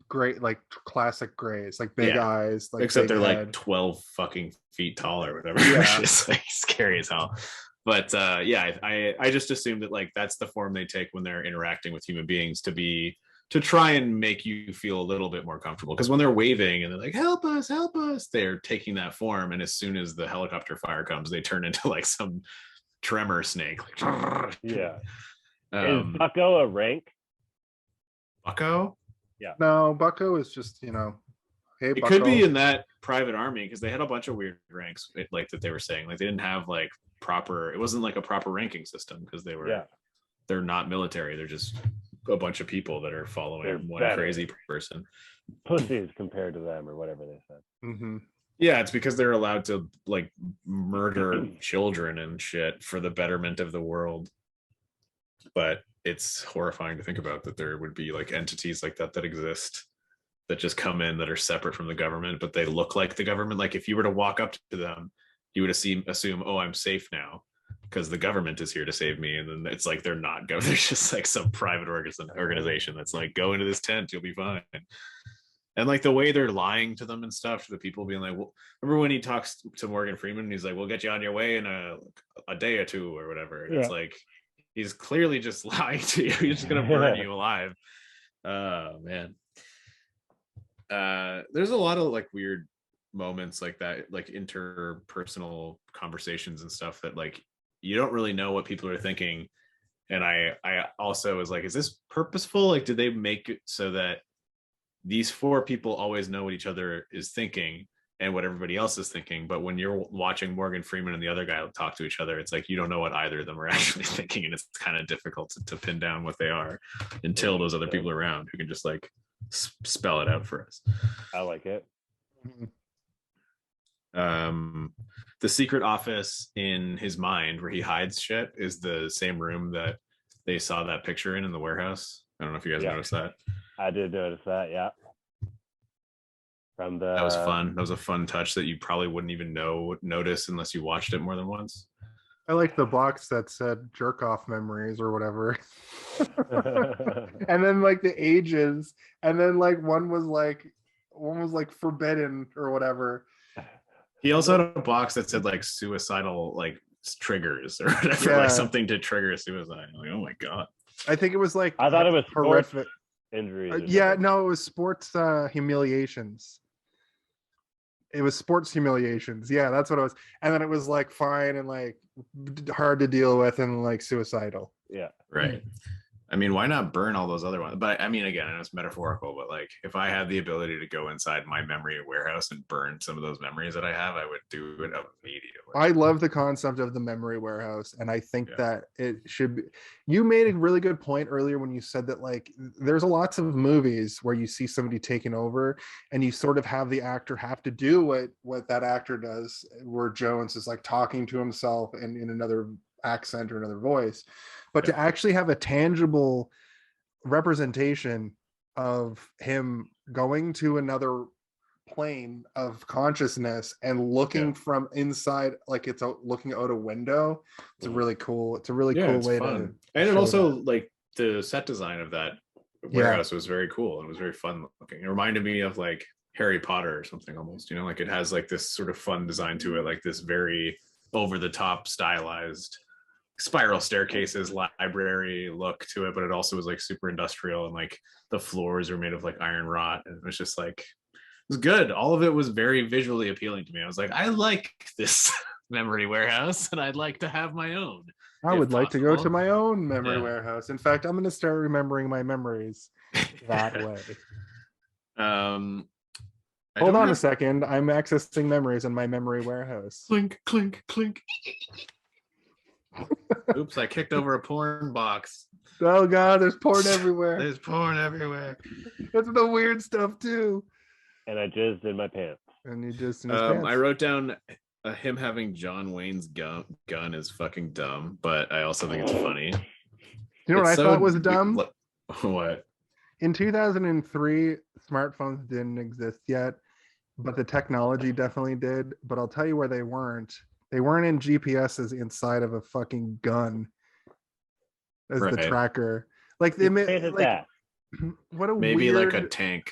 great, like classic grays, like big eyes, like, except they're head. like 12 fucking feet tall or whatever. Yeah. It's like scary as hell. But I just assume that like that's the form they take when they're interacting with human beings, to try and make you feel a little bit more comfortable. Because when they're waving and they're like, help us, they're taking that form. And as soon as the helicopter fire comes, they turn into like some tremor snake. Yeah. Is Bucko a rank? Bucko? Yeah. No, Bucko is just, hey, it Bucko. could be in that private army, because they had a bunch of weird ranks, like that they were saying. Like they didn't have like it wasn't like a proper ranking system, because they're not military. They're just a bunch of people that are following one crazy person. Pussies compared to them, or whatever they said. Mm-hmm. Yeah, it's because they're allowed to like murder children and shit for the betterment of the world. But it's horrifying to think about that there would be like entities like that that exist that just come in that are separate from the government, but they look like the government. Like if you were to walk up to them, you would assume, oh, I'm safe now because the government is here to save me. And then it's like they're not going. There's just like some private organization that's like, go into this tent, you'll be fine. And like the way they're lying to them and stuff, to the people being like, well, remember when he talks to Morgan Freeman, he's like, we'll get you on your way in a day or two or whatever. And it's like, he's clearly just lying to you. He's just gonna burn you alive. Oh man. There's a lot of like weird moments like that, like interpersonal conversations and stuff that like you don't really know what people are thinking. And I also was like, is this purposeful? Like, did they make it so that these four people always know what each other is thinking and what everybody else is thinking, but when you're watching Morgan Freeman and the other guy talk to each other, it's like you don't know what either of them are actually thinking, and it's kind of difficult to pin down what they are until those other people are around who can just like spell it out for us. I like it. The secret office in his mind where he hides shit is the same room that they saw that picture in the warehouse. I don't know if you guys noticed that. I did notice that, yeah. That was fun. That was a fun touch that you probably wouldn't even notice unless you watched it more than once. I like the box that said jerk off memories or whatever. And then like the ages, and then like one was like forbidden or whatever. He also had a box that said like suicidal like triggers or whatever, like something to trigger suicide. Like, oh my god. I think it was like, I thought it was horrific injuries. No, it was sports humiliations. It was sports humiliations. Yeah, that's what it was. And then it was like fine and like hard to deal with and like suicidal. Yeah. Right. I mean, why not burn all those other ones? But I mean, again, it's metaphorical, but like if I had the ability to go inside my memory warehouse and burn some of those memories that I have, I would do it immediately. I love the concept of the memory warehouse. And I think that it should be, you made a really good point earlier when you said that like there's lots of movies where you see somebody taking over and you sort of have the actor have to do what that actor does, where Jones is like talking to himself and in another accent or another voice. But to actually have a tangible representation of him going to another plane of consciousness and looking from inside, like it's looking out a window. It's a really cool way fun. And it also like the set design of that warehouse was very cool. It was very fun looking. It reminded me of like Harry Potter or something almost, you know, like it has like this sort of fun design to it, like this very over the top stylized spiral staircases library look to it, but it also was like super industrial and like the floors are made of like iron wrought, and it was just like, it was good. All of it was very visually appealing to me. I was like, I like this memory warehouse and I'd like to have my own. I would like to go to my own memory warehouse. In fact, I'm going to start remembering my memories that way. Hold on a second. I'm accessing memories in my memory warehouse. Clink, clink, clink. Oops, I kicked over a porn box. Oh god, there's porn everywhere. There's porn everywhere. That's the weird stuff too. And I jizzed in my pants. And you jizzed in his pants. I wrote down him having John Wayne's gun is fucking dumb, but I also think it's funny. You know what I thought was dumb? What? In 2003, smartphones didn't exist yet, but the technology definitely did. But I'll tell you where they weren't. They weren't in GPSs inside of a fucking gun as the tracker. Like they made like, what a maybe weird... like a tank,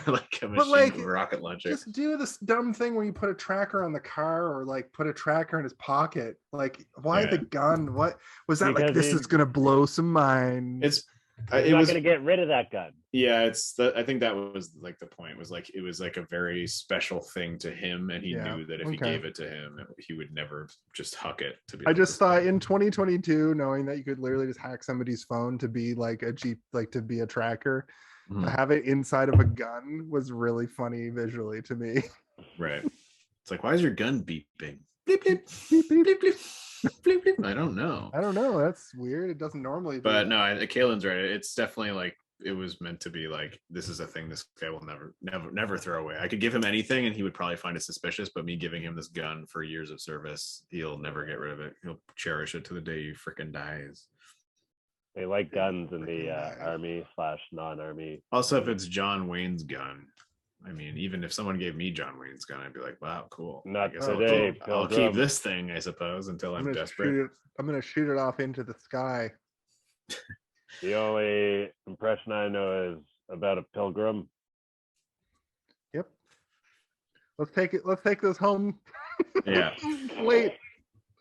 like a machine rocket launcher. Just do this dumb thing where you put a tracker on the car or like put a tracker in his pocket. Like, why the gun? What was that? Because like this is gonna blow some minds. You're not gonna get rid of that gun. Yeah, I think that was like the point. Was like it was like a very special thing to him, and he knew that if he gave it to him, he would never just huck it. I just thought in 2022, knowing that you could literally just hack somebody's phone to be like a Jeep, like to be a tracker, to have it inside of a gun was really funny visually to me. Right. It's like, why is your gun beeping? Bleep, bleep, bleep, bleep, bleep, bleep. I don't know. That's weird. It doesn't normally. But no, Kaylin's right. It's definitely like it was meant to be like, this is a thing this guy will never throw away. I could give him anything and he would probably find it suspicious, but me giving him this gun for years of service, he'll never get rid of it. He'll cherish it to the day he freaking dies. They like guns in the army/non-army. Also, if it's John Wayne's gun, I mean, even if someone gave me John Wayne's gun, I'd be like, wow, cool. Not I guess today, I'll keep this thing, I suppose, until I'm desperate. I'm gonna shoot it off into the sky. The only impression I know is about a pilgrim. Yep. Let's take this home. Yeah. Wait,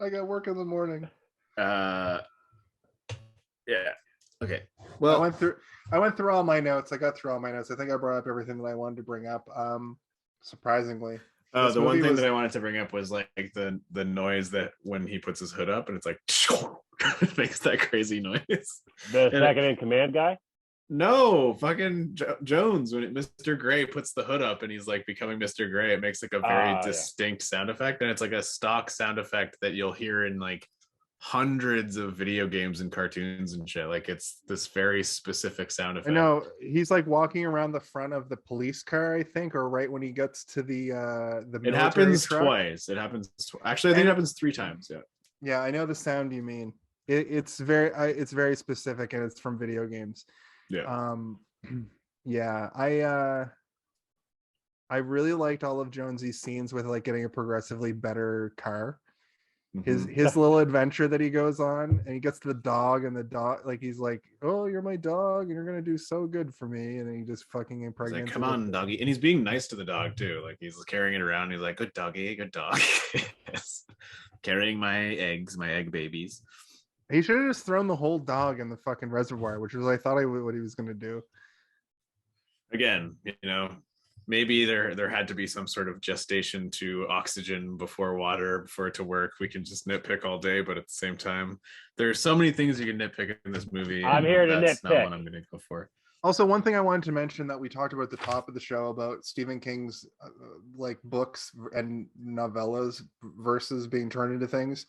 I got work in the morning. Yeah. Okay. Well, I went through all my notes. I got through all my notes. I think I brought up everything that I wanted to bring up. Surprisingly. Oh, the one thing that I wanted to bring up was like the noise that when he puts his hood up and it's like it makes that crazy noise. The second in command guy? No, fucking Jones, when Mr. Gray puts the hood up and he's like becoming Mr. Gray, it makes like a very distinct sound effect, and it's like a stock sound effect that you'll hear in like hundreds of video games and cartoons and shit. Like it's this very specific sound effect. I know he's like walking around the front of the police car, I think, or right when he gets to the it happens truck. Twice. It happens actually, I think it happens 3 times. Yeah, I know the sound you mean. It's very specific, and it's from video games. Yeah. I really liked all of Jonesy's scenes with like getting a progressively better car. His little adventure that he goes on, and he gets the dog, and the dog, like, he's like, oh, you're my dog and you're gonna do so good for me, and then he just fucking impregnates. Like, come on, doggy. And he's being nice to the dog too. Like he's carrying it around. He's like, good doggy, good dog. Yes. Carrying my eggs, my egg babies. He should have just thrown the whole dog in the fucking reservoir, which was, I thought what he was gonna do. Again, you know, maybe there had to be some sort of gestation to oxygen before water for it to work. We can just nitpick all day, but at the same time, there's so many things you can nitpick in this movie. I'm here to that's nitpick. Not what I'm going to go for. Also, one thing I wanted to mention that we talked about at the top of the show about Stephen King's like books and novellas versus being turned into things.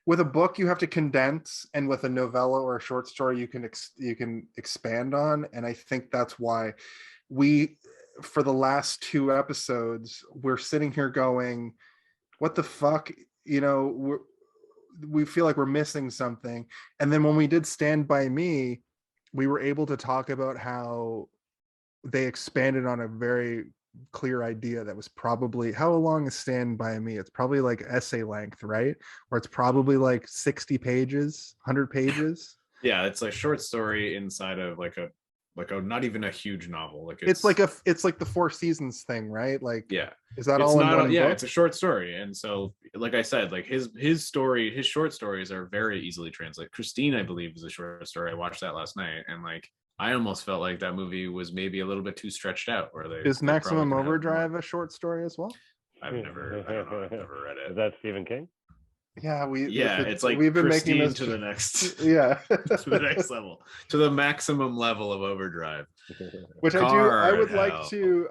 With a book, you have to condense, and with a novella or a short story, you can expand on. And I think that's why for the last 2 episodes, we're sitting here going, what the fuck? You know, we feel like we're missing something. And then when we did Stand By Me, we were able to talk about how they expanded on a very clear idea that was probably, how long is Stand By Me? It's probably like essay length, right? Or it's probably like 60 pages, 100 pages. Yeah, it's a short story inside of like a not even a huge novel. Like it's like the 4 Seasons thing, right? Like, yeah, is that all in one book? It's a short story. And so, like I said, like his short stories are very easily translated. Christine, I believe, is a short story. I watched that last night, and like I almost felt like that movie was maybe a little bit too stretched out. Is Maximum Overdrive a short story as well? I've never read it. Is that Stephen King? Yeah, it's like we've been Christine making this to the next to the next level, to the maximum level of Overdrive. Which I would like to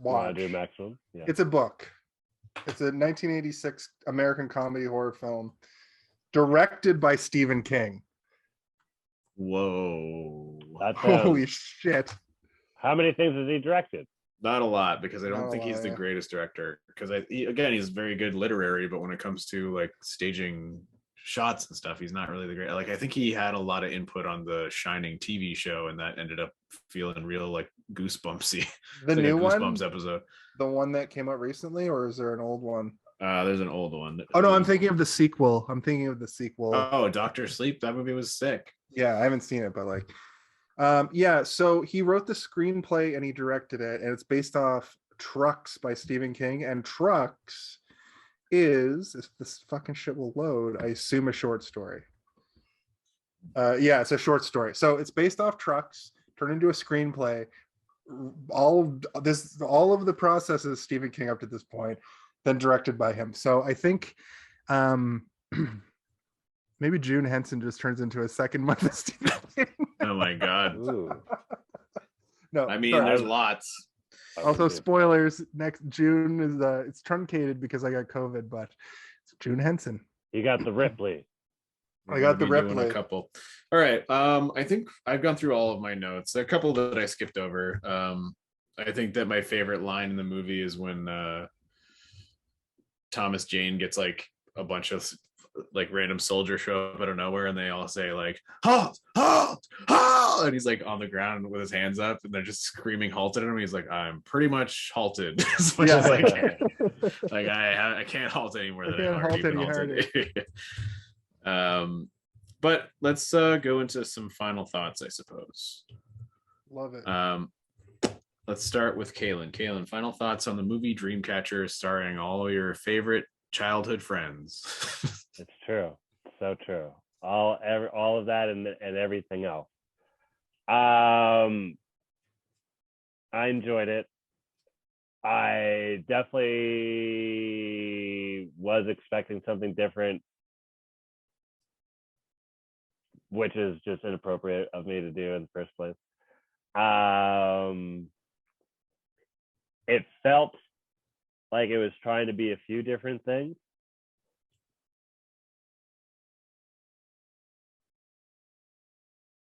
watch. Do Maximum? Yeah. It's a book. It's a 1986 American comedy horror film directed by Stephen King. Whoa. Holy shit. How many things has he directed? Not a lot, because I don't think he's the greatest director. Because he's very good literary, but when it comes to like staging shots and stuff, he's not really the great. Like I think he had a lot of input on the Shining TV show, and that ended up feeling real like goosebumpsy. The new Goosebumps episode. The one that came out recently, or is there an old one? There's an old one. Oh no, I'm thinking of the sequel. Oh, Dr. Sleep. That movie was sick. Yeah, I haven't seen it, but like. So he wrote the screenplay and he directed it, and it's based off Trucks by Stephen King. And Trucks is, if this fucking shit will load, I assume a short story. It's a short story. So it's based off Trucks, turned into a screenplay. All of the processes Stephen King up to this point, then directed by him. So I think maybe June Henson just turns into a second month of Stephen King. Oh my god. No, I mean, there's lots. Also, spoilers. Next June is it's truncated because I got COVID, but it's June Henson. You got the Ripley. I got the Doing a replay. couple. All right. I think I've gone through all of my notes. There are a couple that I skipped over. I think that my favorite line in the movie is when Thomas Jane gets like a bunch of like random soldiers show up out of nowhere and they all say like halt, halt, halt, and he's like on the ground with his hands up and they're just screaming halt at him. He's like, I'm pretty much halted as much as I can. Like I can't halt any more than I've already been halted. But let's go into some final thoughts, I suppose. Love it. Let's start with Kaylin. Kaylin, final thoughts on the movie Dreamcatcher starring all your favorite childhood friends. It's true. So true. All of that and everything else. I enjoyed it. I definitely was expecting something different, which is just inappropriate of me to do in the first place. It felt like it was trying to be a few different things.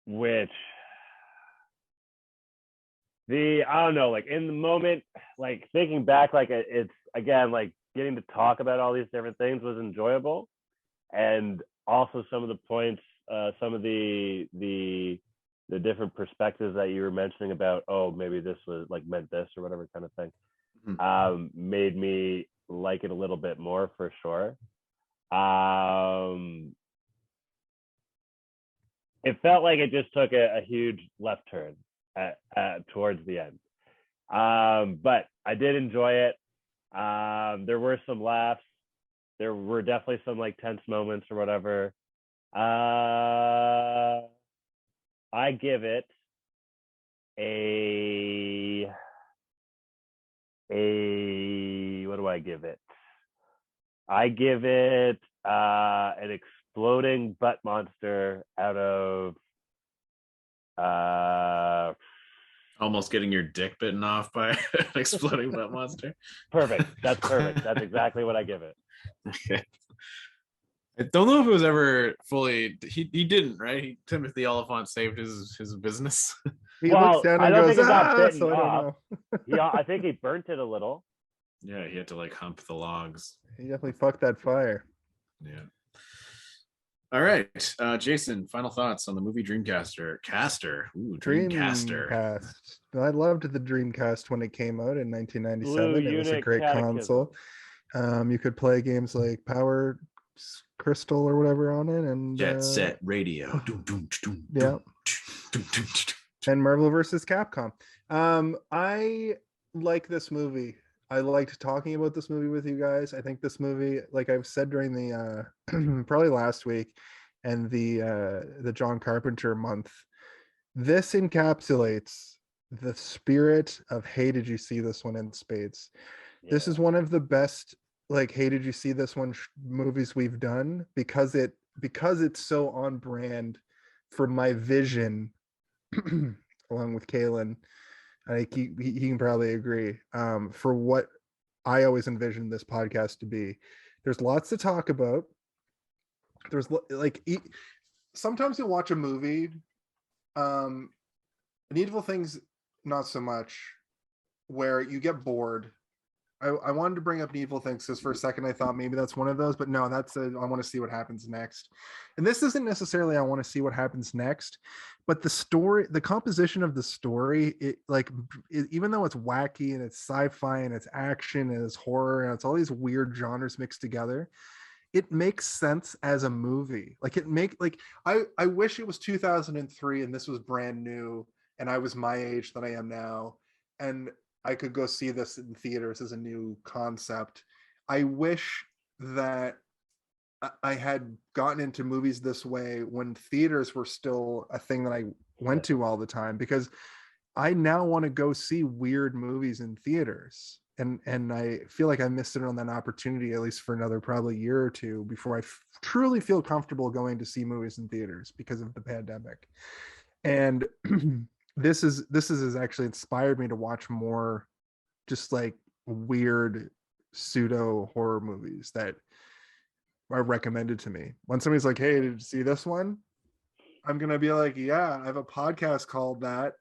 Which I don't know, like in the moment, like thinking back, like it's again, like getting to talk about all these different things was enjoyable. And also some of the points, some of the different perspectives that you were mentioning about, oh, maybe this was like meant this or whatever kind of thing, made me like it a little bit more for sure. It felt like it just took a huge left turn towards the end. But I did enjoy it. There were some laughs. There were definitely some like tense moments or whatever. I give it what do I give it? I give it an exploding butt monster out of almost getting your dick bitten off by an exploding butt monster. Perfect. That's perfect. That's exactly what I give it. Okay. I don't know if it was ever fully. He didn't, right? Timothy Olyphant saved his business. He looks down and goes, bitten so I don't off. know. I think he burnt it a little. Yeah, he had to like hump the logs. He definitely fucked that fire. Yeah. All right, Jason. Final thoughts on the movie Dreamcatcher. Dreamcast. I loved the Dreamcast when it came out in 1997. It was a great console. You could play games like Power Crystal or whatever on it, and Jet Set Radio. Yeah. And Marvel vs. Capcom. I like this movie. I liked talking about this movie with you guys. I think this movie, like I've said during the probably last week and the John Carpenter month, this encapsulates the spirit of hey, did you see this one in spades? Yeah. This is one of the best like hey, did you see this one movies we've done because it's so on brand for my vision along with Kaylin. I think he can probably agree for what I always envisioned this podcast to be. There's lots to talk about. There's like sometimes you'll watch a movie, Needful Things not so much, where you get bored. I wanted to bring up Needful Things because for a second I thought maybe that's one of those, but no, I want to see what happens next. And this isn't necessarily I want to see what happens next, but the story, the composition of the story, even though it's wacky and it's sci-fi and it's action and it's horror and it's all these weird genres mixed together, it makes sense as a movie. I wish it was 2003 and this was brand new and I was my age that I am now, and I could go see this in theaters as a new concept. I wish that I had gotten into movies this way when theaters were still a thing that I went to all the time, because I now want to go see weird movies in theaters. And I feel like I missed it on that opportunity, at least for another probably year or two before I truly feel comfortable going to see movies in theaters because of the pandemic. And this has actually inspired me to watch more just like weird pseudo horror movies that recommended to me. When somebody's like, hey, did you see this one? I'm gonna be like, yeah, I have a podcast called that.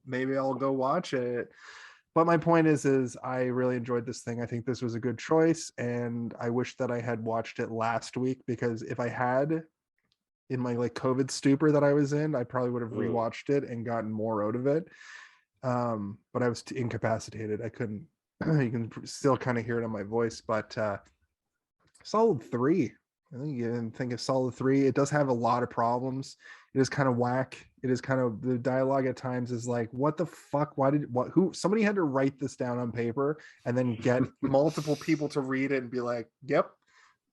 Maybe I'll go watch it. But my point is I really enjoyed this thing. I think this was a good choice, and I wish that I had watched it last week, because if I had, in my like COVID stupor that I was in, I probably would have rewatched it and gotten more out of it. But I was incapacitated. I couldn't. You can still kind of hear it on my voice, but solid 3. I think you didn't think of solid 3. It does have a lot of problems. It is kind of whack. It is kind of, the dialogue at times is like, what the fuck? Somebody had to write this down on paper and then get multiple people to read it and be like, yep,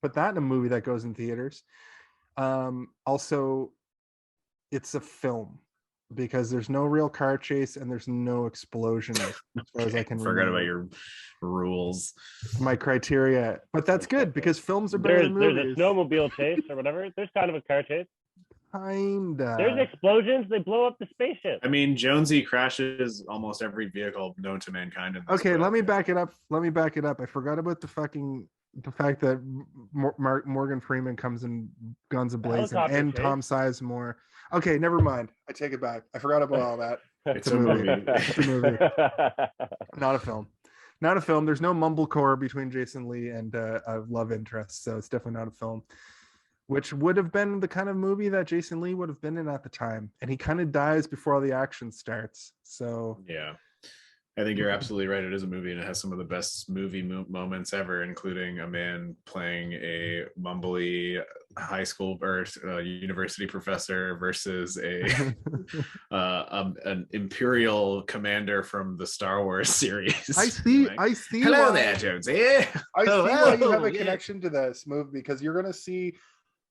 put that in a movie that goes in theaters. Also, it's a film, because there's no real car chase and there's no explosion as far as I can forget remember. about your rules. My criteria, but that's good, because films are better than movies. There's a snowmobile chase or whatever. There's kind of a car chase. Kinda. There's explosions. They blow up the spaceship. I mean, Jonesy crashes almost every vehicle known to mankind. Okay, let me back it up. I forgot about the fact that Morgan Freeman comes in guns ablazing, and chase. Tom Sizemore. Okay, never mind. I take it back. I forgot about all that. It's a movie. It's a movie. Not a film. Not a film. There's no mumblecore between Jason Lee and a love interest, so it's definitely not a film. Which would have been the kind of movie that Jason Lee would have been in at the time, and he kind of dies before all the action starts. So yeah, I think you're absolutely right. It is a movie, and it has some of the best movie moments ever, including a man playing a mumbly high school or university professor versus an imperial commander from the Star Wars series. I see. Hello there, Jonesy. I see why you have a connection to this movie, because you're gonna see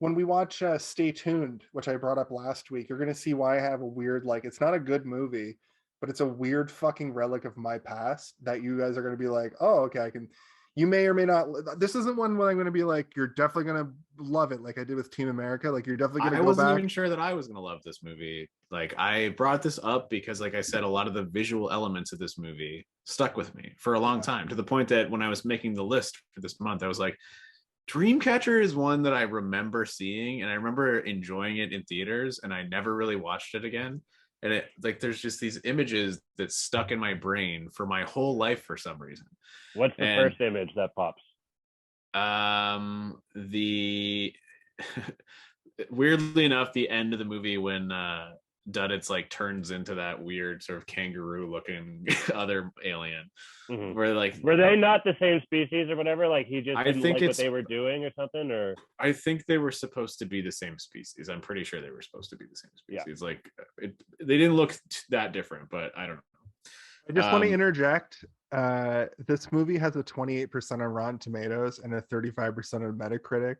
when we watch Stay Tuned, which I brought up last week. You're gonna see why I have a weird, like, it's not a good movie, but it's a weird fucking relic of my past that you guys are going to be like, oh, okay, I can, you may or may not. This isn't one where I'm going to be like, you're definitely going to love it, like I did with Team America. Like, you're definitely going to go back. I wasn't even sure that I was going to love this movie. Like, I brought this up because, like I said, a lot of the visual elements of this movie stuck with me for a long time, to the point that when I was making the list for this month, I was like, Dreamcatcher is one that I remember seeing, and I remember enjoying it in theaters, and I never really watched it again. And it, like, there's just these images that stuck in my brain for my whole life for some reason. What's the first image that pops? The weirdly enough, the end of the movie when Duddits like turns into that weird sort of kangaroo looking other alien. Mm-hmm. Where like, were they not the same species or whatever? Like, he just didn't like what they were doing or something? Or I think they were supposed to be the same species. I'm pretty sure they were supposed to be the same species. Yeah. Like, they didn't look that different, but I don't know. I just want to interject. This movie has a 28% on Rotten Tomatoes and a 35% on Metacritic,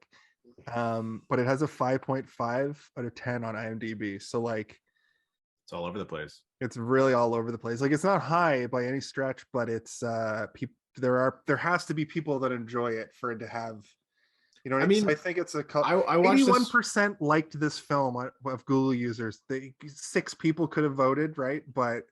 but it has a 5.5 out of 10 on IMDb. So, like, it's all over the place. It's really all over the place. Like, it's not high by any stretch, but it's there has to be people that enjoy it for it to have, you know what I mean? So I think it's a couple. 81% liked this film of Google users. 6 people could have voted, right? But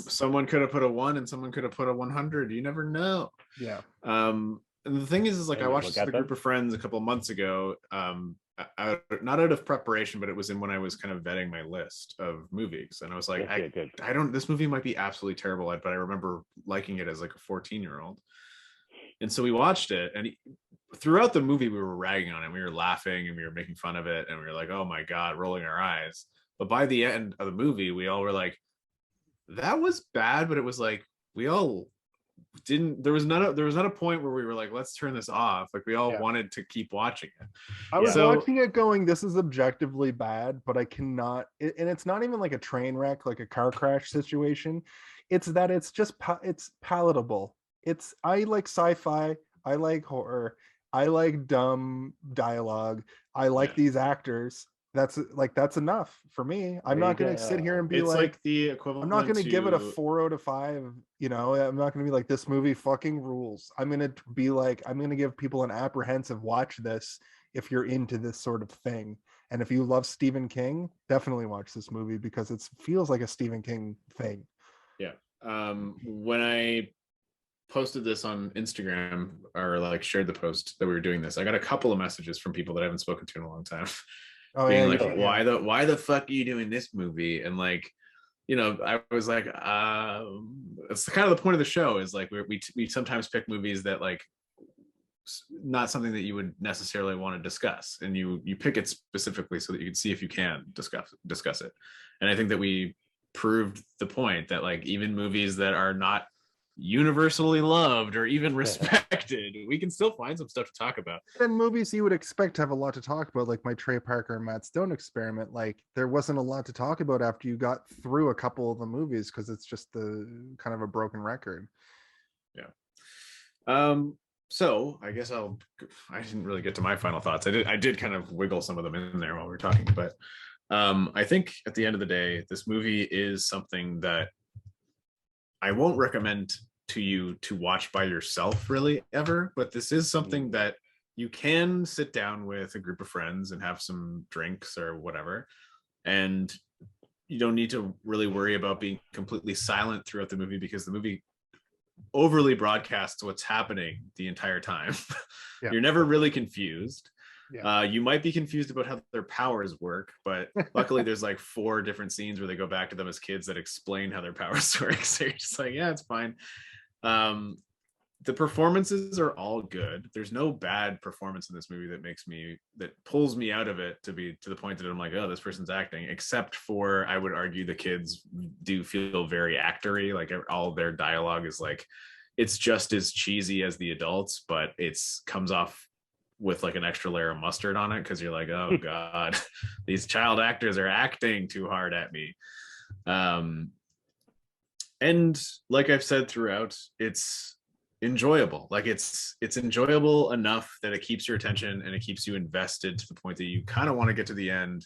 someone could have put a 1 and someone could have put a 100. You never know. Yeah. And the thing is like, I watched this with a group of friends a couple of months ago. Not out of preparation, but it was in when I was kind of vetting my list of movies, and I was like, I don't. This movie might be absolutely terrible, but I remember liking it as like a 14-year-old, and so we watched it, and throughout the movie we were ragging on it, we were laughing and we were making fun of it, and we were like, oh my god, rolling our eyes. But by the end of the movie, we all were like, that was bad, but it was like we all didn't. There was not a point where we were like, let's turn this off. Like, we all wanted to keep watching it. I was watching it going, this is objectively bad, but I cannot. And it's not even like a train wreck, like a car crash situation. It's that it's just it's palatable. I like sci-fi. I like horror. I like dumb dialogue. I like these actors. That's enough for me. I'm not going to sit here and be like the equivalent. I'm not going to give it a 4 out of 5. You know, I'm not going to be like, this movie fucking rules. I'm going to be like, I'm going to give people an apprehensive watch this if you're into this sort of thing. And if you love Stephen King, definitely watch this movie because it feels like a Stephen King thing. Yeah. When I posted this on Instagram or like shared the post that we were doing this, I got a couple of messages from people that I haven't spoken to in a long time. Oh being yeah, like, why the fuck are you doing this movie? And like, you know, I was like, it's kind of the point of the show is like we sometimes pick movies that like not something that you would necessarily want to discuss, and you pick it specifically so that you can see if you can discuss it. And I think that we proved the point that like even movies that are not universally loved or even respected, we can still find some stuff to talk about. And movies you would expect to have a lot to talk about, like my Trey Parker and Matt Stone experiment, like there wasn't a lot to talk about after you got through a couple of the movies because it's just the kind of a broken record. Yeah. So I guess I didn't really get to my final thoughts. I did kind of wiggle some of them in there while we were talking, but I think at the end of the day, this movie is something that I won't recommend to you to watch by yourself really ever, but this is something that you can sit down with a group of friends and have some drinks or whatever, and you don't need to really worry about being completely silent throughout the movie because the movie overly broadcasts what's happening the entire time. Yeah. You're never really confused. Yeah. You might be confused about how their powers work, but luckily there's like 4 different scenes where they go back to them as kids that explain how their powers work. So you're just like, yeah, it's fine. The performances are all good. There's no bad performance in this movie that pulls me out of it to the point that I'm like, oh, this person's acting, except for, I would argue, the kids do feel very actory. Like all their dialogue is like, it's just as cheesy as the adults, but it's comes off with like an extra layer of mustard on it because you're like, oh god, these child actors are acting too hard at me. And like I've said throughout, it's enjoyable. Like it's enjoyable enough that it keeps your attention and it keeps you invested to the point that you kind of want to get to the end,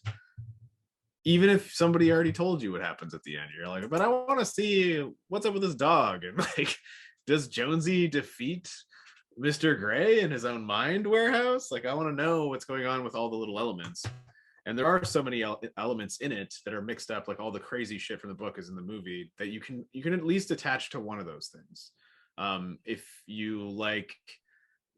even if somebody already told you what happens at the end. You're like, but I want to see what's up with this dog, and like, does Jonesy defeat Mr. Gray in his own mind warehouse? Like, I want to know what's going on with all the little elements. And there are so many elements in it that are mixed up, like all the crazy shit from the book is in the movie, that you can at least attach to one of those things. If you like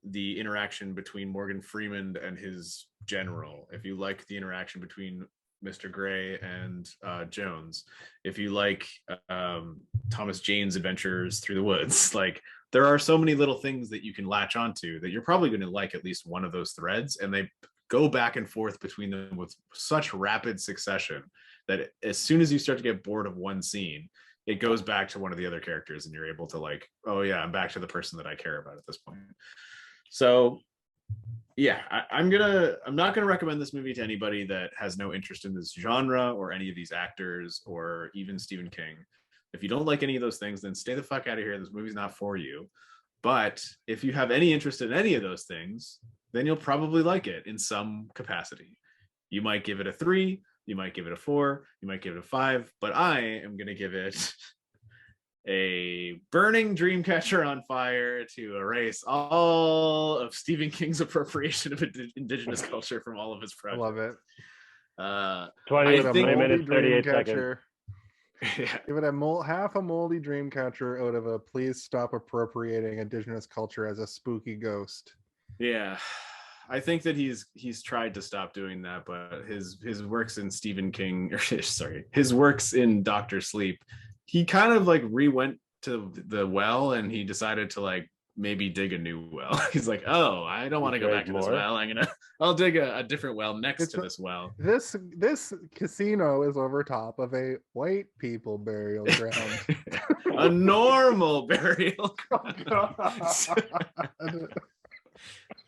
the interaction between Morgan Freeman and his general, if you like the interaction between Mr. Gray and Jones, if you like Thomas Jane's adventures through the woods, like there are so many little things that you can latch onto that you're probably going to like at least one of those threads, and they go back and forth between them with such rapid succession that as soon as you start to get bored of one scene, it goes back to one of the other characters and you're able to like, oh yeah, I'm back to the person that I care about at this point. So yeah, I'm not gonna recommend this movie to anybody that has no interest in this genre or any of these actors or even Stephen King. If you don't like any of those things, then stay the fuck out of here. This movie's not for you. But if you have any interest in any of those things, then you'll probably like it in some capacity. You might give it a 3, you might give it a 4, you might give it a 5, but I am going to give it a burning Dreamcatcher on fire to erase all of Stephen King's appropriation of indigenous culture from all of his projects. I love it. 20 minutes, 38 seconds. Yeah. Give it a half a moldy Dreamcatcher out of a please stop appropriating indigenous culture as a spooky ghost. Yeah, I think that he's tried to stop doing that, but his works in Stephen King, his works in Doctor Sleep, he kind of like went to the well and he decided to like maybe dig a new well. He's like, oh, I don't want to go back to this well. I'll dig a different well next to this well. This casino is over top of a white people burial ground. A normal burial ground.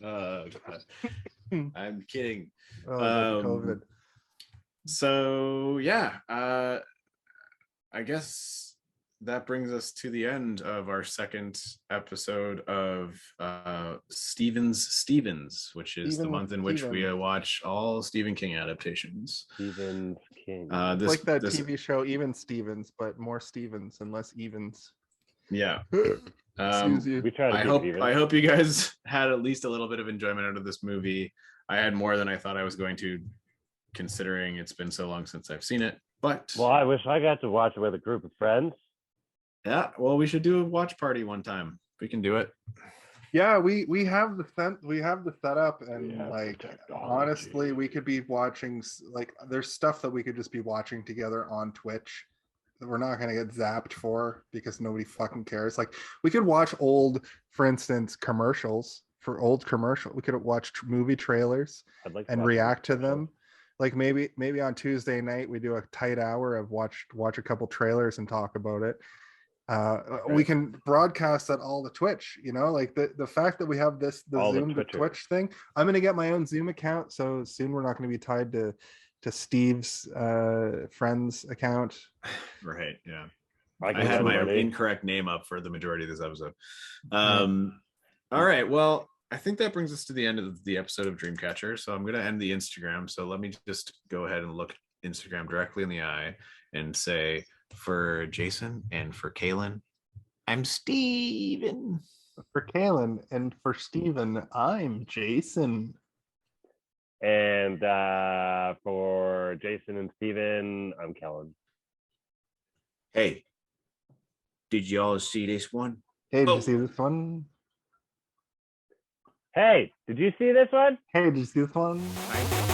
Oh, God. I'm kidding. COVID. So yeah, I guess that brings us to the end of our second episode of Stevens, which is the month in which we watch all Stephen King adaptations. Stephen King. It's like that TV show Even Stevens, but more Stevens and less Evens. Yeah. We try to I hope you guys had at least a little bit of enjoyment out of this movie. I had more than I thought I was going to, considering it's been so long since I've seen it. But well, I wish I got to watch it with a group of friends. Yeah, well, we should do a watch party one time. We can do it. Yeah, we have the setup, and Yeah, like technology. honestly, we could be watching like there's stuff that we could just be watching together on Twitch that we're not gonna get zapped for because nobody fucking cares. Like we could watch old, for instance, commercials for old commercial. We could watch movie trailers I'd like to and watch react to commercials. them. Like maybe on Tuesday night we do a tight hour of watch a couple trailers and talk about it. We Right. can broadcast that all the Twitch, like the fact that we have the All the Zoom to Twitchers. Twitch thing. I'm going to get my own Zoom account, so soon we're not going to be tied to Steve's friends account. Right. Yeah. I I had my money. incorrect name up for the majority of this episode. All right. Well, I think that brings us to the end of the episode of Dreamcatcher. So I'm going to end the Instagram. So let me just go ahead and look Instagram directly in the eye and say, for Jason and for Kaylin, I'm Steven. For Kaylin and for Steven, I'm Jason. And for Jason and Steven, I'm Kellen. Hey, did y'all see this one? Hey, did you see this one? Hey, did you see this one? Hey, did you see this one? I